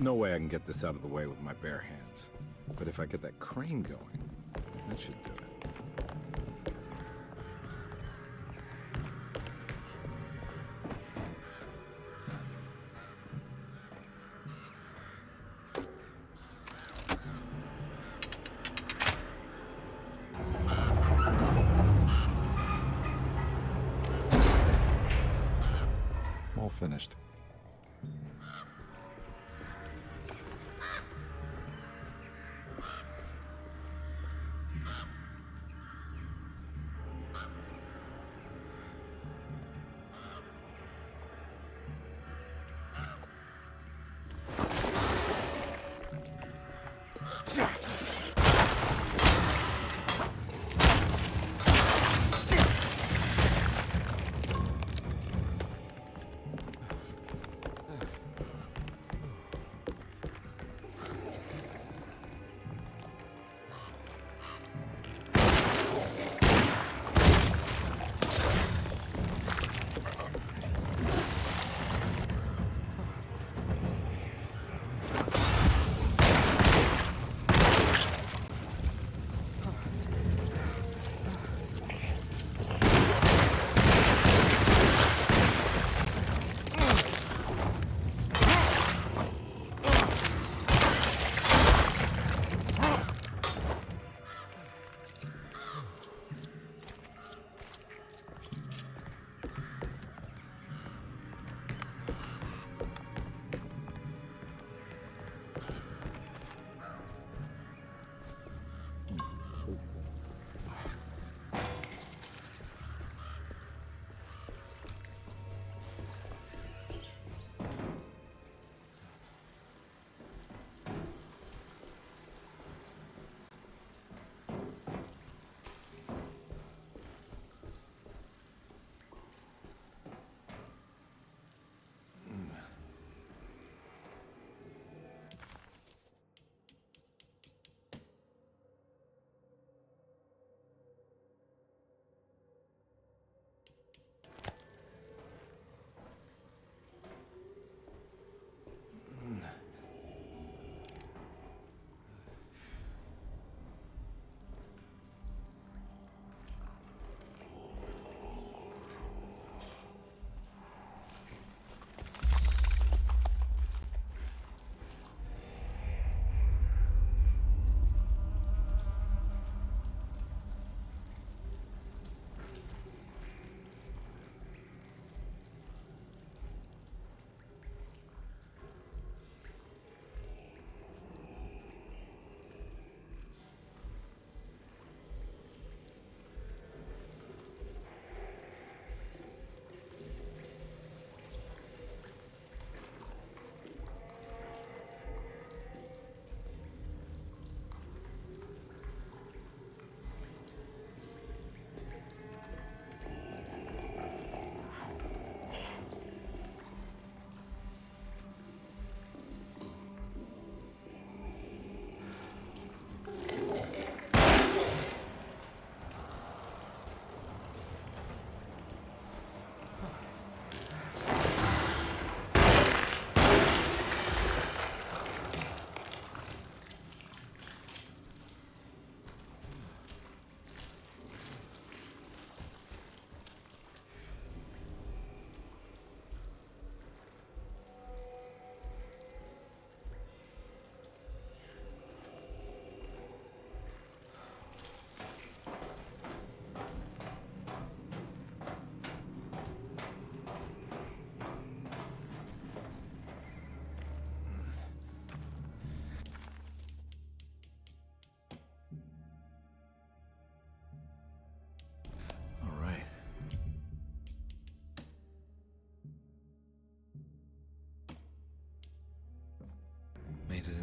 No way I can get this out of the way with my bare hands. But if I get that crane going, that should do it. All finished.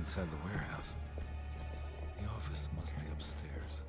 inside the warehouse. The office must be upstairs.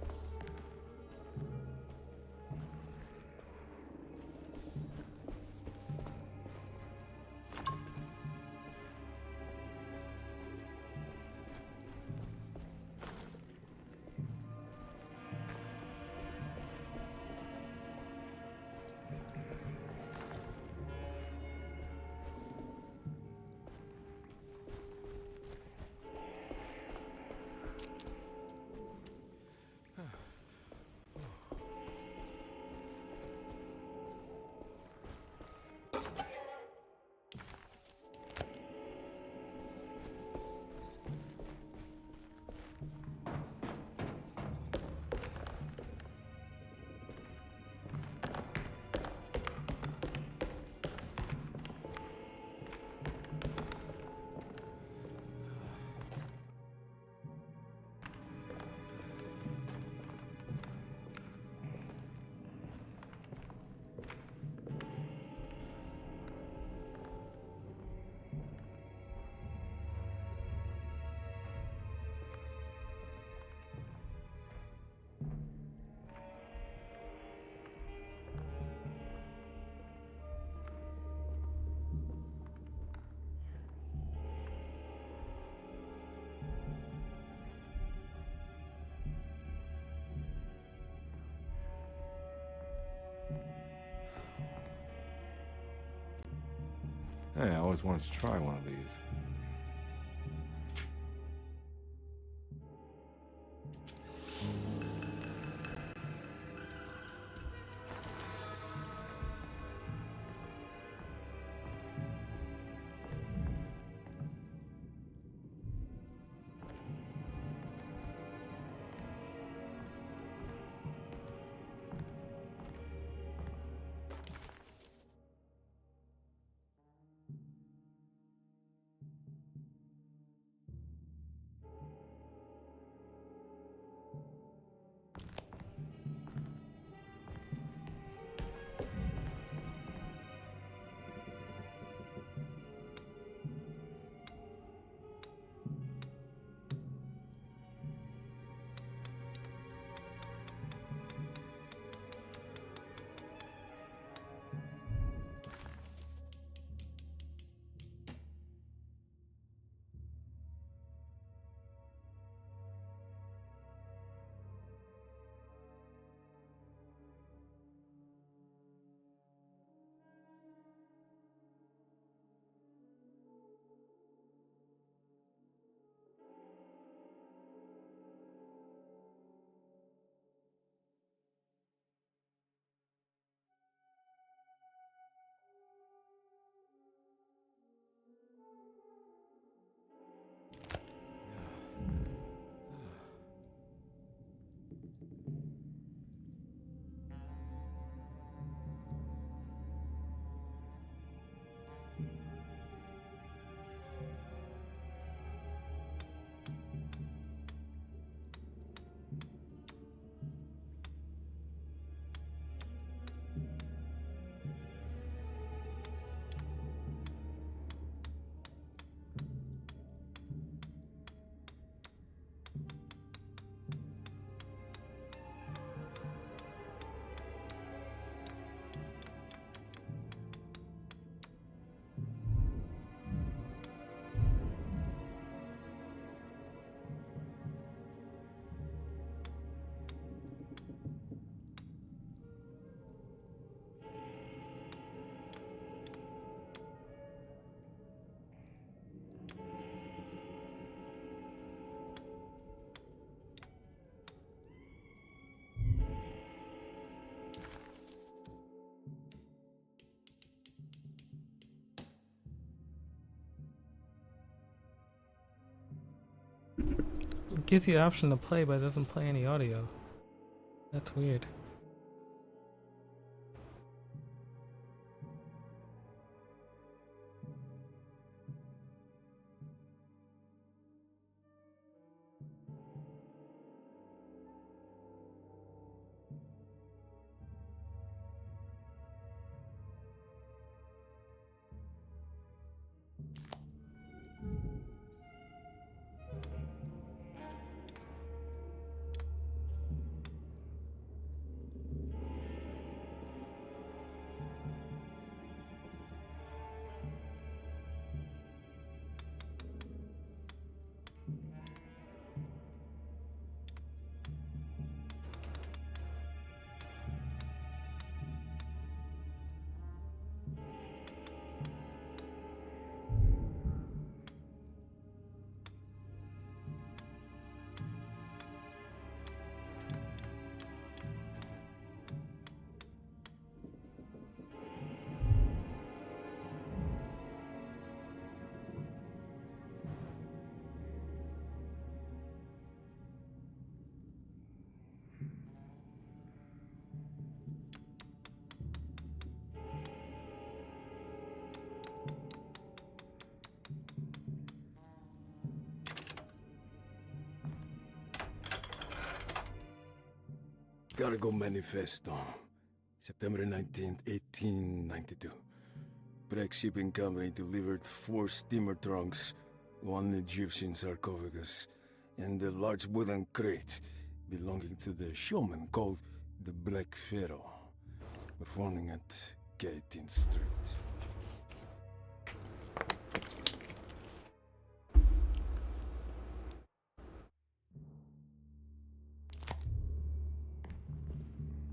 Hey, I always wanted to try one of these. It gives you the option to play, but it doesn't play any audio. That's weird. Cargo Manifesto. September 19th, 1892. Breck Shipping Company delivered 4 steamer trunks, 1 Egyptian sarcophagus, and a large wooden crate belonging to the showman called the Black Pharaoh, performing at 18th Street.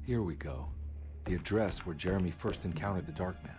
Here we go. The address where Jeremy first encountered the Dark Man.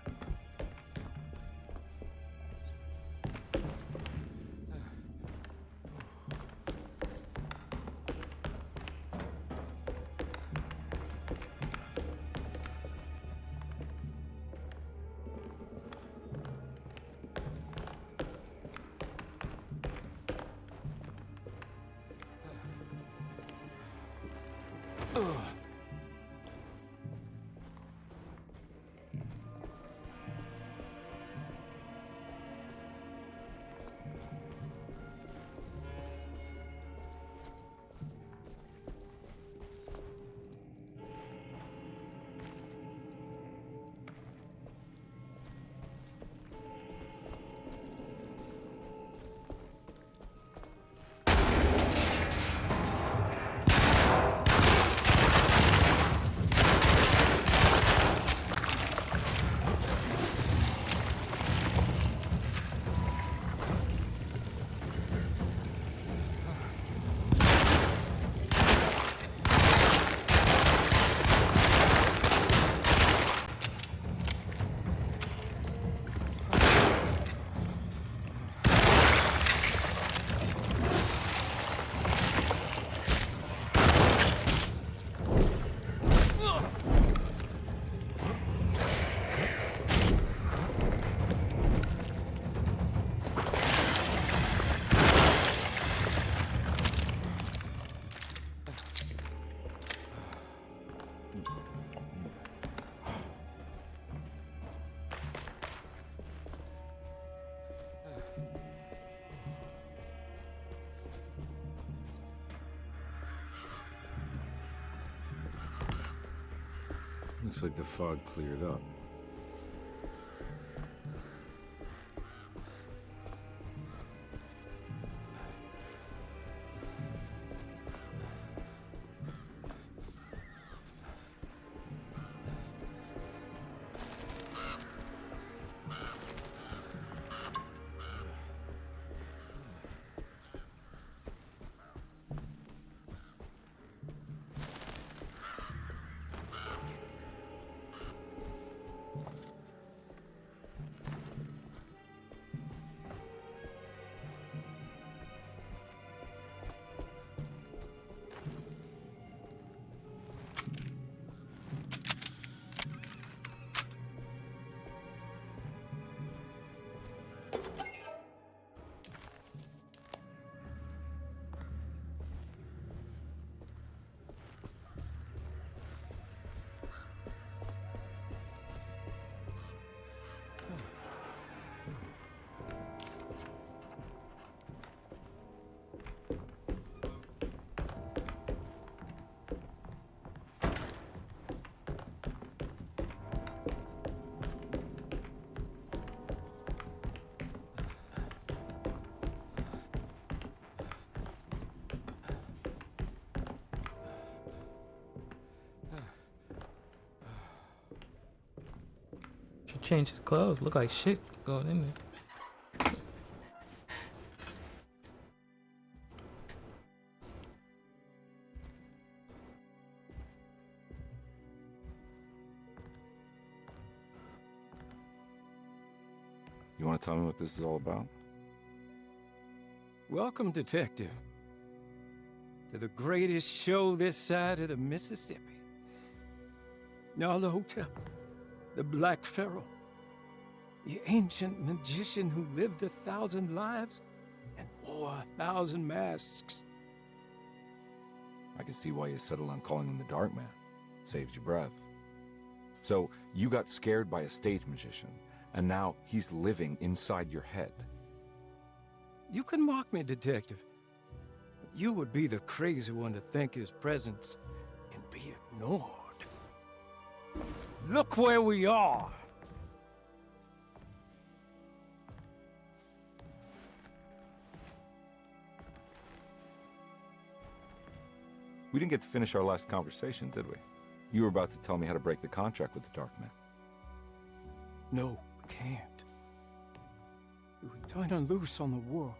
Looks like the fog cleared up. Should change his clothes. Look like shit going in there. You want to tell me what this is all about? Welcome, Detective, to the greatest show this side of the Mississippi. Now the hotel, the Black Pharaoh, the ancient magician who lived 1,000 lives and wore 1,000 masks. I can see why you settled on calling him the Dark Man. Saves your breath. So, you got scared by a stage magician, and now he's living inside your head. You can mock me, Detective. You would be the crazy one to think his presence can be Nord. Look where we are! We didn't get to finish our last conversation, did we? You were about to tell me how to break the contract with the Dark Man. No, we can't. We would turn her loose on the world.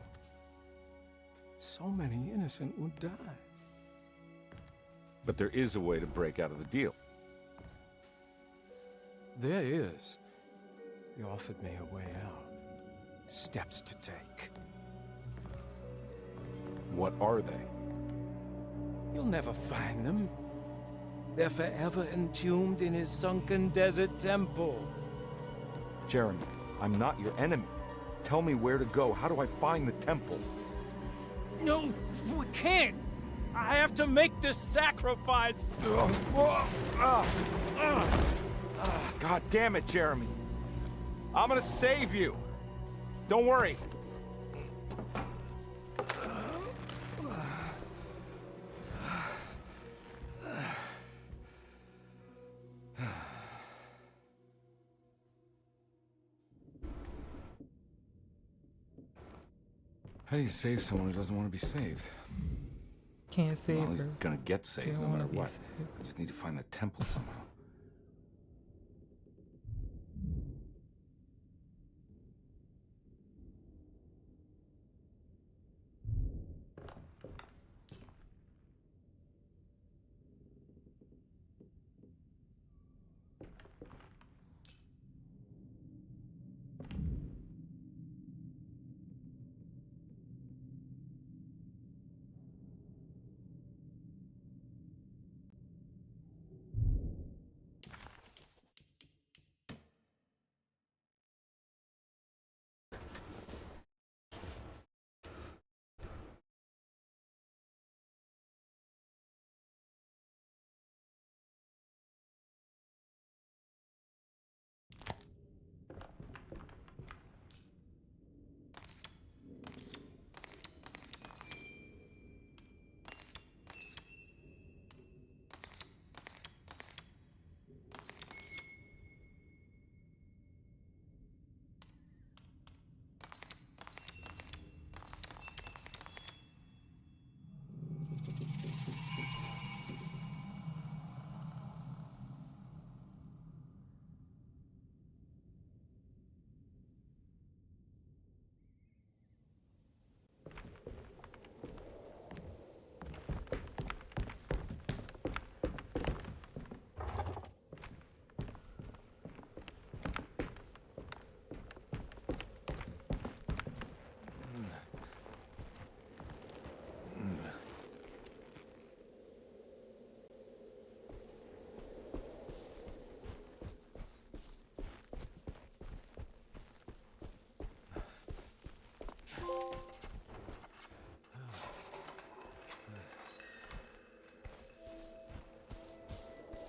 So many innocent would die. But there is a way to break out of the deal. There is. He offered me a way out. Steps to take. What are they? You'll never find them. They're forever entombed in his sunken desert temple. Jeremy, I'm not your enemy. Tell me where to go. How do I find the temple? No, we can't. I have to make this sacrifice. God damn it, Jeremy. I'm gonna save you. Don't worry. How do you save someone who doesn't want to be saved? Can't save Well, he's her. gonna get saved Don't no wanna matter be what. saved. I just need to find the temple somehow.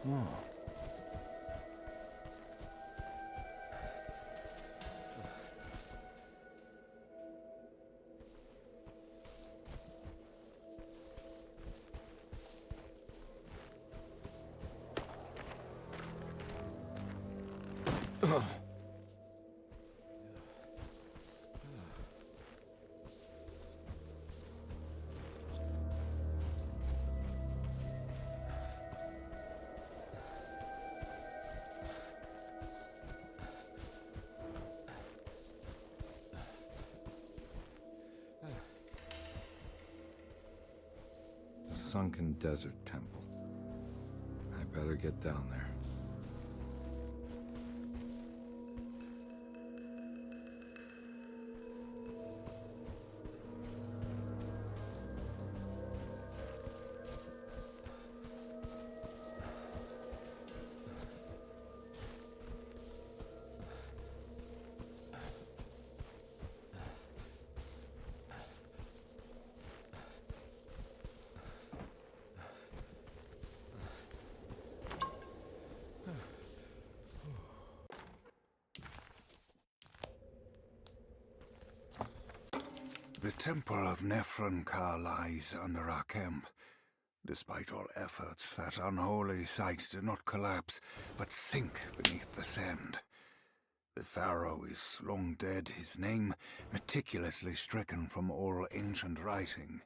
Oh. The sunken desert temple. I better get down there. The temple of Nephron-Ka lies under our camp. Despite all efforts, that unholy site did not collapse, but sink beneath the sand. The pharaoh is long dead, his name meticulously stricken from all ancient writing.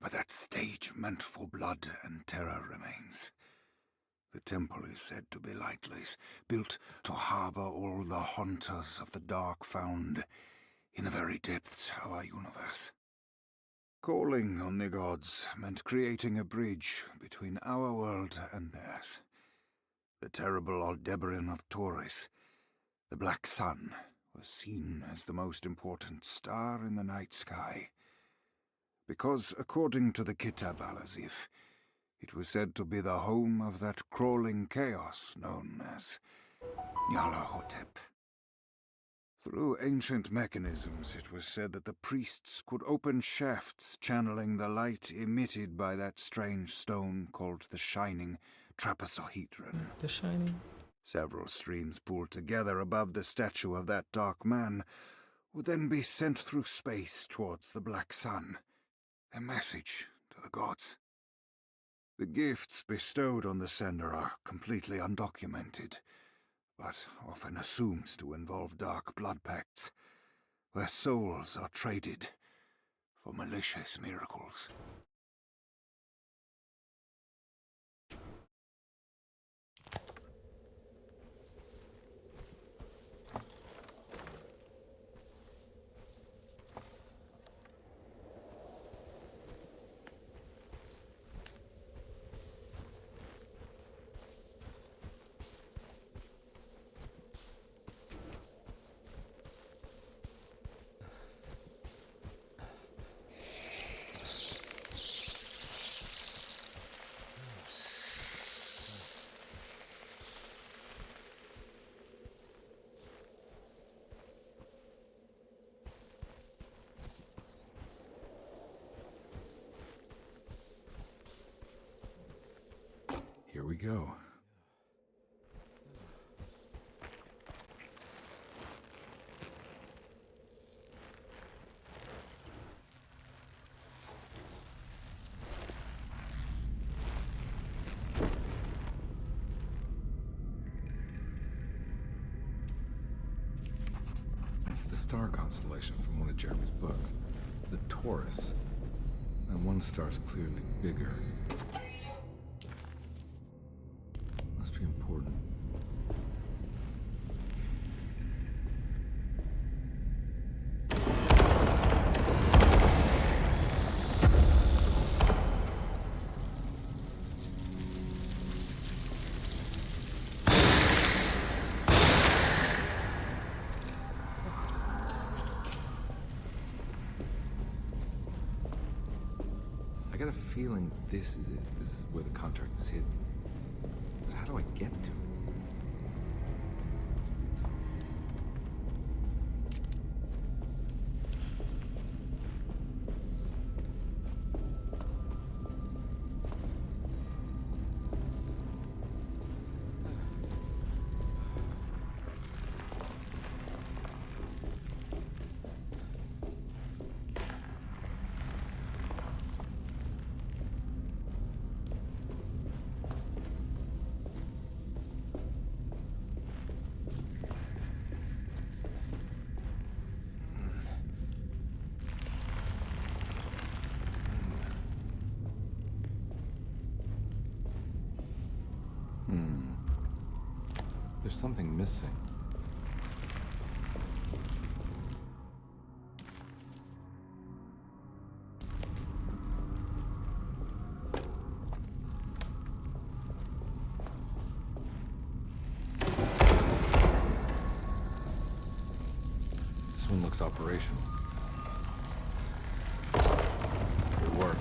But that stage meant for blood and terror remains. The temple is said to be lightless, built to harbor all the haunters of the dark found in the very depths of our universe. Calling on the gods meant creating a bridge between our world and theirs. The terrible Aldebaran of Taurus, the Black Sun, was seen as the most important star in the night sky. Because, according to the Kitab al-Azif, it was said to be the home of that crawling chaos known as Nyarlathotep. Through ancient mechanisms, it was said that the priests could open shafts channeling the light emitted by that strange stone called the Shining Trapezohedron. The Shining? Several streams pooled together above the statue of that dark man would then be sent through space towards the Black Sun, a message to the gods. The gifts bestowed on the sender are completely undocumented, but often assumed to involve dark blood pacts, where souls are traded for malicious miracles. Here we go. It's the star constellation from one of Jeremy's books. The Taurus. And one star's clearly bigger. Must be important. I got a feeling this is it. This is where the contract is hidden. But how do I get to it? There's something missing. This one looks operational. Good work.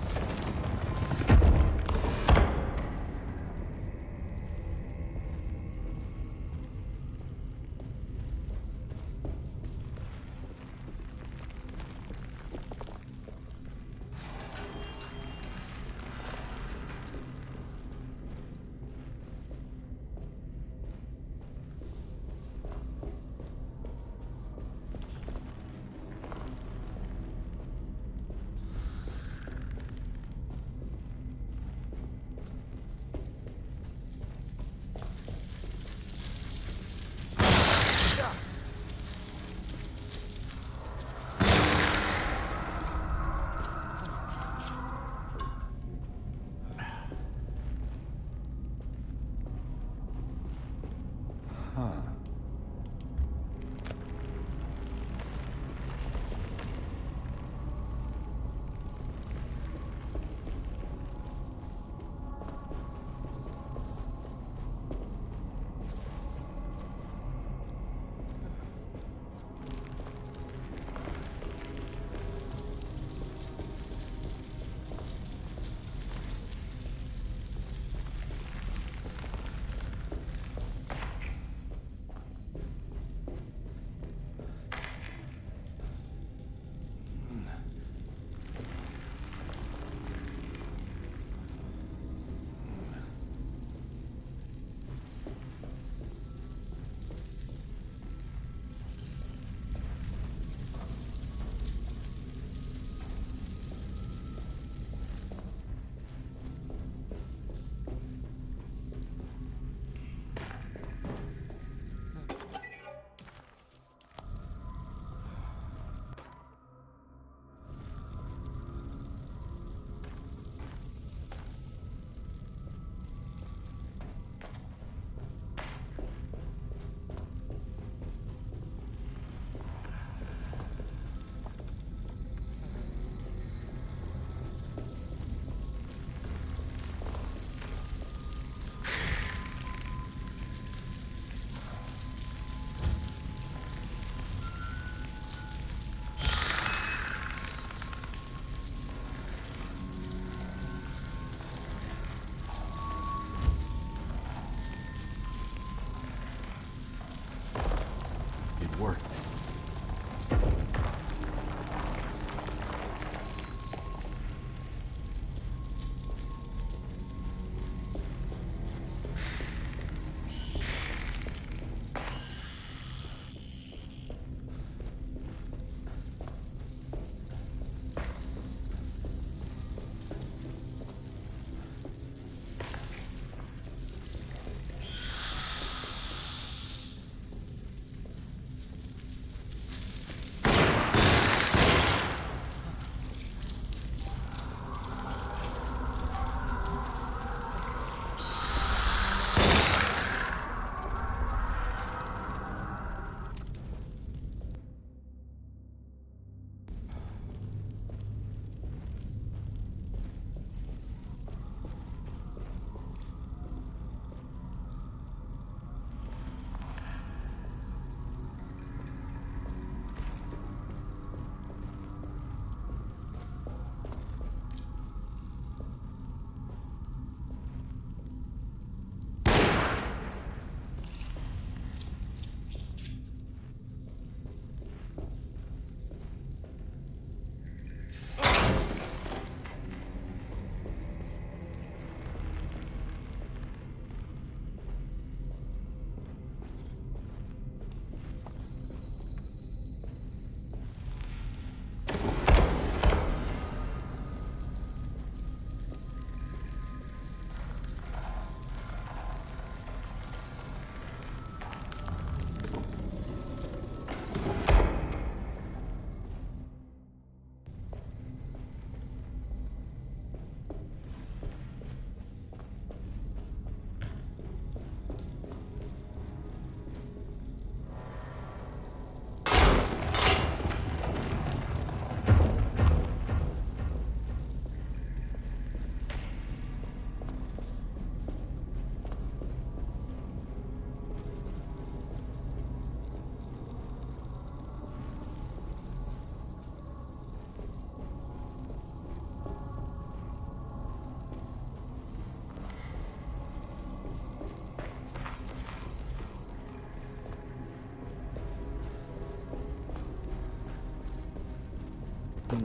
It'll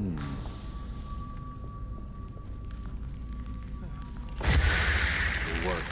work.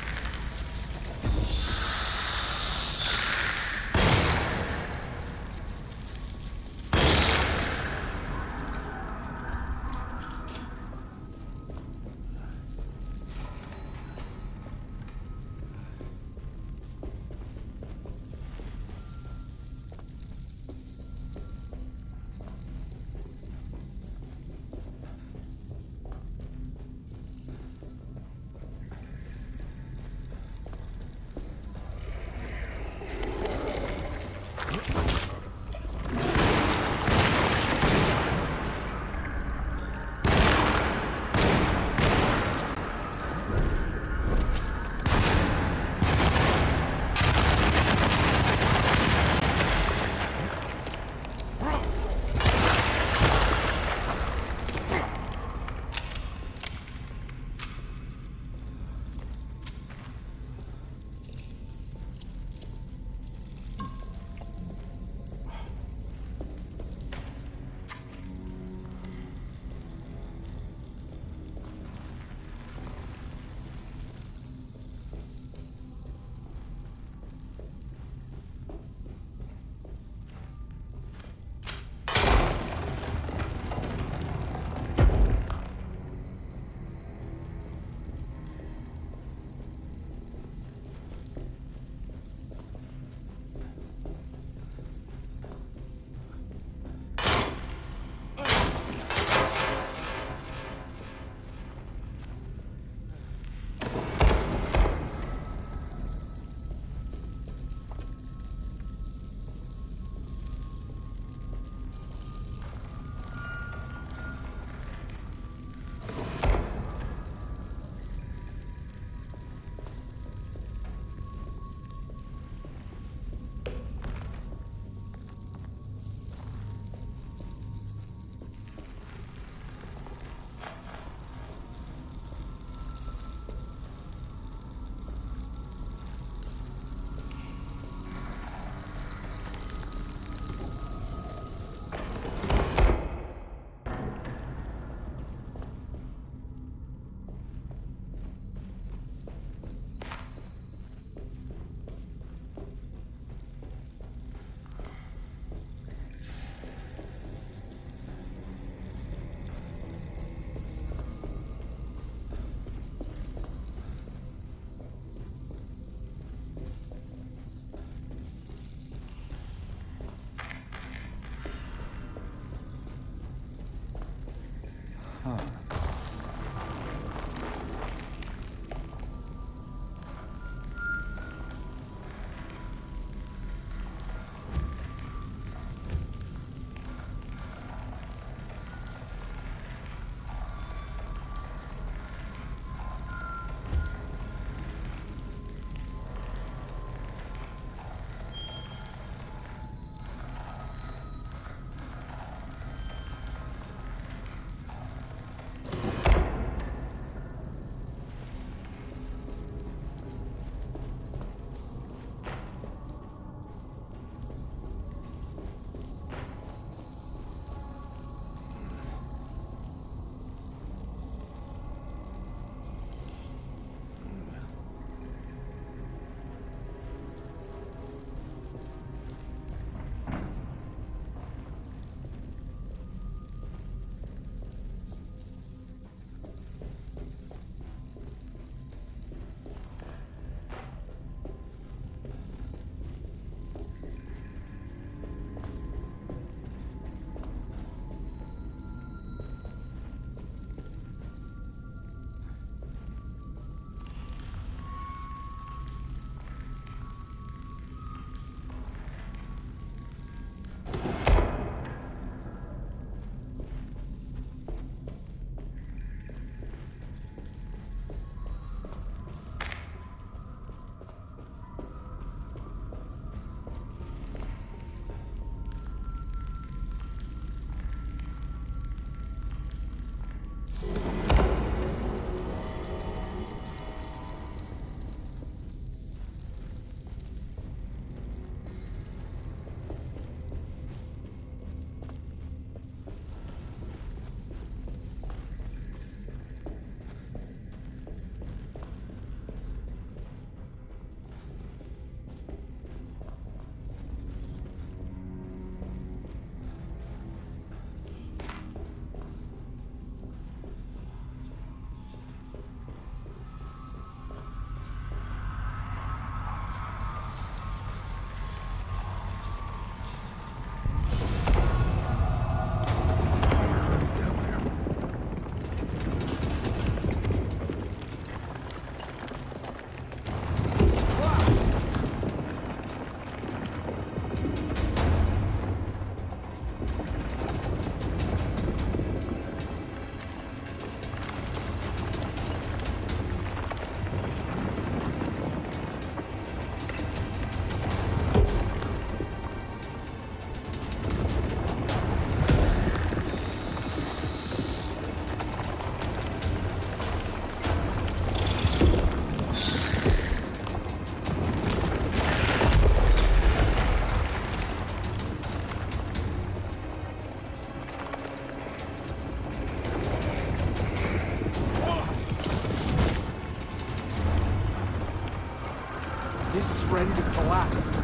ready to collapse.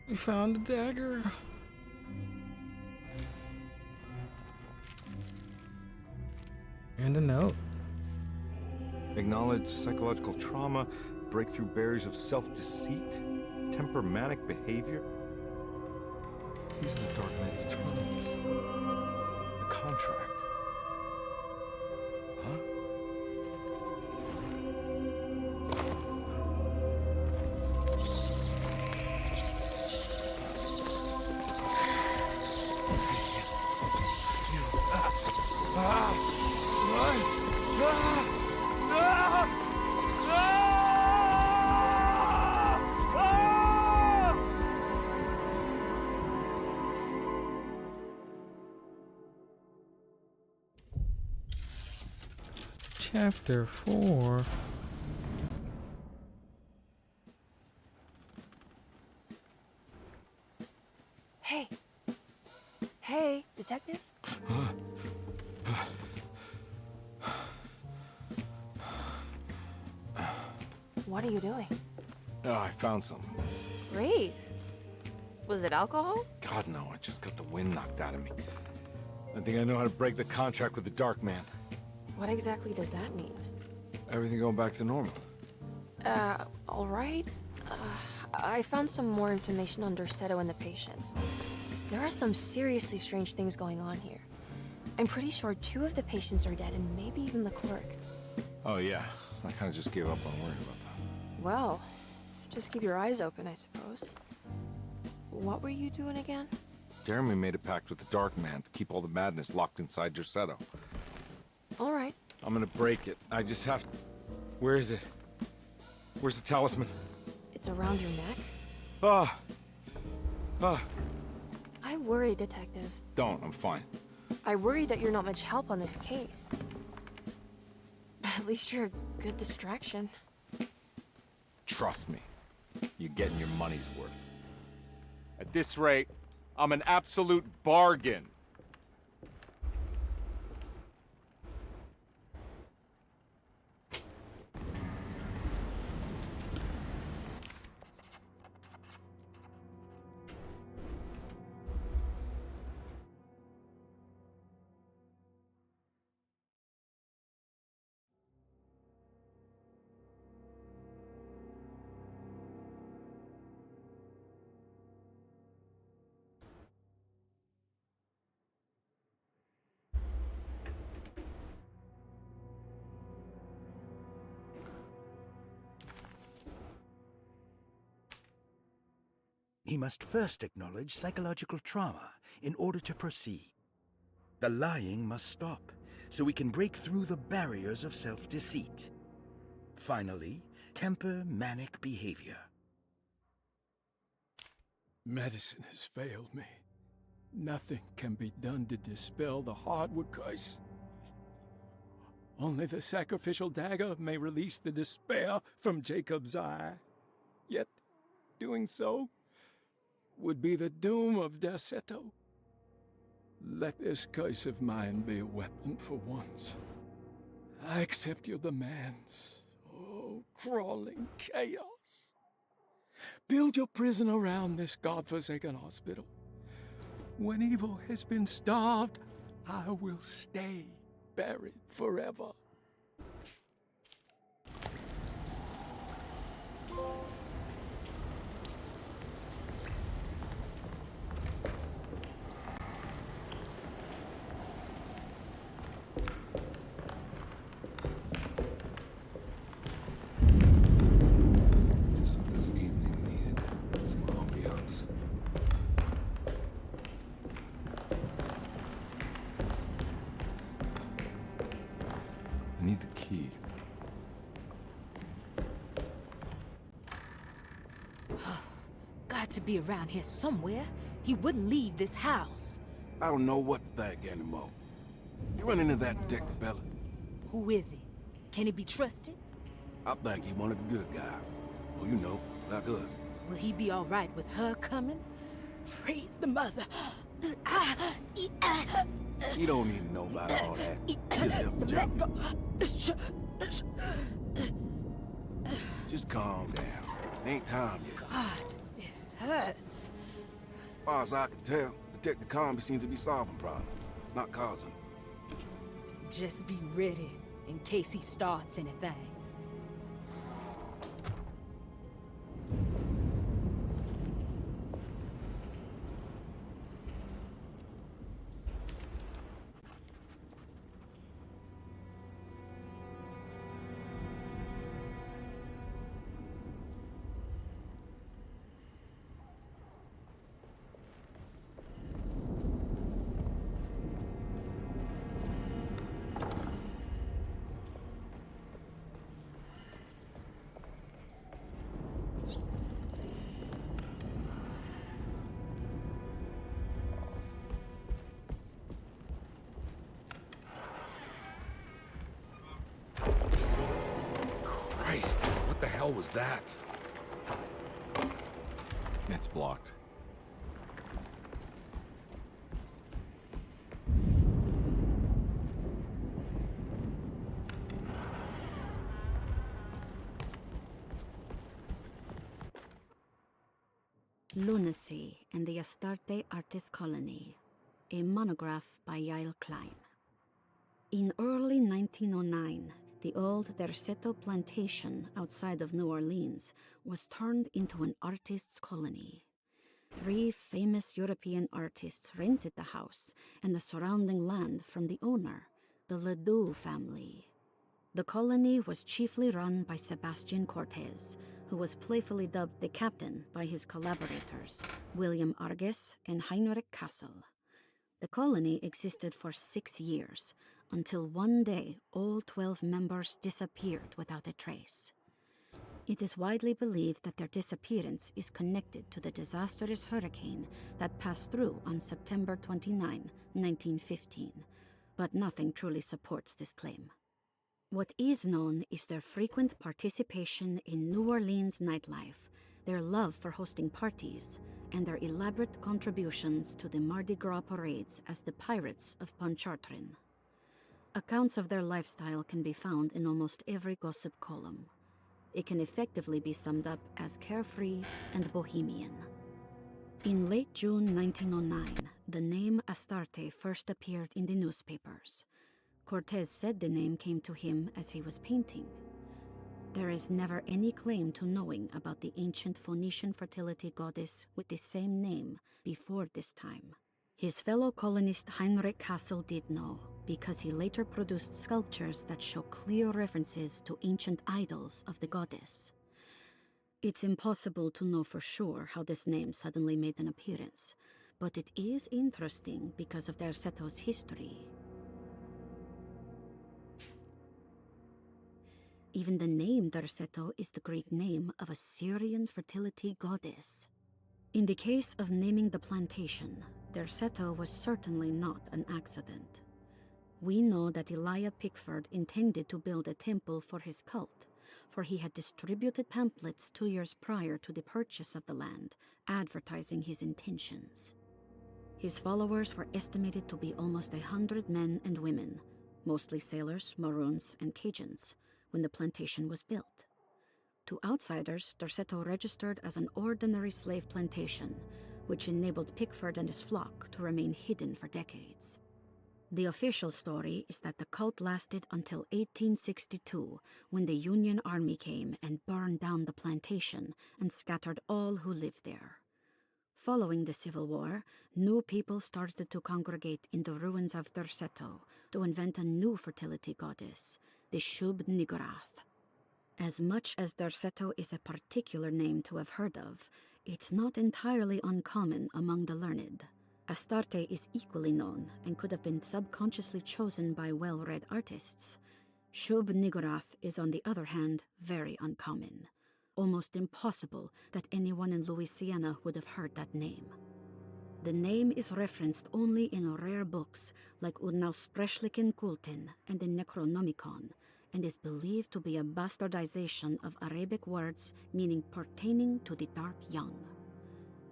We found a dagger. And a note. Acknowledge psychological trauma, break through barriers of self-deceit, temper manic behavior. These are the Dark Man's terms. The contract. Huh? Chapter 4. Hey. Hey, detective? What are you doing? Oh, I found something. Great. Was it alcohol? God, no, I just got the wind knocked out of me. I think I know how to break the contract with the Dark Man. What exactly does that mean? Everything going back to normal. All right. I found some more information on Dorsetto and the patients. There are some seriously strange things going on here. I'm pretty sure 2 of the patients are dead and maybe even the clerk. Oh, yeah. I kind of just gave up on worrying about that. Well, just keep your eyes open, I suppose. What were you doing again? Jeremy made a pact with the Dark Man to keep all the madness locked inside Dorsetto. All right. I'm gonna break it. I just have to... Where is it? Where's the talisman? It's around your neck? Ah! Ah! I worry, Detective. Don't, I'm fine. I worry that you're not much help on this case. At least you're a good distraction. Trust me. You're getting your money's worth. At this rate, I'm an absolute bargain. He must first acknowledge psychological trauma in order to proceed. The lying must stop, so we can break through the barriers of self-deceit. Finally, temper manic behavior. Medicine has failed me. Nothing can be done to dispel the hardwood curse. Only the sacrificial dagger may release the despair from Jacob's eye. Yet, doing so would be the doom of Dorsetto. Let this curse of mine be a weapon for once. I accept your demands. Oh, crawling chaos. Build your prison around this godforsaken hospital. When evil has been starved, I will stay buried forever. Just what this evening needed. Some ambiance. need the key. Got to be around here somewhere. He wouldn't leave this house. I don't know what to think anymore. You run into that detective fella? Who is he? Can he be trusted? I think he one of the good guys. Well, you know, like us. Will he be all right with her coming? Praise the mother. He don't need to know about all that. Just help the job. Just calm down. Ain't time yet. God, it hurts. As far as I can tell, Detective Comby seems to be solving problems, not causing them. Just be ready in case he starts anything. Christ, what the hell was that? It's blocked. Lunacy and the Astarte Artist Colony, a monograph by Yael Klein. In early 1909, the old Derceto plantation outside of New Orleans was turned into an artists' colony. 3 famous European artists rented the house and the surrounding land from the owner, the Ledoux family. The colony was chiefly run by Sebastian Cortez, who was playfully dubbed the captain by his collaborators, William Arges and Heinrich Kassel. The colony existed for 6 years, until one day all 12 members disappeared without a trace. It is widely believed that their disappearance is connected to the disastrous hurricane that passed through on September 29, 1915, but nothing truly supports this claim. What is known is their frequent participation in New Orleans nightlife, their love for hosting parties, and their elaborate contributions to the Mardi Gras parades as the Pirates of Pontchartrain. Accounts of their lifestyle can be found in almost every gossip column. It can effectively be summed up as carefree and bohemian. In late June 1909, the name Astarte first appeared in the newspapers. Cortez said the name came to him as he was painting. There is never any claim to knowing about the ancient Phoenician fertility goddess with the same name before this time. His fellow colonist Heinrich Kassel did know, because he later produced sculptures that show clear references to ancient idols of the goddess. It's impossible to know for sure how this name suddenly made an appearance, but it is interesting because of Derceto's history. Even the name Derceto is the Greek name of a Syrian fertility goddess. In the case of naming the plantation, Derceto was certainly not an accident. We know that Elijah Pickford intended to build a temple for his cult, for he had distributed pamphlets 2 years prior to the purchase of the land, advertising his intentions. His followers were estimated to be almost 100 men and women, mostly sailors, Maroons, and Cajuns, when the plantation was built. To outsiders, Derceto registered as an ordinary slave plantation, which enabled Pickford and his flock to remain hidden for decades. The official story is that the cult lasted until 1862, when the Union Army came and burned down the plantation and scattered all who lived there. Following the Civil War, new people started to congregate in the ruins of Derceto to invent a new fertility goddess, the Shub Niggurath. As much as Derceto is a particular name to have heard of, it's not entirely uncommon among the learned. Astarte is equally known and could have been subconsciously chosen by well-read artists. Shub Niggurath is, on the other hand, very uncommon. Almost impossible that anyone in Louisiana would have heard that name. The name is referenced only in rare books like Unaussprechlichen Kulten and the Necronomicon, and is believed to be a bastardization of Arabic words meaning pertaining to the dark young.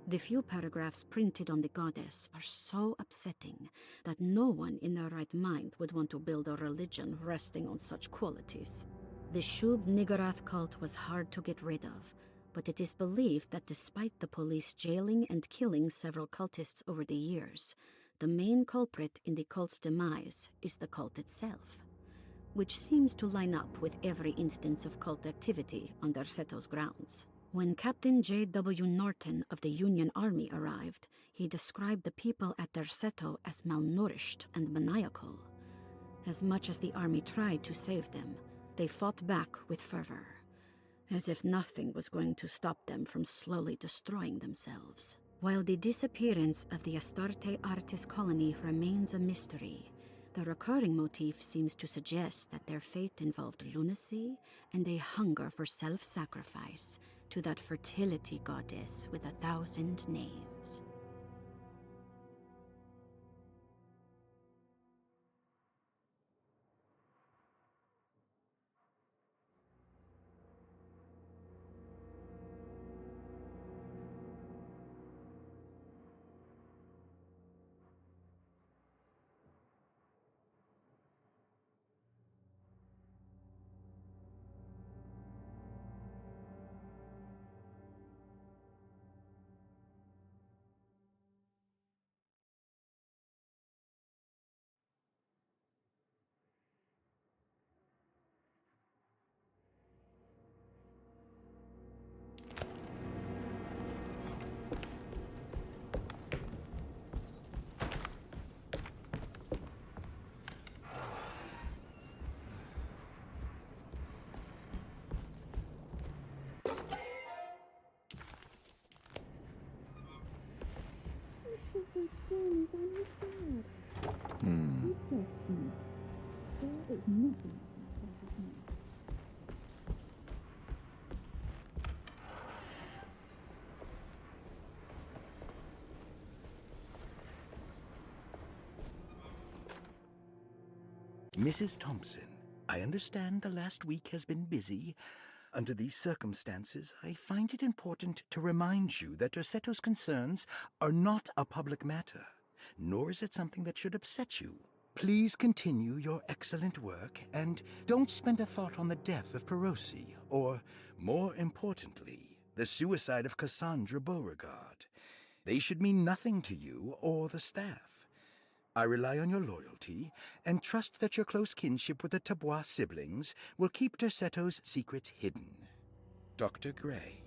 The few paragraphs printed on the goddess are so upsetting that no one in their right mind would want to build a religion resting on such qualities. The Shub Niggurath cult was hard to get rid of, but it is believed that despite the police jailing and killing several cultists over the years, the main culprit in the cult's demise is the cult itself, which seems to line up with every instance of cult activity on Derceto's grounds. When Captain J.W. Norton of the Union Army arrived, he described the people at Derceto as malnourished and maniacal. As much as the army tried to save them, they fought back with fervor, as if nothing was going to stop them from slowly destroying themselves. While the disappearance of the Astarte Artis colony remains a mystery, the recurring motif seems to suggest that their fate involved lunacy and a hunger for self-sacrifice to that fertility goddess with 1,000 names. Mrs. Thompson, I understand the last week has been busy. Under these circumstances, I find it important to remind you that Derceto's concerns are not a public matter, nor is it something that should upset you. Please continue your excellent work, and don't spend a thought on the death of Perosi, or, more importantly, the suicide of Cassandra Beauregard. They should mean nothing to you or the staff. I rely on your loyalty, and trust that your close kinship with the Tabois siblings will keep Derceto's secrets hidden. Dr. Gray.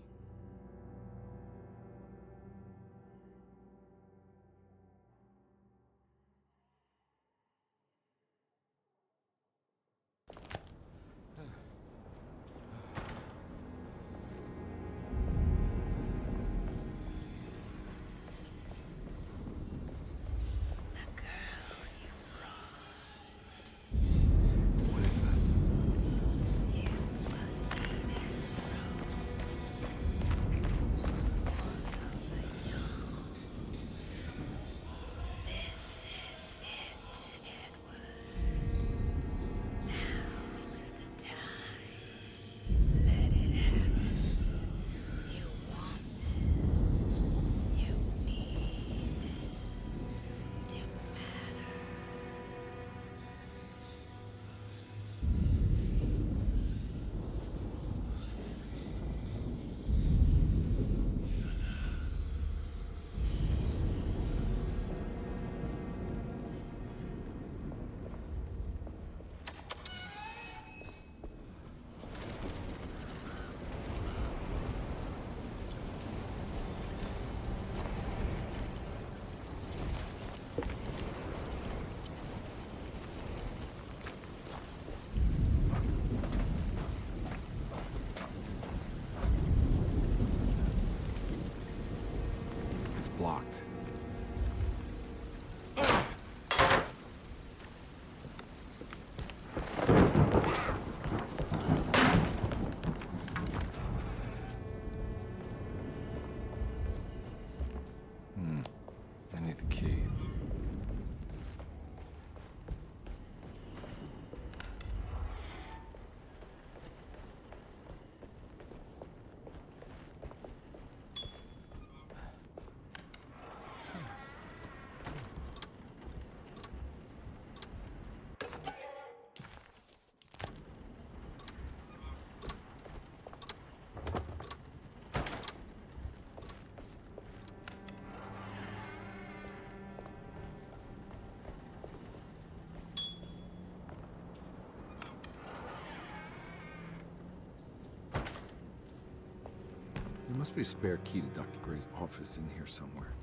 must be a spare key to Dr. Gray's office in here somewhere.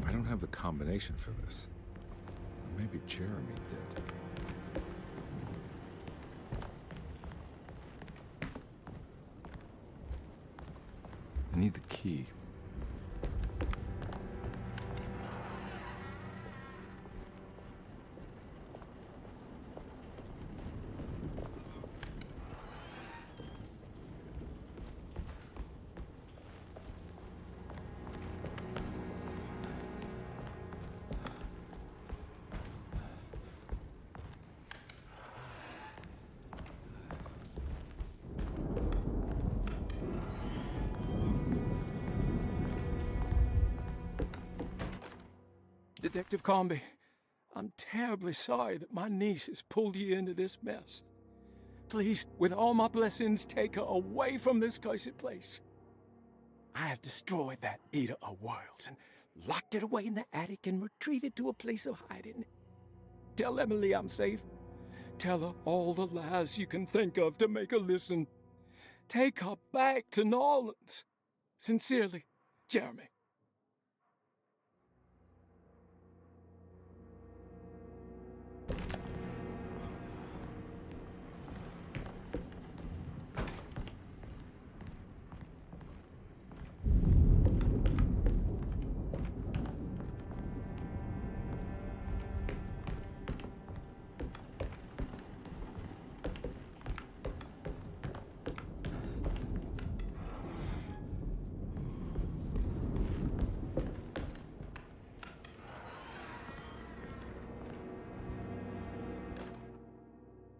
I don't have the combination for this. Maybe Jeremy did. I need the key. Detective Comby, I'm terribly sorry that my niece has pulled you into this mess. Please, with all my blessings, take her away from this cursed place. I have destroyed that Eater of Worlds and locked it away in the attic and retreated to a place of hiding. Tell Emily I'm safe. Tell her all the lies you can think of to make her listen. Take her back to New Orleans. Sincerely, Jeremy.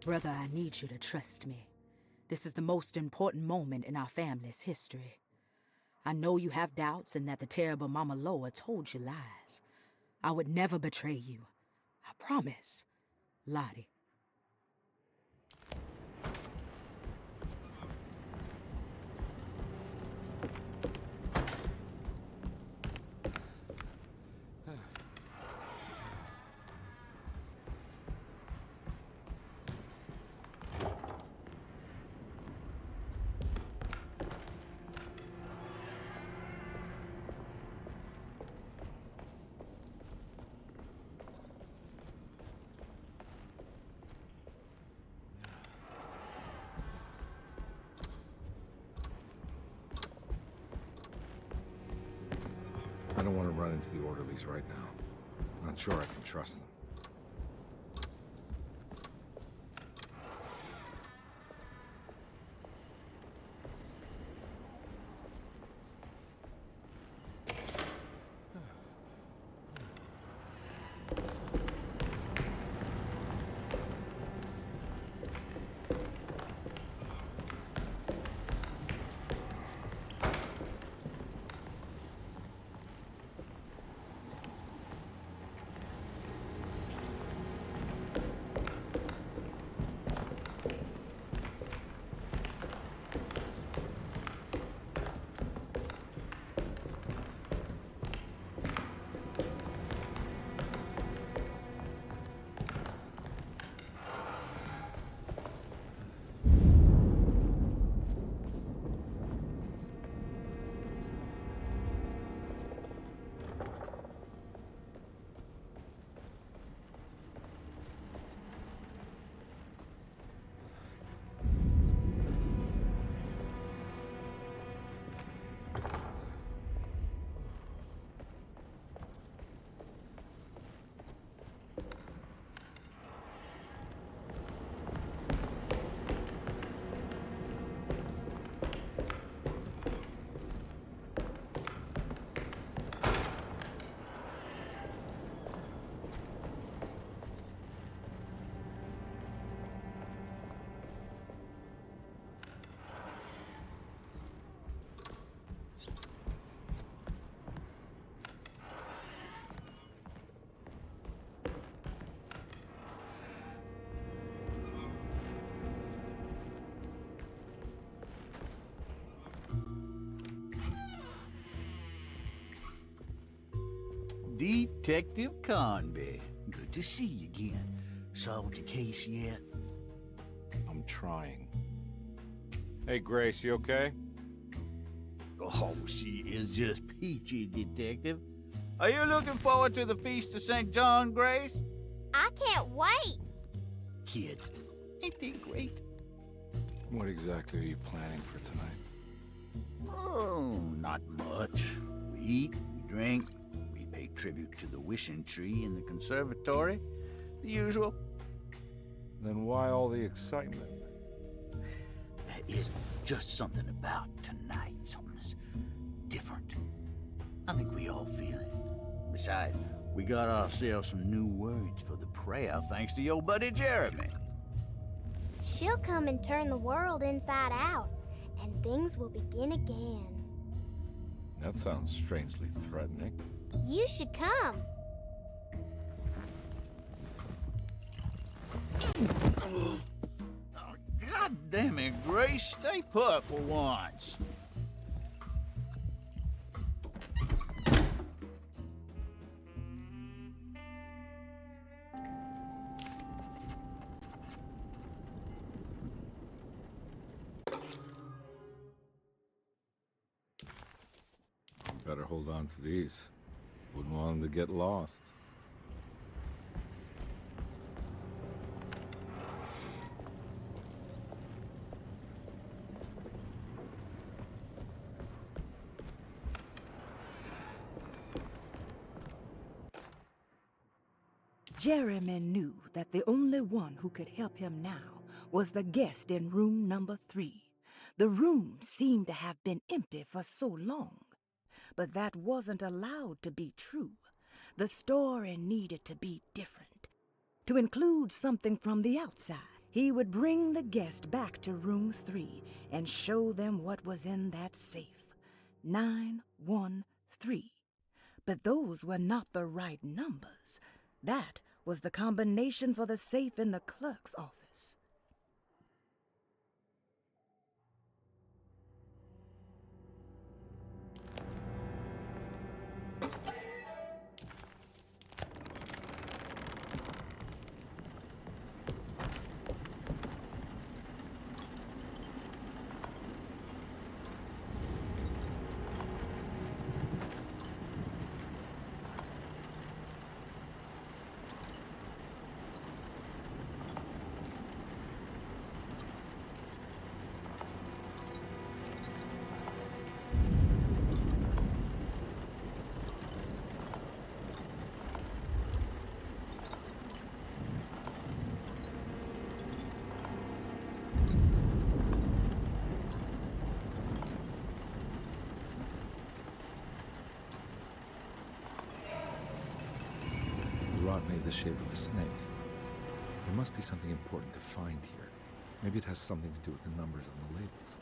Brother, I need you to trust me. This is the most important moment in our family's history. I know you have doubts and that the terrible Mama Loa told you lies. I would never betray you. I promise. Lottie. I don't want to run into the orderlies right now. Not sure I can trust them. Detective Conby. Good to see you again. Solved your case yet? I'm trying. Hey, Grace, you okay? Oh, she is just peachy, Detective. Are you looking forward to the Feast of St. John, Grace? I can't wait. Kids, ain't they great? What exactly are you planning for tonight? Oh, not much. We eat, we drink, we pay tribute to the wishing tree in the conservatory. The usual. Then why all the excitement? There is just something about tonight. Something's different. I think we all feel it. Besides, we got ourselves some new words for the prayer thanks to your buddy Jeremy. She'll come and turn the world inside out, and things will begin again. That sounds strangely threatening. You should come. God damn it, Grace. Stay put for once. Better hold on to these. Wouldn't want them to get lost. Jeremy knew that the only one who could help him now was the guest in room number 3. The room seemed to have been empty for so long. But that wasn't allowed to be true. The story needed to be different. To include something from the outside, he would bring the guest back to room 3 and show them what was in that safe. 913. But those were not the right numbers. That was the combination for the safe in the clerk's office. The rod made the shape of a snake. There must be something important to find here. Maybe it has something to do with the numbers on the labels.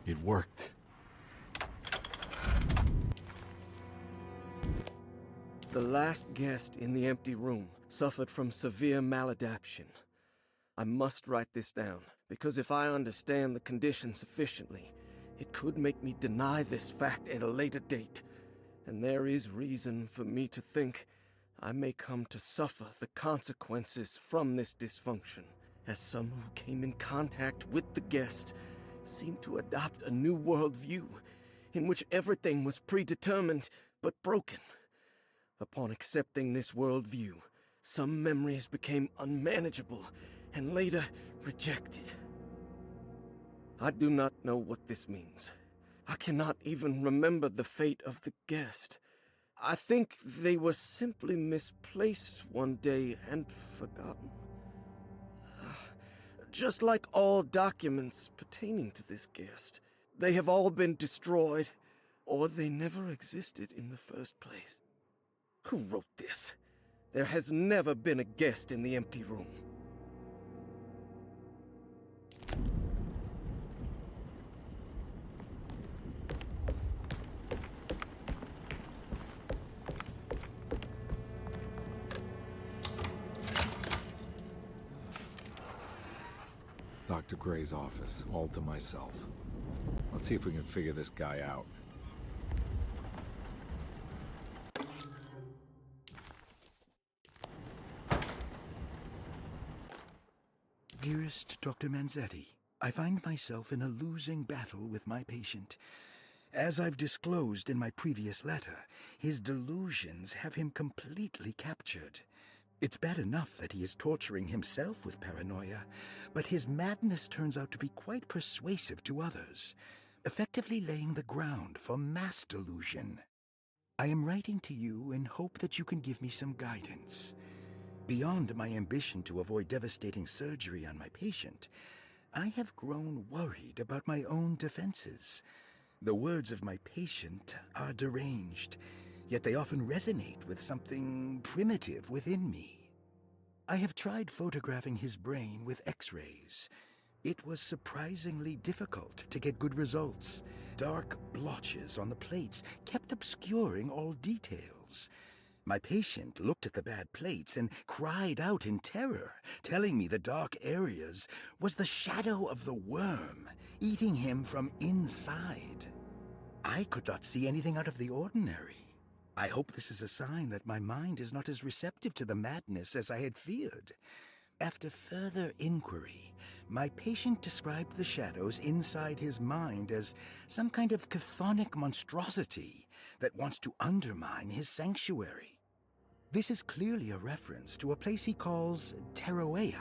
It worked. The last guest in the empty room suffered from severe maladaptation. I must write this down, because if I understand the condition sufficiently, it could make me deny this fact at a later date, and there is reason for me to think I may come to suffer the consequences from this dysfunction, as some who came in contact with the guest seemed to adopt a new worldview in which everything was predetermined but broken. Upon accepting this worldview, some memories became unmanageable and later rejected. I do not know what this means. I cannot even remember the fate of the guest. I think they were simply misplaced one day and forgotten. Just like all documents pertaining to this guest, they have all been destroyed, or they never existed in the first place. Who wrote this? There has never been a guest in the empty room. Dr. Gray's office, all to myself. Let's see if we can figure this guy out. Dearest Dr. Manzetti, I find myself in a losing battle with my patient. As I've disclosed in my previous letter, his delusions have him completely captured. It's bad enough that he is torturing himself with paranoia, but his madness turns out to be quite persuasive to others, effectively laying the ground for mass delusion. I am writing to you in hope that you can give me some guidance. Beyond my ambition to avoid devastating surgery on my patient, I have grown worried about my own defenses. The words of my patient are deranged, yet they often resonate with something primitive within me. I have tried photographing his brain with X-rays. It was surprisingly difficult to get good results. Dark blotches on the plates kept obscuring all details. My patient looked at the bad plates and cried out in terror, telling me the dark areas was the shadow of the worm, eating him from inside. I could not see anything out of the ordinary. I hope this is a sign that my mind is not as receptive to the madness as I had feared. After further inquiry, my patient described the shadows inside his mind as some kind of chthonic monstrosity that wants to undermine his sanctuary. This is clearly a reference to a place he calls Teroea,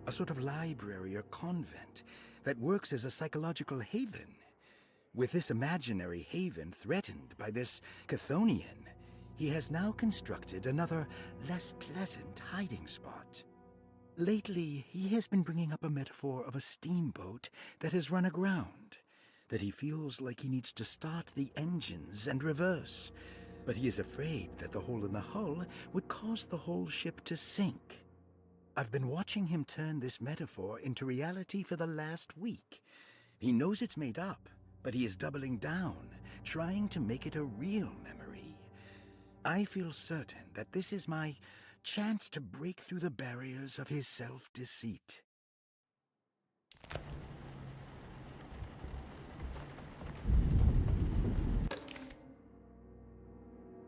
a sort of library or convent that works as a psychological haven. With this imaginary haven threatened by this Chthonian, he has now constructed another, less pleasant hiding spot. Lately, he has been bringing up a metaphor of a steamboat that has run aground, that he feels like he needs to start the engines and reverse, but he is afraid that the hole in the hull would cause the whole ship to sink. I've been watching him turn this metaphor into reality for the last week. He knows it's made up, but he is doubling down, trying to make it a real memory. I feel certain that this is my chance to break through the barriers of his self-deceit.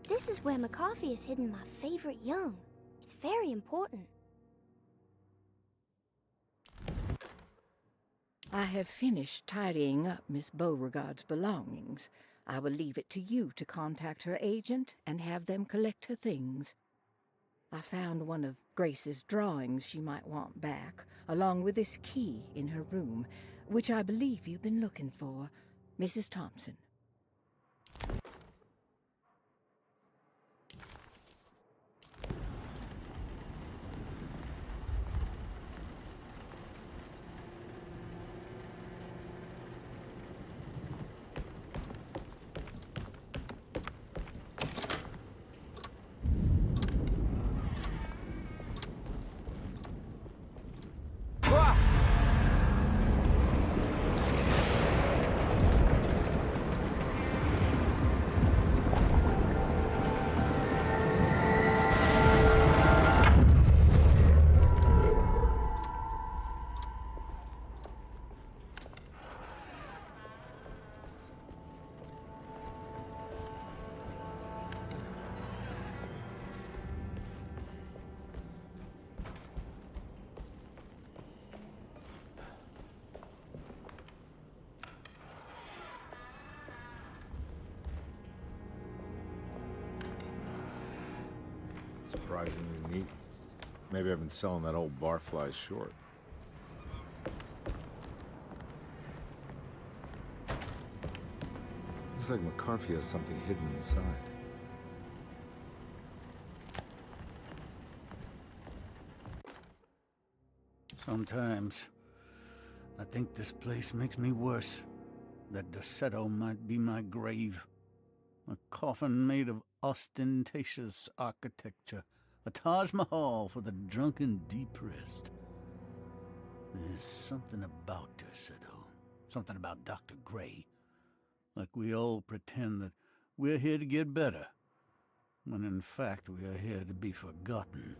This is where McCarthy has hidden my favorite young. It's very important. I have finished tidying up Miss Beauregard's belongings. I will leave it to you to contact her agent and have them collect her things. I found one of Grace's drawings she might want back, along with this key in her room, which I believe you've been looking for, Mrs. Thompson. surprisingly neat. Maybe I've been selling that old barfly short. Looks like McCarthy has something hidden inside. Sometimes, I think this place makes me worse. That Derceto might be my grave. A coffin made of ostentatious architecture. A Taj Mahal for the drunken depressed. There's something about Derceto. Something about Dr. Gray. Like we all pretend that we're here to get better, when in fact we are here to be forgotten.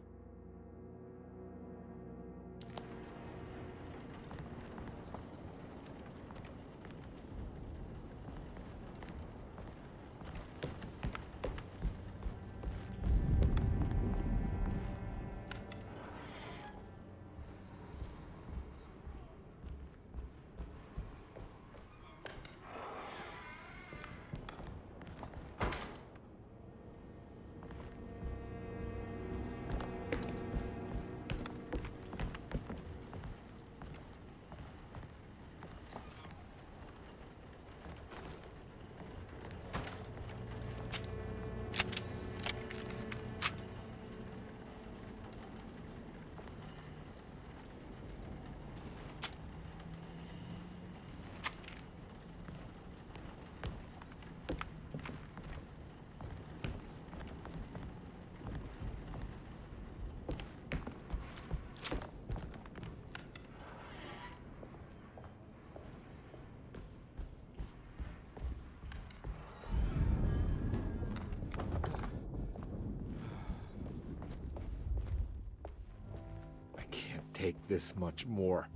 Take this much more.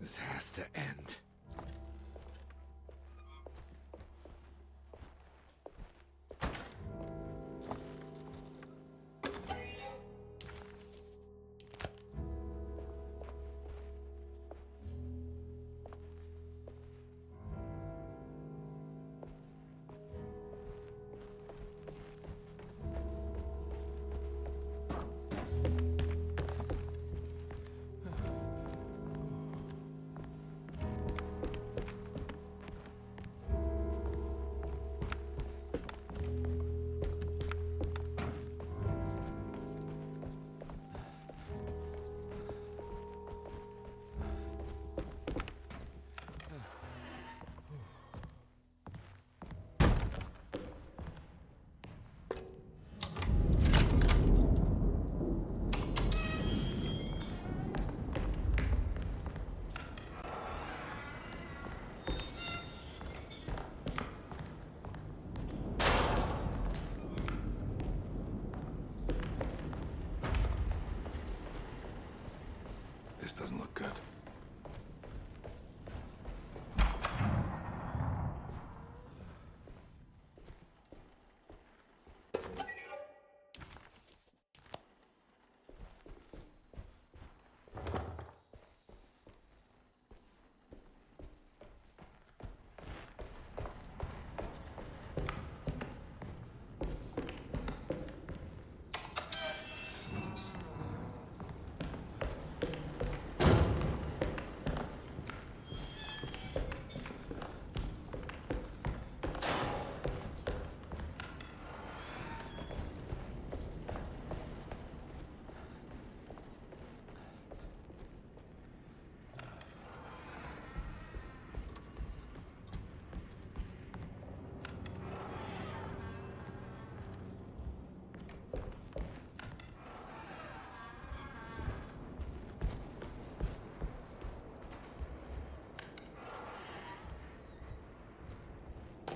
This has to end. This doesn't look good.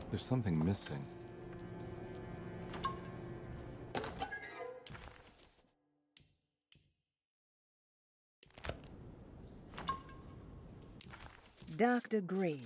There's something missing. Dr. Gray